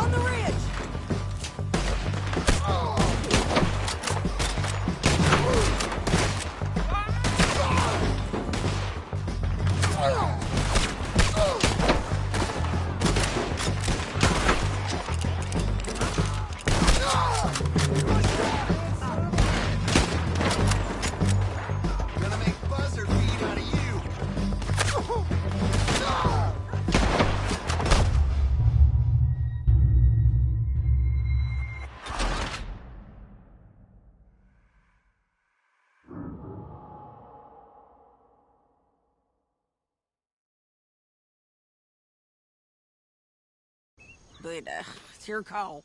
On the ridge! Gonna make buzzer feed out of you. But, it's your call.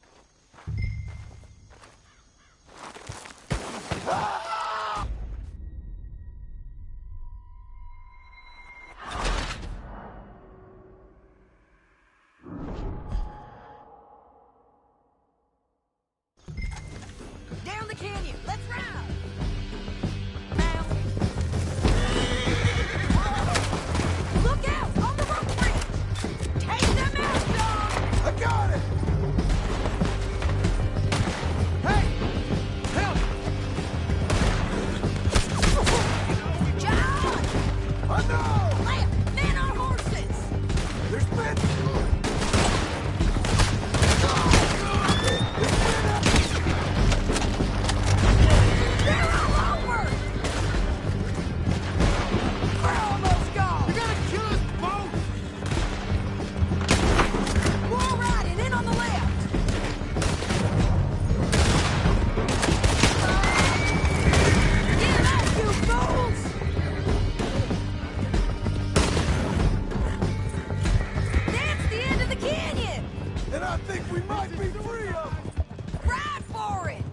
Down the canyon! Let's ride! Now. Look out! On the rope bridge! Take them out, John! I got it! Hey! Help! John! I know! Left! Men on horses! There's men! They're all over! We're almost gone! You're gonna kill us both! More riding, in on the left! Get out, you fools! That's the end of the canyon! And I think we might be free of them! Ride for it!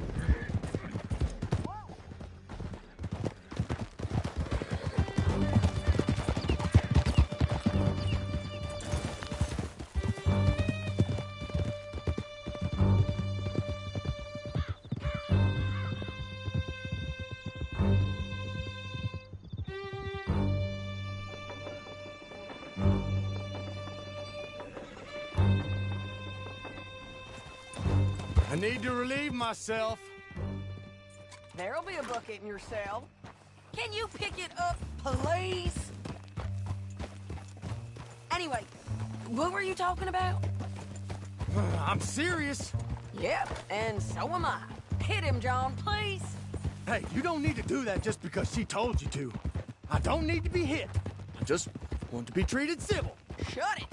I need to relieve myself. There'll be a bucket in your cell. Can you pick it up, please? Anyway, what were you talking about? I'm serious. Yep, and so am I. Hit him, John, please. Hey, you don't need to do that just because she told you to. I don't need to be hit. I just want to be treated civil. Shut it.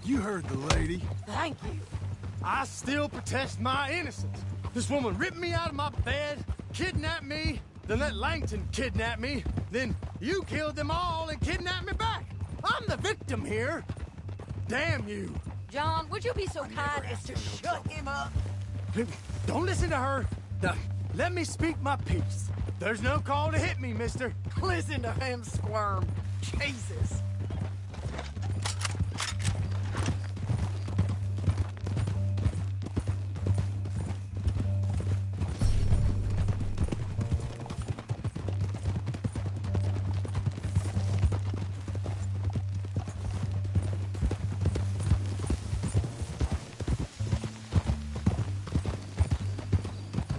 You heard the lady. Thank you. I still protest my innocence. This woman ripped me out of my bed, kidnapped me, then let Langton kidnap me, then you killed them all and kidnapped me back. I'm the victim here. Damn you. John, would you be so kind as to shut him up? Don't listen to her. Now, let me speak my piece. There's no call to hit me, mister. Listen to him squirm. Jesus.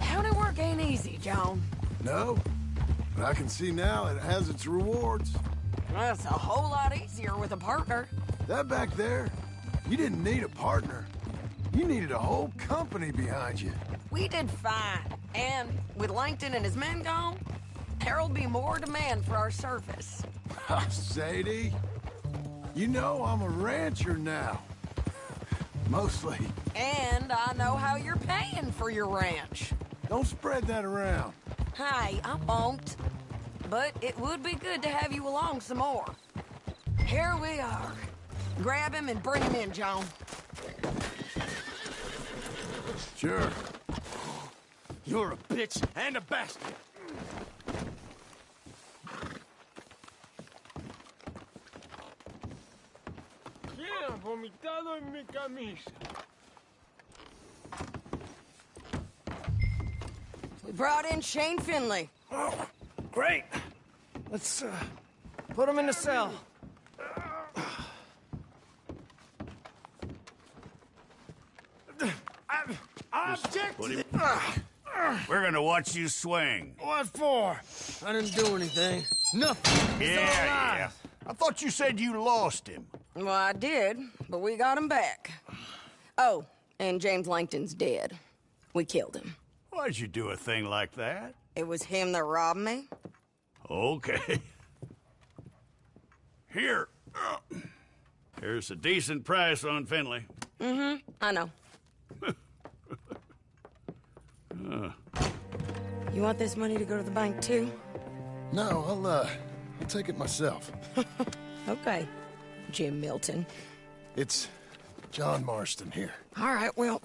County work ain't easy, John. No, but I can see now it has its rewards. That's a whole lot easier with a partner. That back there, you didn't need a partner. You needed a whole company behind you. We did fine. And with Langton and his men gone, there'll be more demand for our service. Sadie, you know I'm a rancher now. Mostly. And I know how you're paying for your ranch. Don't spread that around. Hey, I won't. But it would be good to have you along some more. Here we are. Grab him and bring him in, John. Sure. You're a bitch and a bastard. Tiene vomitado en mi camisa. We brought in Shane Finley. Oh, great. Let's, put him in the cell. object Put to him- this. We're gonna watch you swing. What for? I didn't do anything. Nothing. It's all Yeah. lies. I thought you said you lost him. Well, I did, but we got him back. Oh, and James Langton's dead. We killed him. Why'd you do a thing like that? It was him that robbed me. Okay. Here. Here's a decent price on Finley. Mm-hmm, I know. You want this money to go to the bank, too? No, I'll take it myself. Okay, Jim Milton. It's John Marston here. All right, well,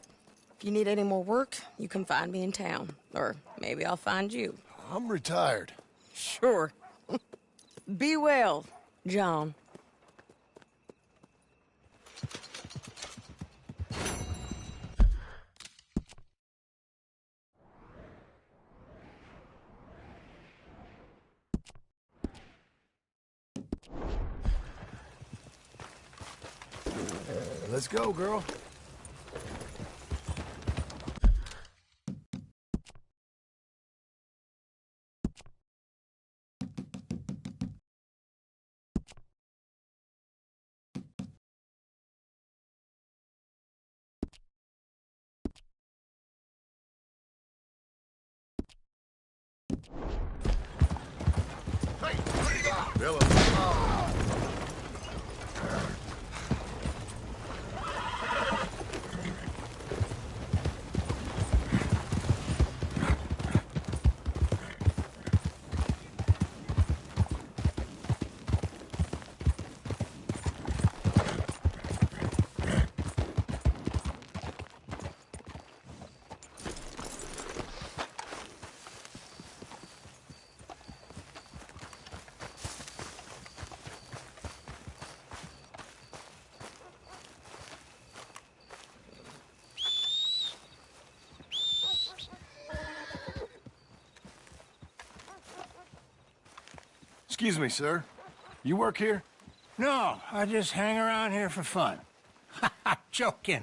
if you need any more work, you can find me in town. Or maybe I'll find you. I'm retired. Sure. Be well, John. Let's go, girl. Excuse me, sir. You work here? No, I just hang around here for fun. I'm joking.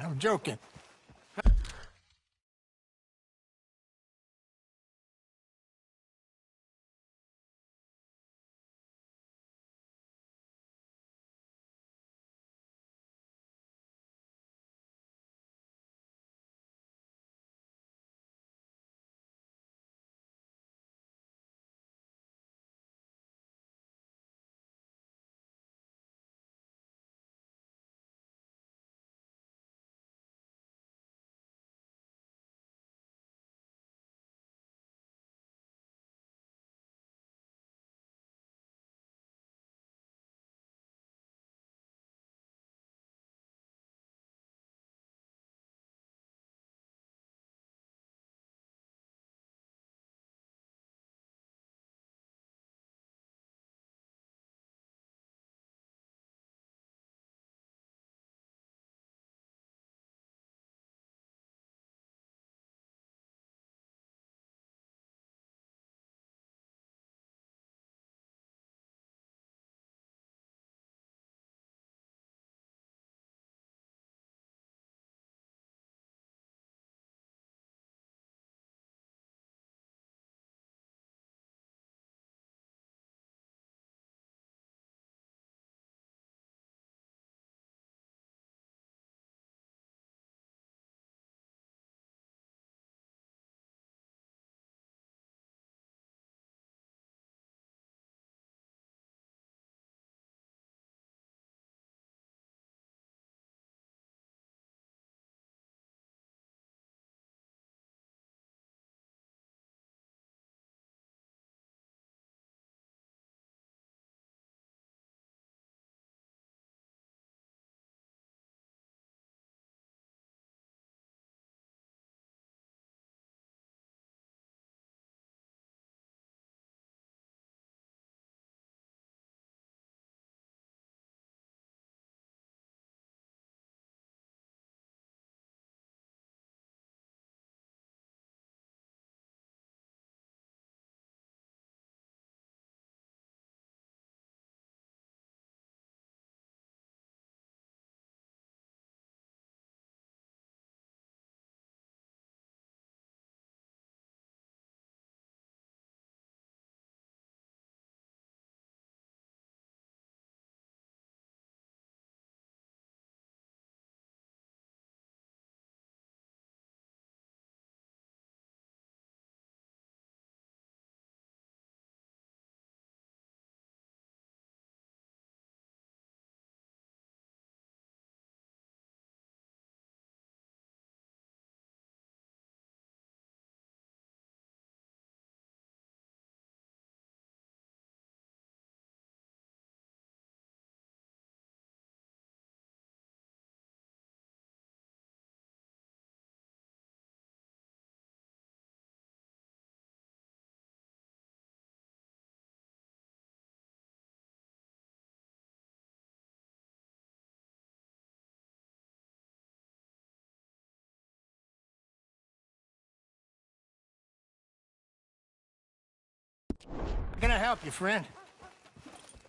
Can I help you, friend?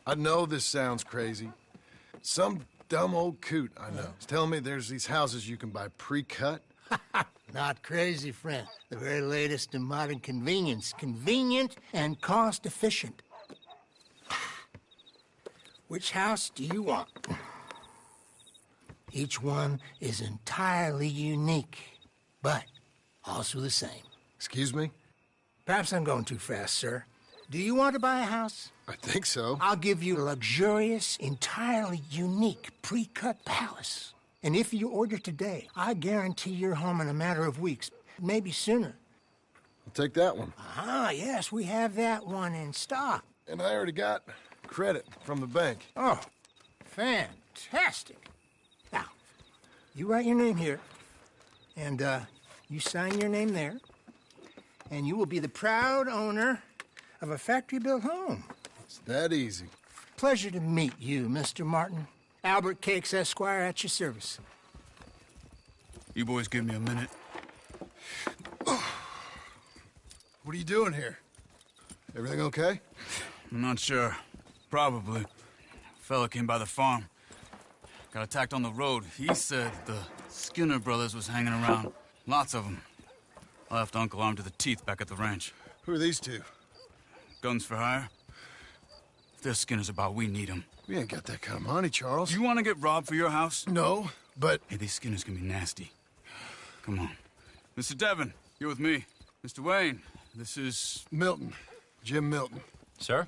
I know this sounds crazy. Some dumb old coot I know is telling me there's these houses you can buy pre-cut. Not crazy, friend. The very latest in modern convenience. Convenient and cost-efficient. Which house do you want? Each one is entirely unique, but also the same. Excuse me? Perhaps I'm going too fast, sir. Do you want to buy a house? I think so. I'll give you a luxurious, entirely unique pre-cut palace. And if you order today, I guarantee you're home in a matter of weeks, maybe sooner. I'll take that one. Ah, yes, we have that one in stock. And I already got credit from the bank. Oh, fantastic. Now, you write your name here, and you sign your name there, and you will be the proud owner of a factory-built home. It's that easy. Pleasure to meet you, Mr. Martin. Albert Cakes, Esquire, at your service. You boys give me a minute. What are you doing here? Everything okay? I'm not sure. Probably. Fella came by the farm. Got attacked on the road. He said the Skinner brothers was hanging around. Lots of them. I left Uncle armed to the teeth back at the ranch. Who are these two? Guns for hire. If there's Skinner's about, we need them. We ain't got that kind of money, Charles. You want to get robbed for your house? No, but... Hey, these Skinners can be nasty. Come on. Mr. Devon, you're with me. Mr. Wayne, this is... Milton. Jim Milton. Sir,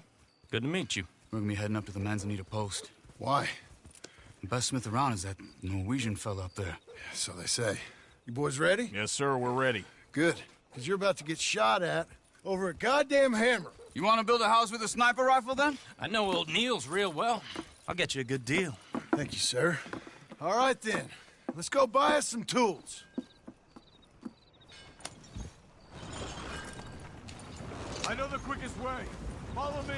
good to meet you. We're gonna be heading up to the Manzanita post. Why? The best smith around is that Norwegian fella up there. So they say. You boys ready? Yes, sir, we're ready. Good, because you're about to get shot at over a goddamn hammer. You want to build a house with a sniper rifle, then? I know old Neil's real well. I'll get you a good deal. Thank you, sir. All right, then. Let's go buy us some tools. I know the quickest way. Follow me.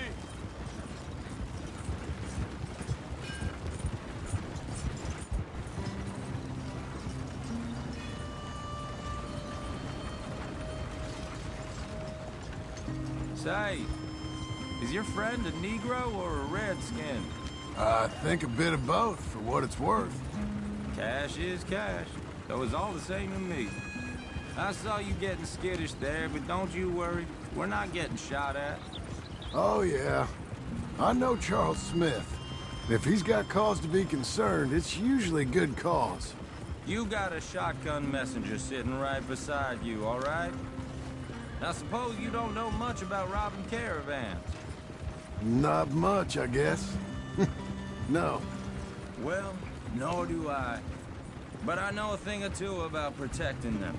Say, is your friend a Negro or a Redskin? I think a bit of both, for what it's worth. Cash is cash, though it's all the same to me. I saw you getting skittish there, but don't you worry. We're not getting shot at. Oh, yeah. I know Charles Smith. If he's got cause to be concerned, it's usually good cause. You got a shotgun messenger sitting right beside you, all right? Now, suppose you don't know much about robbing caravans. Not much, I guess. No. Well, nor do I. But I know a thing or two about protecting them.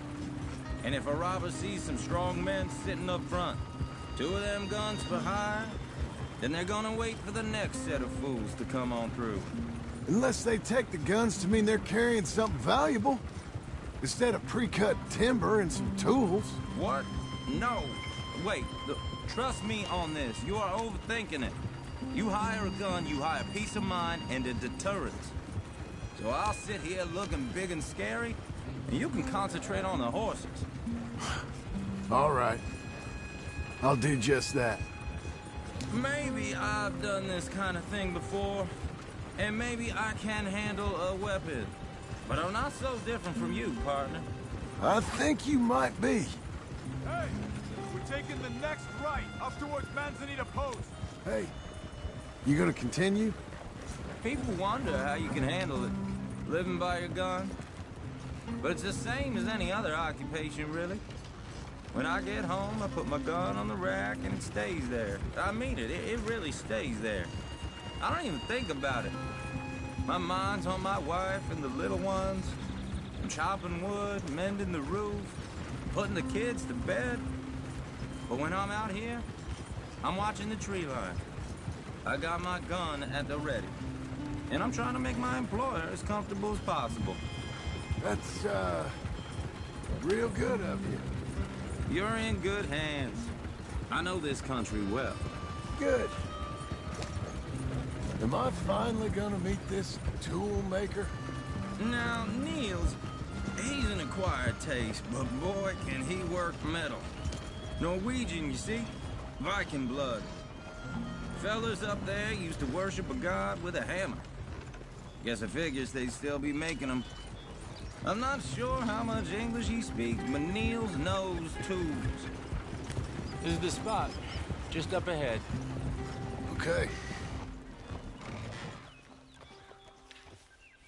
And if a robber sees some strong men sitting up front, 2 of them guns for hire, then they're gonna wait for the next set of fools to come on through. Unless they take the guns to mean they're carrying something valuable. Instead of pre-cut timber and some tools. What? No. Wait, trust me on this. You are overthinking it. You hire a gun, you hire peace of mind and a deterrent. So I'll sit here looking big and scary, and you can concentrate on the horses. All right. I'll do just that. Maybe I've done this kind of thing before, and maybe I can handle a weapon. But I'm not so different from you, partner. I think you might be. Hey, we're taking the next right up towards Manzanita Post. Hey, you gonna continue? People wonder how you can handle it, living by your gun. But it's the same as any other occupation, really. When I get home, I put my gun on the rack and it stays there. I mean it, it really stays there. I don't even think about it. My mind's on my wife and the little ones. I'm chopping wood, mending the roof, putting the kids to bed. But when I'm out here, I'm watching the tree line. I got my gun at the ready. And I'm trying to make my employer as comfortable as possible. That's, real good of you. You're in good hands. I know this country well. Good. Am I finally gonna meet this tool maker? Now, Niels, he's an acquired taste, but boy, can he work metal. Norwegian, you see? Viking blood. Fellas up there used to worship a god with a hammer. Guess I figures they'd still be making them. I'm not sure how much English he speaks, but Niels knows tools. This is the spot. Just up ahead. Okay.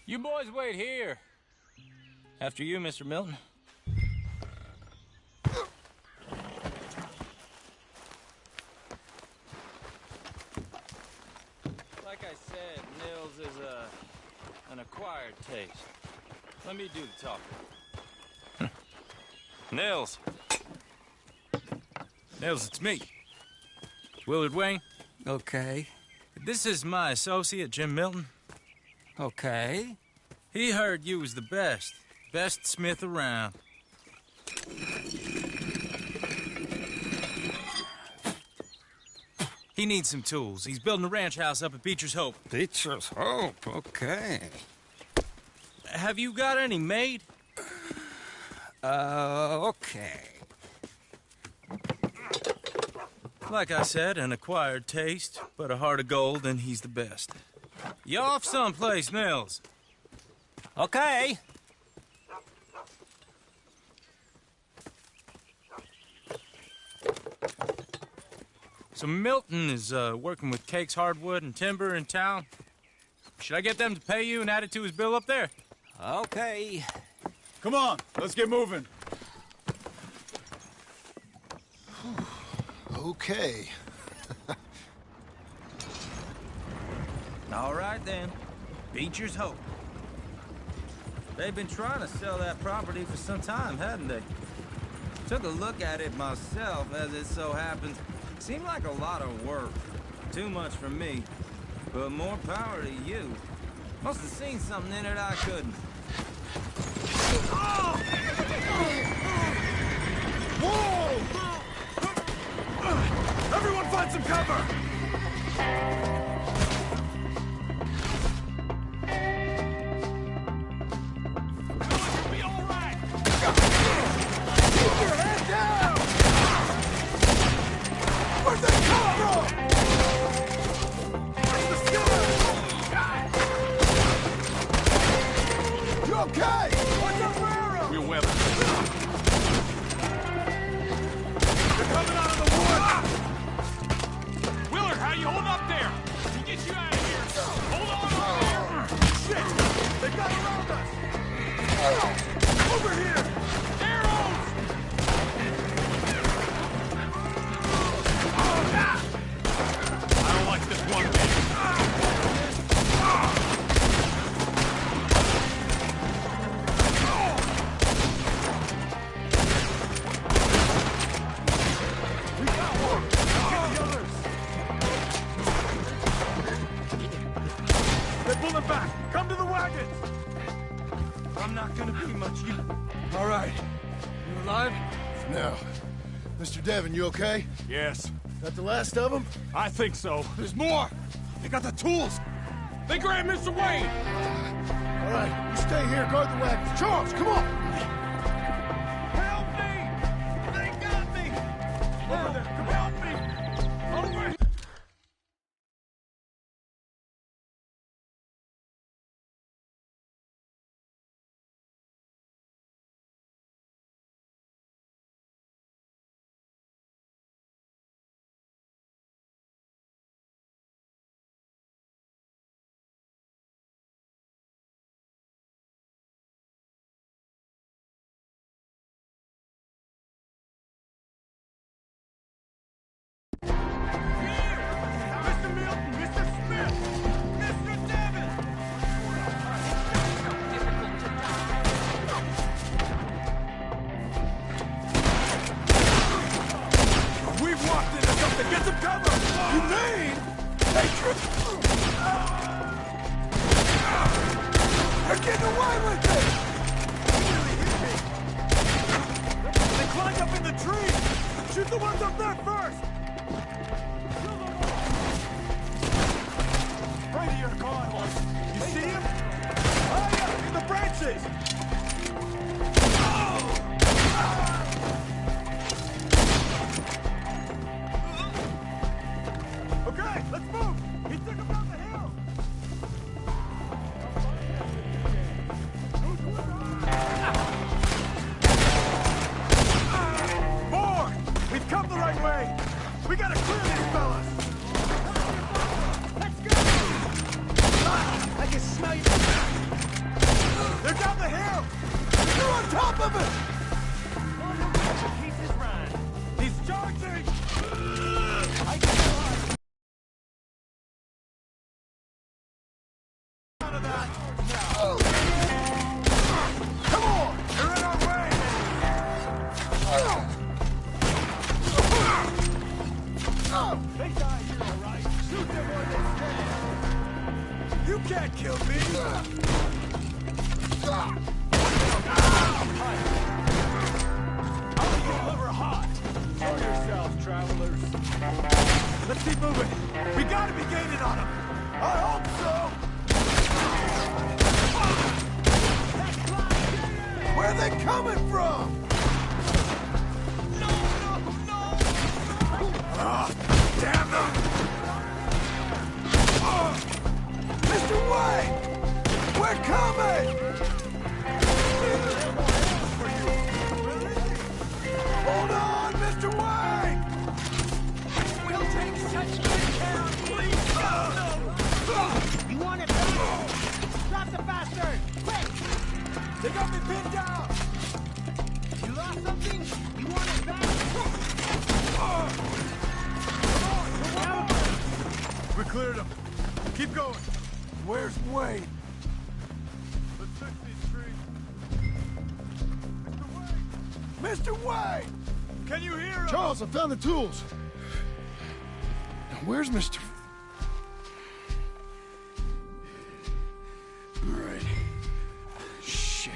You boys wait here. After you, Mr. Milton. Like I said, Nils is an acquired taste. Let me do the talking. Nils. Nils, it's me. Willard Wayne. Okay. This is my associate, Jim Milton. Okay. He heard you was the best smith around. He needs some tools. He's building a ranch house up at Beecher's Hope. Beecher's Hope, okay. Have you got any made? Okay. Like I said, an acquired taste, but a heart of gold, and he's the best. You off someplace, Nils? Okay. So Milton is working with Cake's Hardwood and Timber in town. Should I get them to pay you and add it to his bill up there? Okay. Come on, let's get moving. Okay. All right, then. Beecher's Hope. They've been trying to sell that property for some time, hadn't they? Took a look at it myself, as it so happens. Seemed like a lot of work. Too much for me. But more power to you. Must have seen something in it I couldn't. Whoa! Everyone find some cover! You'll be all right! Keep your head down! Where'd that come from? It's the skipper! You okay? What's up, Rara? We're webbing. They're coming out of the woods! Willard, how you holding up there? We'll get you out of here. Hold on over here. Shit! They got around us! Over here! Arrows! I don't like this one bit. We got one! Get the others! They're pulling back! Come to the wagons! I'm not gonna be much use. All right. You alive? Now, Mr. Devon, you okay? Yes. That the last of them? I think so. There's more! They got the tools! They grabbed Mr. Wayne! All right, you stay here, guard the wagons. Charles, come on! Help me! They got me! Over there, come help me! Over here! Mr. Milton! Mr. Smith! Mr. Devon! We've walked into something! Get some cover! You mean? Hatred! They're getting away with it! They climbed up in the trees! Shoot the ones up there first! Right here, come on. You see him? Oh, yeah, in the branches! Let's keep moving. We gotta be gaining on them. I hope so. Where are they coming from? Damn them! Mr. White! We're coming! Hold on, Mr. White! We'll take such good care of you! Please, no! You want it back? Stop the bastard! Quick! They got me pinned down! You lost something? You want it back? We cleared them. Keep going. Where's Wayne? Let's fix these trees. Mr. Wayne! Can you hear us? Charles, I found the tools. Now, where's Mr. All right. Shit.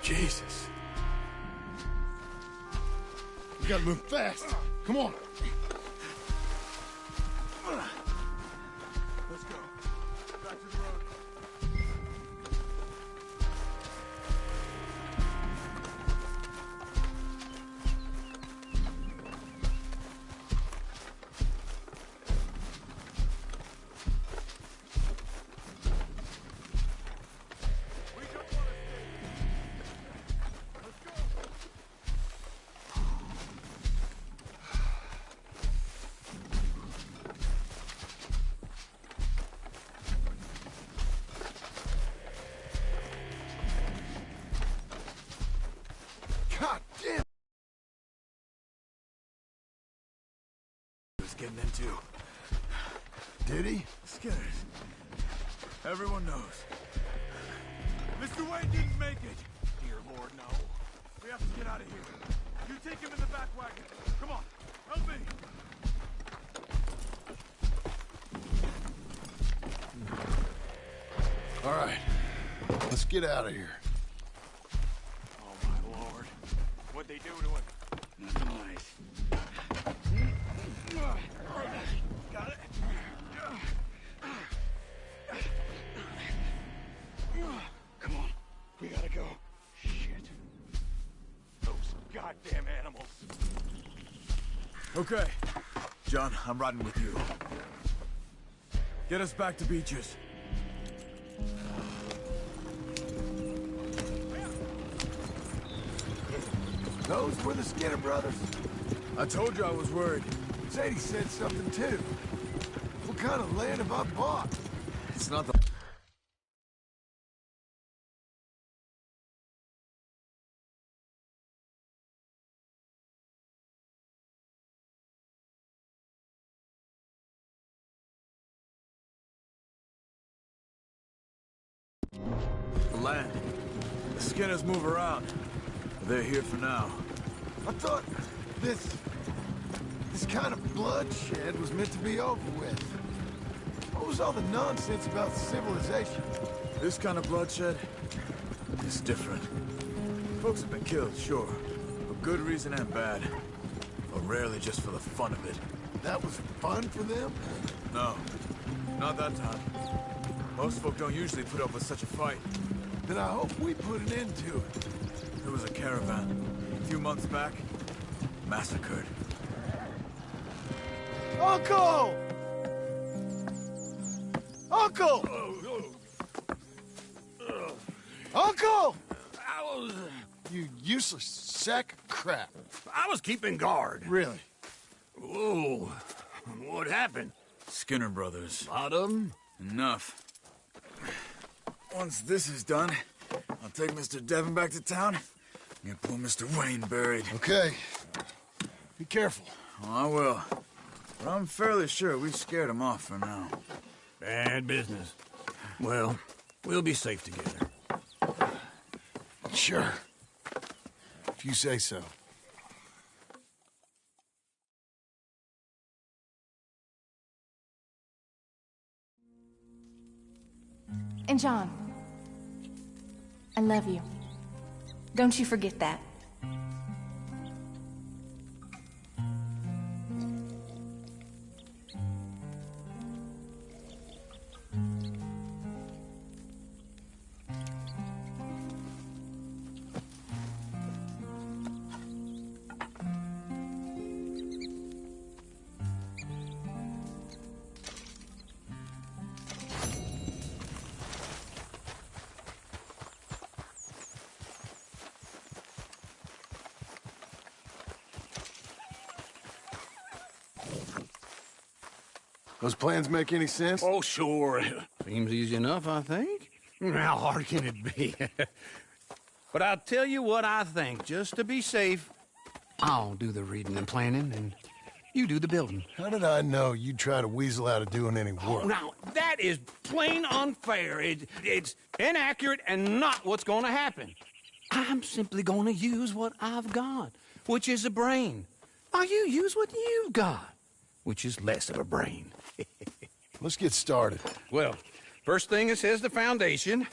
Jesus. We gotta move fast. Come on. Let's go. Back to the road. God damn. He was getting into. Did he? Skinners. Everyone knows. Mr. Wayne didn't make it. Dear Lord, no. We have to get out of here. You take him in the back wagon. Come on, help me. All right. Let's get out of here. Oh, my Lord. What'd they do to him? Nice. Got it. Come on. We gotta go. Shit. Those goddamn animals. Okay. John, I'm riding with you. Get us back to Beaches. Those were the Skinner brothers. I told you I was worried. Sadie said something too. What kind of land have I bought? It's not the... The land. The Skinners move around. But they're here for now. I thought this kind of bloodshed was meant to be over with. What was all the nonsense about civilization? This kind of bloodshed is different. Folks have been killed, sure. For good reason and bad. But rarely just for the fun of it. That was fun for them? No. Not that time. Most folk don't usually put up with such a fight. Then I hope we put an end to it. There was a caravan. A few months back. Massacred. Uncle! Uncle! Uncle! You useless sack of crap. I was keeping guard. Really? Whoa. What happened? Skinner brothers. Lot of them? Enough. Once this is done, I'll take Mr. Devon back to town and get poor Mr. Wayne buried. Okay. Be careful. Oh, I will. But I'm fairly sure we scared him off for now. Bad business. Well, we'll be safe together. Sure. If you say so. And John, I love you. Don't you forget that. Those plans make any sense? Oh, sure. Seems easy enough, I think. How hard can it be? But I'll tell you what I think, just to be safe. I'll do the reading and planning, and you do the building. How did I know you'd try to weasel out of doing any work? Oh, now, that is plain unfair. It's inaccurate and not what's going to happen. I'm simply going to use what I've got, which is a brain. While you use what you've got, which is less of a brain. Let's get started. Well, first thing it says the foundation,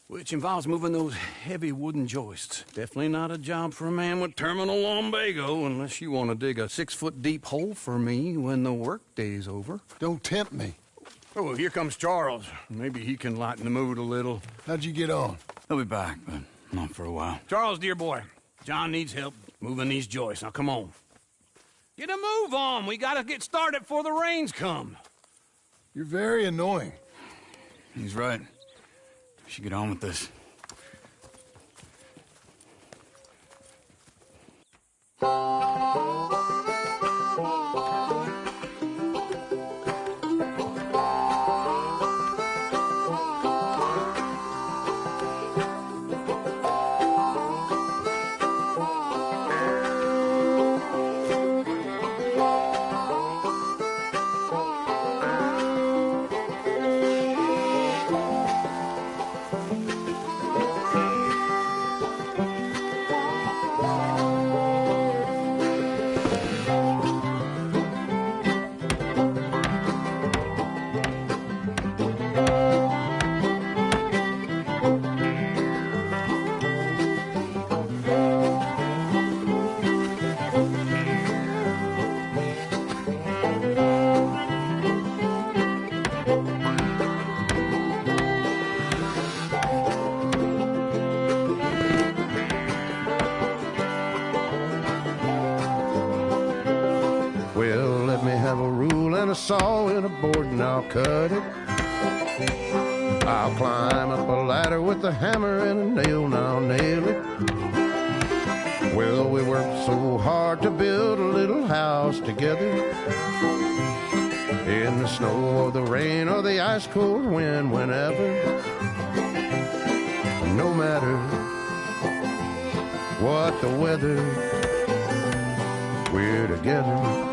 which involves moving those heavy wooden joists. Definitely not a job for a man with terminal lumbago, unless you want to dig a 6-foot deep hole for me when the workday's over. Don't tempt me. Oh, here comes Charles. Maybe he can lighten the mood a little. How'd you get on? He'll be back, but not for a while. Charles, dear boy, John needs help moving these joists. Now, come on. Get a move on. We gotta get started before the rains come. You're very annoying. He's right. We should get on with this. Well, let me have a rule and a saw and a board and I'll cut it. I'll climb up a ladder with a hammer and a nail and I'll nail it. Well, we worked so hard to build a little house together. In the snow or the rain or the ice cold wind, whenever. No matter what the weather, we're together.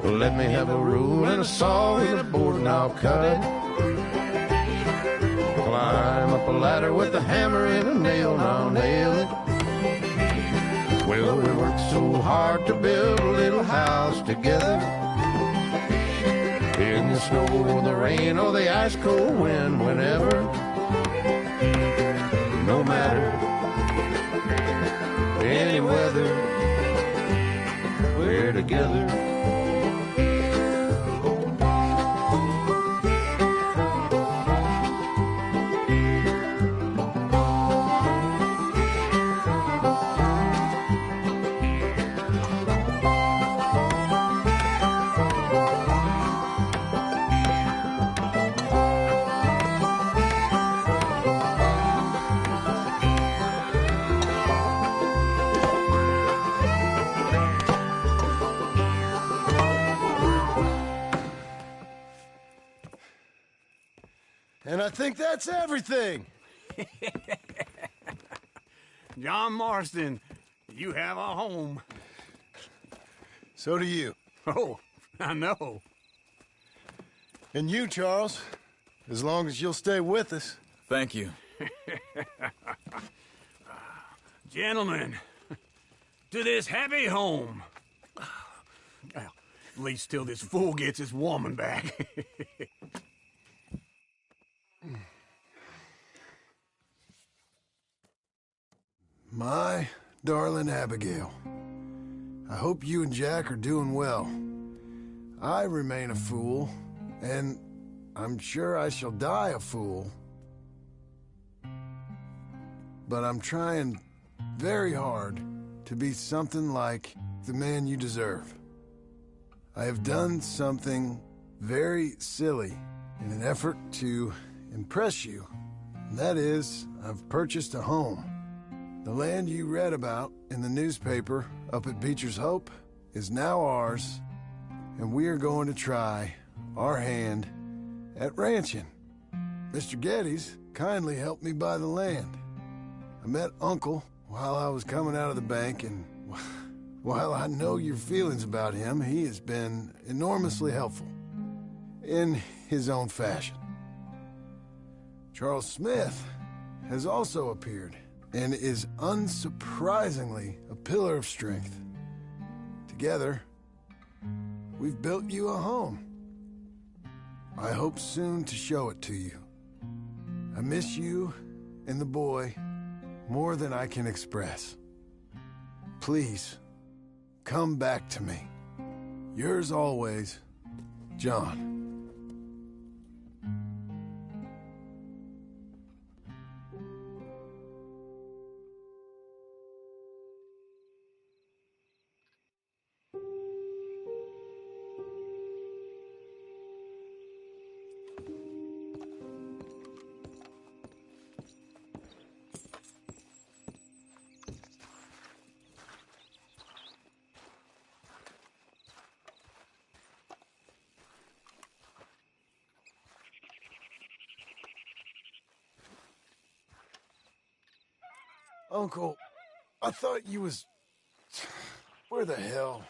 Let me have a rule and a saw and a board and I'll cut it. Climb up a ladder with a hammer and a nail and I'll nail it. Well, we worked so hard to build a little house together. In the snow or the rain or the ice cold wind, whenever. No matter any weather, we're together. And I think that's everything. John Marston, you have a home. So do you. Oh, I know. And you, Charles, as long as you'll stay with us. Thank you. Gentlemen, to this happy home. Well, at least till this fool gets his woman back. My darling Abigail, I hope you and Jack are doing well. I remain a fool, and I'm sure I shall die a fool. But I'm trying very hard to be something like the man you deserve. I have done something very silly in an effort to impress you. And that is, I've purchased a home. The land you read about in the newspaper up at Beecher's Hope is now ours, and we are going to try our hand at ranching. Mr. Geddes kindly helped me buy the land. I met Uncle while I was coming out of the bank, and while I know your feelings about him, he has been enormously helpful in his own fashion. Charles Smith has also appeared and is unsurprisingly a pillar of strength. Together, we've built you a home. I hope soon to show it to you. I miss you and the boy more than I can express. Please, come back to me. Yours always, John. Uncle, I thought you was... Where the hell?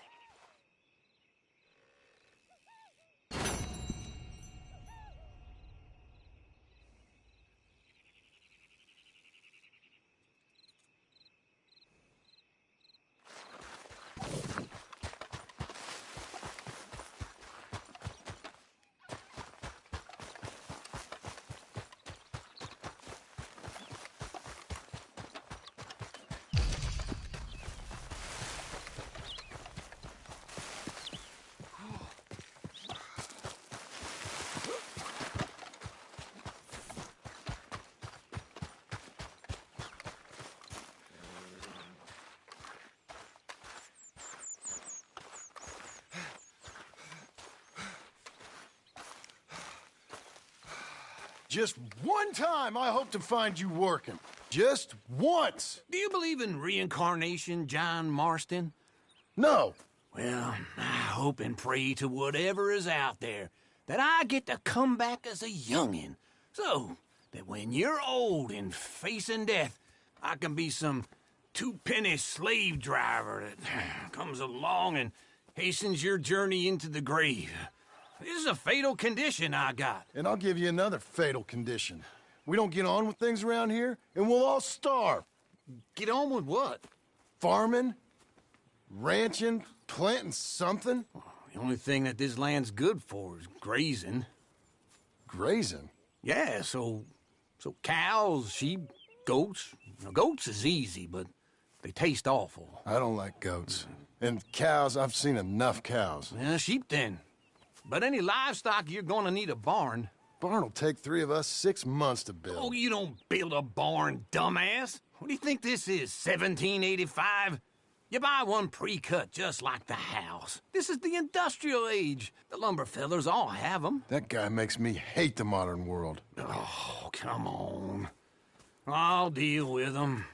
Just one time I hope to find you working. Just once. Do you believe in reincarnation, John Marston? No. Well, I hope and pray to whatever is out there that I get to come back as a youngin', so that when you're old and facing death, I can be some two-penny slave driver that comes along and hastens your journey into the grave. This is a fatal condition I got. And I'll give you another fatal condition. We don't get on with things around here, and we'll all starve. Get on with what? Farming, ranching, planting something. The only thing that this land's good for is grazing. Grazing? Yeah, so cows, sheep, goats. Now, goats is easy, but they taste awful. I don't like goats. And cows, I've seen enough cows. Yeah, sheep then. But any livestock, you're gonna need a barn. Barn will take 3 of us 6 months to build. Oh, you don't build a barn, dumbass. What do you think this is, 1785? You buy one pre-cut just like the house. This is the industrial age. The lumber fellers all have them. That guy makes me hate the modern world. Oh, come on. I'll deal with them.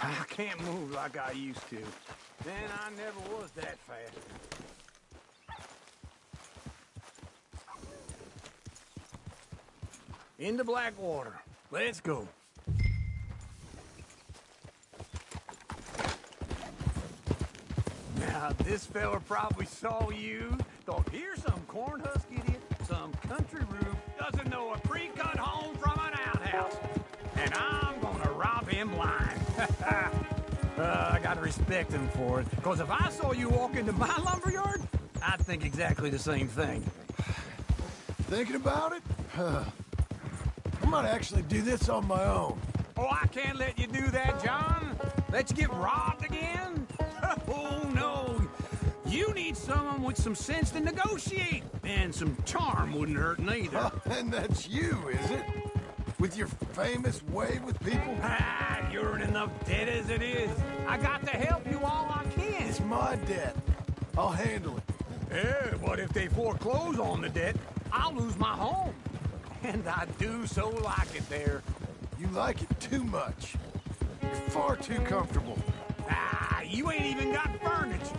I can't move like I used to. Man, I never was that fast. Into Blackwater. Let's go. Now, this fella probably saw you, thought, here's some cornhusk idiot, some country rube, doesn't know a pre-cut home from an outhouse. And I'm gonna rob him blind. I gotta respect him for it, because if I saw you walk into my lumberyard, I'd think exactly the same thing. Thinking about it? I might actually do this on my own. Oh, I can't let you do that, John. Let you get robbed again? Oh, no. You need someone with some sense to negotiate. And some charm wouldn't hurt neither. And that's you, is it? With your famous way with people? Ah, you're in enough debt as it is. I got to help you all I can. It's my debt. I'll handle it. Yeah, but if they foreclose on the debt, I'll lose my home. And I do so like it there. You like it too much. You're far too comfortable. Ah, you ain't even got furniture.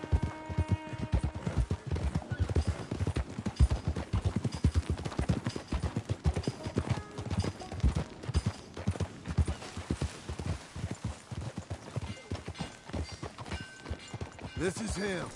This is him.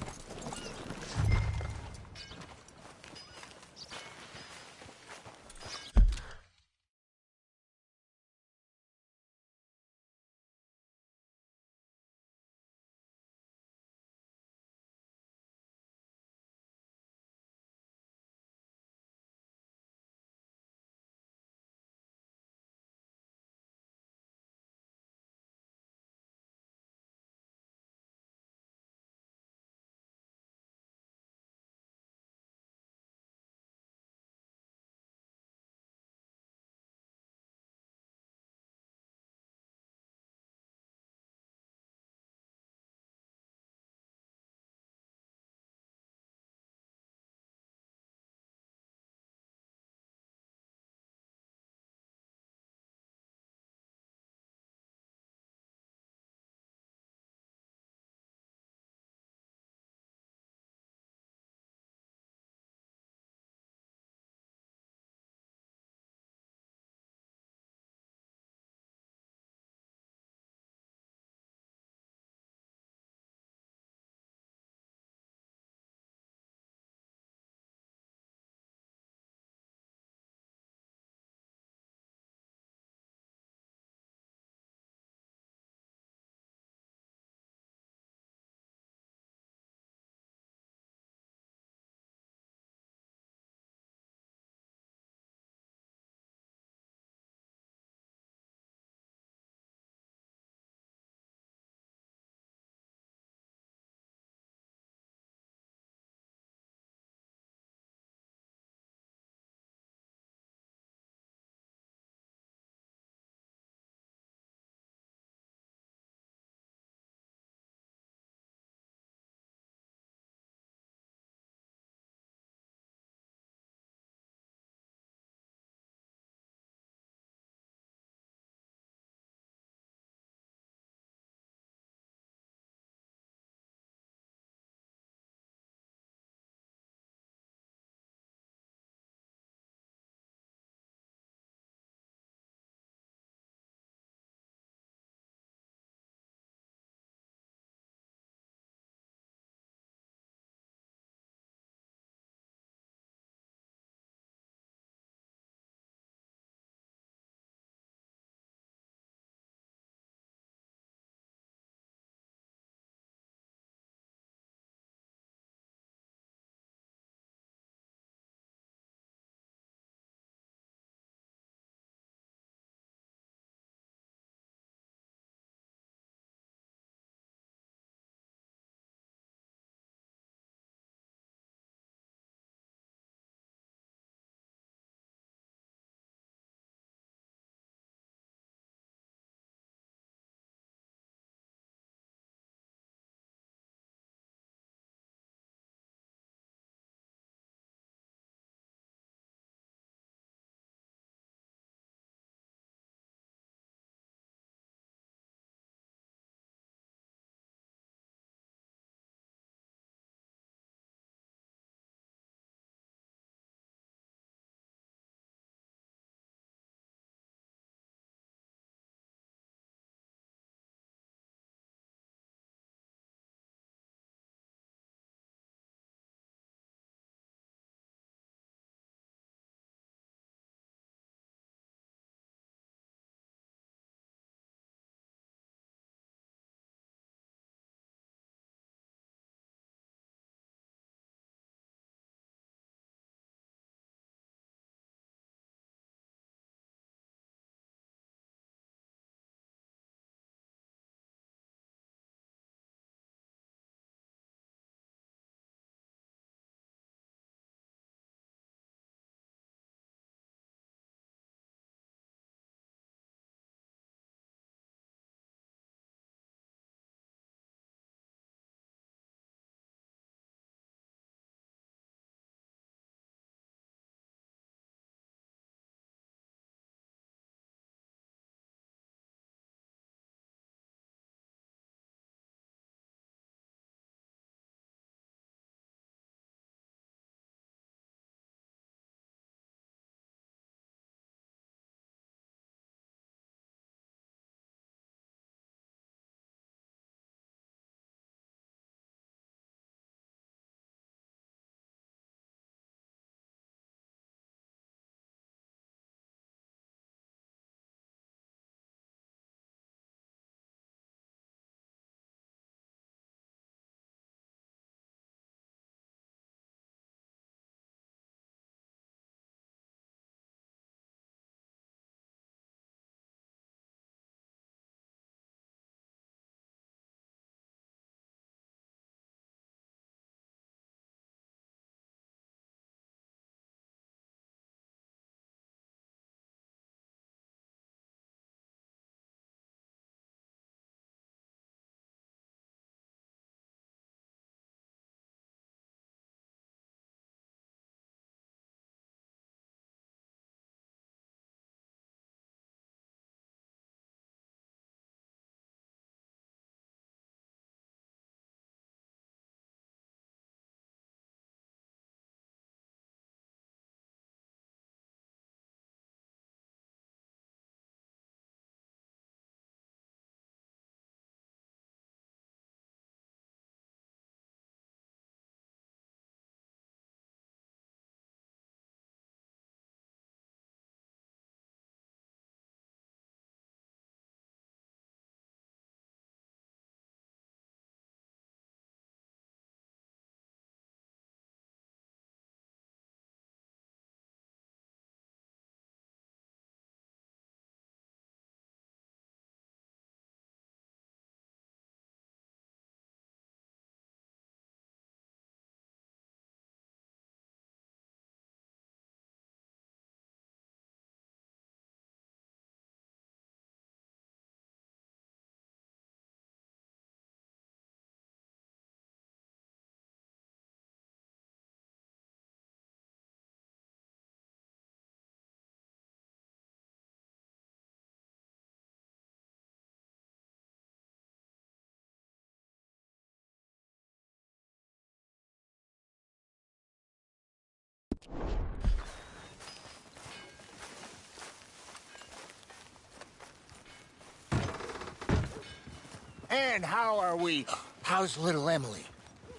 And how are we? How's little Emily?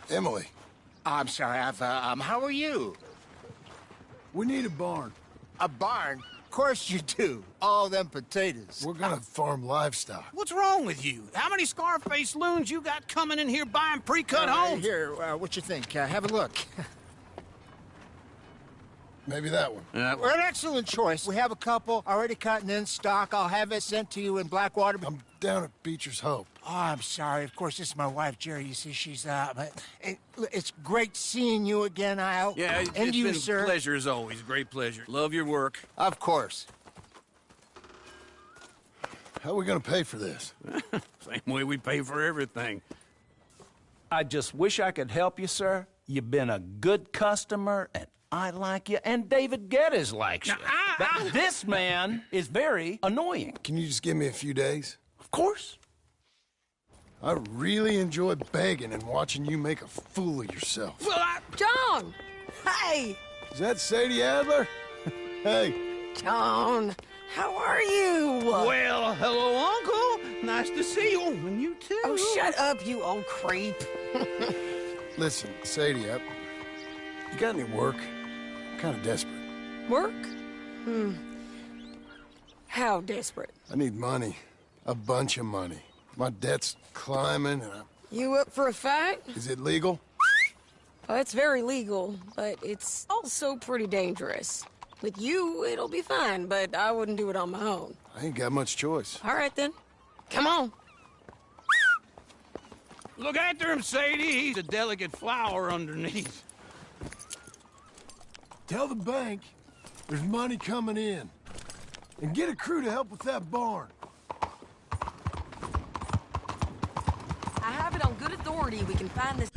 Emily? I'm sorry, how are you? We need a barn. A barn? Of course you do. All them potatoes. We're gonna farm livestock. What's wrong with you? How many Scarface loons you got coming in here buying pre-cut homes? Here, what you think? Have a look. Maybe that one. Well, an excellent choice. We have a couple already cut and in stock. I'll have it sent to you in Blackwater. I'm down at Beecher's Hope. Oh, I'm sorry. Of course, this is my wife, Jerry. You see, she's but it's great seeing you again, Al. Yeah, and it's you, been sir. a pleasure as always. Great pleasure. Love your work. Of course. How are we gonna pay for this? Same way we pay for everything. I just wish I could help you, sir. You've been a good customer, and I like you, and David Geddes likes you. But this man is very annoying. Can you just give me a few days? Of course. I really enjoy begging and watching you make a fool of yourself. Well, John! Hey! Is that Sadie Adler? Hey. John, how are you? Well, hello, Uncle. Nice to see you. And you too. Oh, shut up, you old creep. Listen, Sadie, you got any work? I'm kind of desperate. Work? How desperate? I need money. A bunch of money. My debt's climbing and You up for a fight? Is it legal? Well, it's very legal, but it's also pretty dangerous. With you, it'll be fine, but I wouldn't do it on my own. I ain't got much choice. All right, then. Come on. Look after him, Sadie. He's a delicate flower underneath. Tell the bank there's money coming in. And get a crew to help with that barn. I have it on good authority we can find this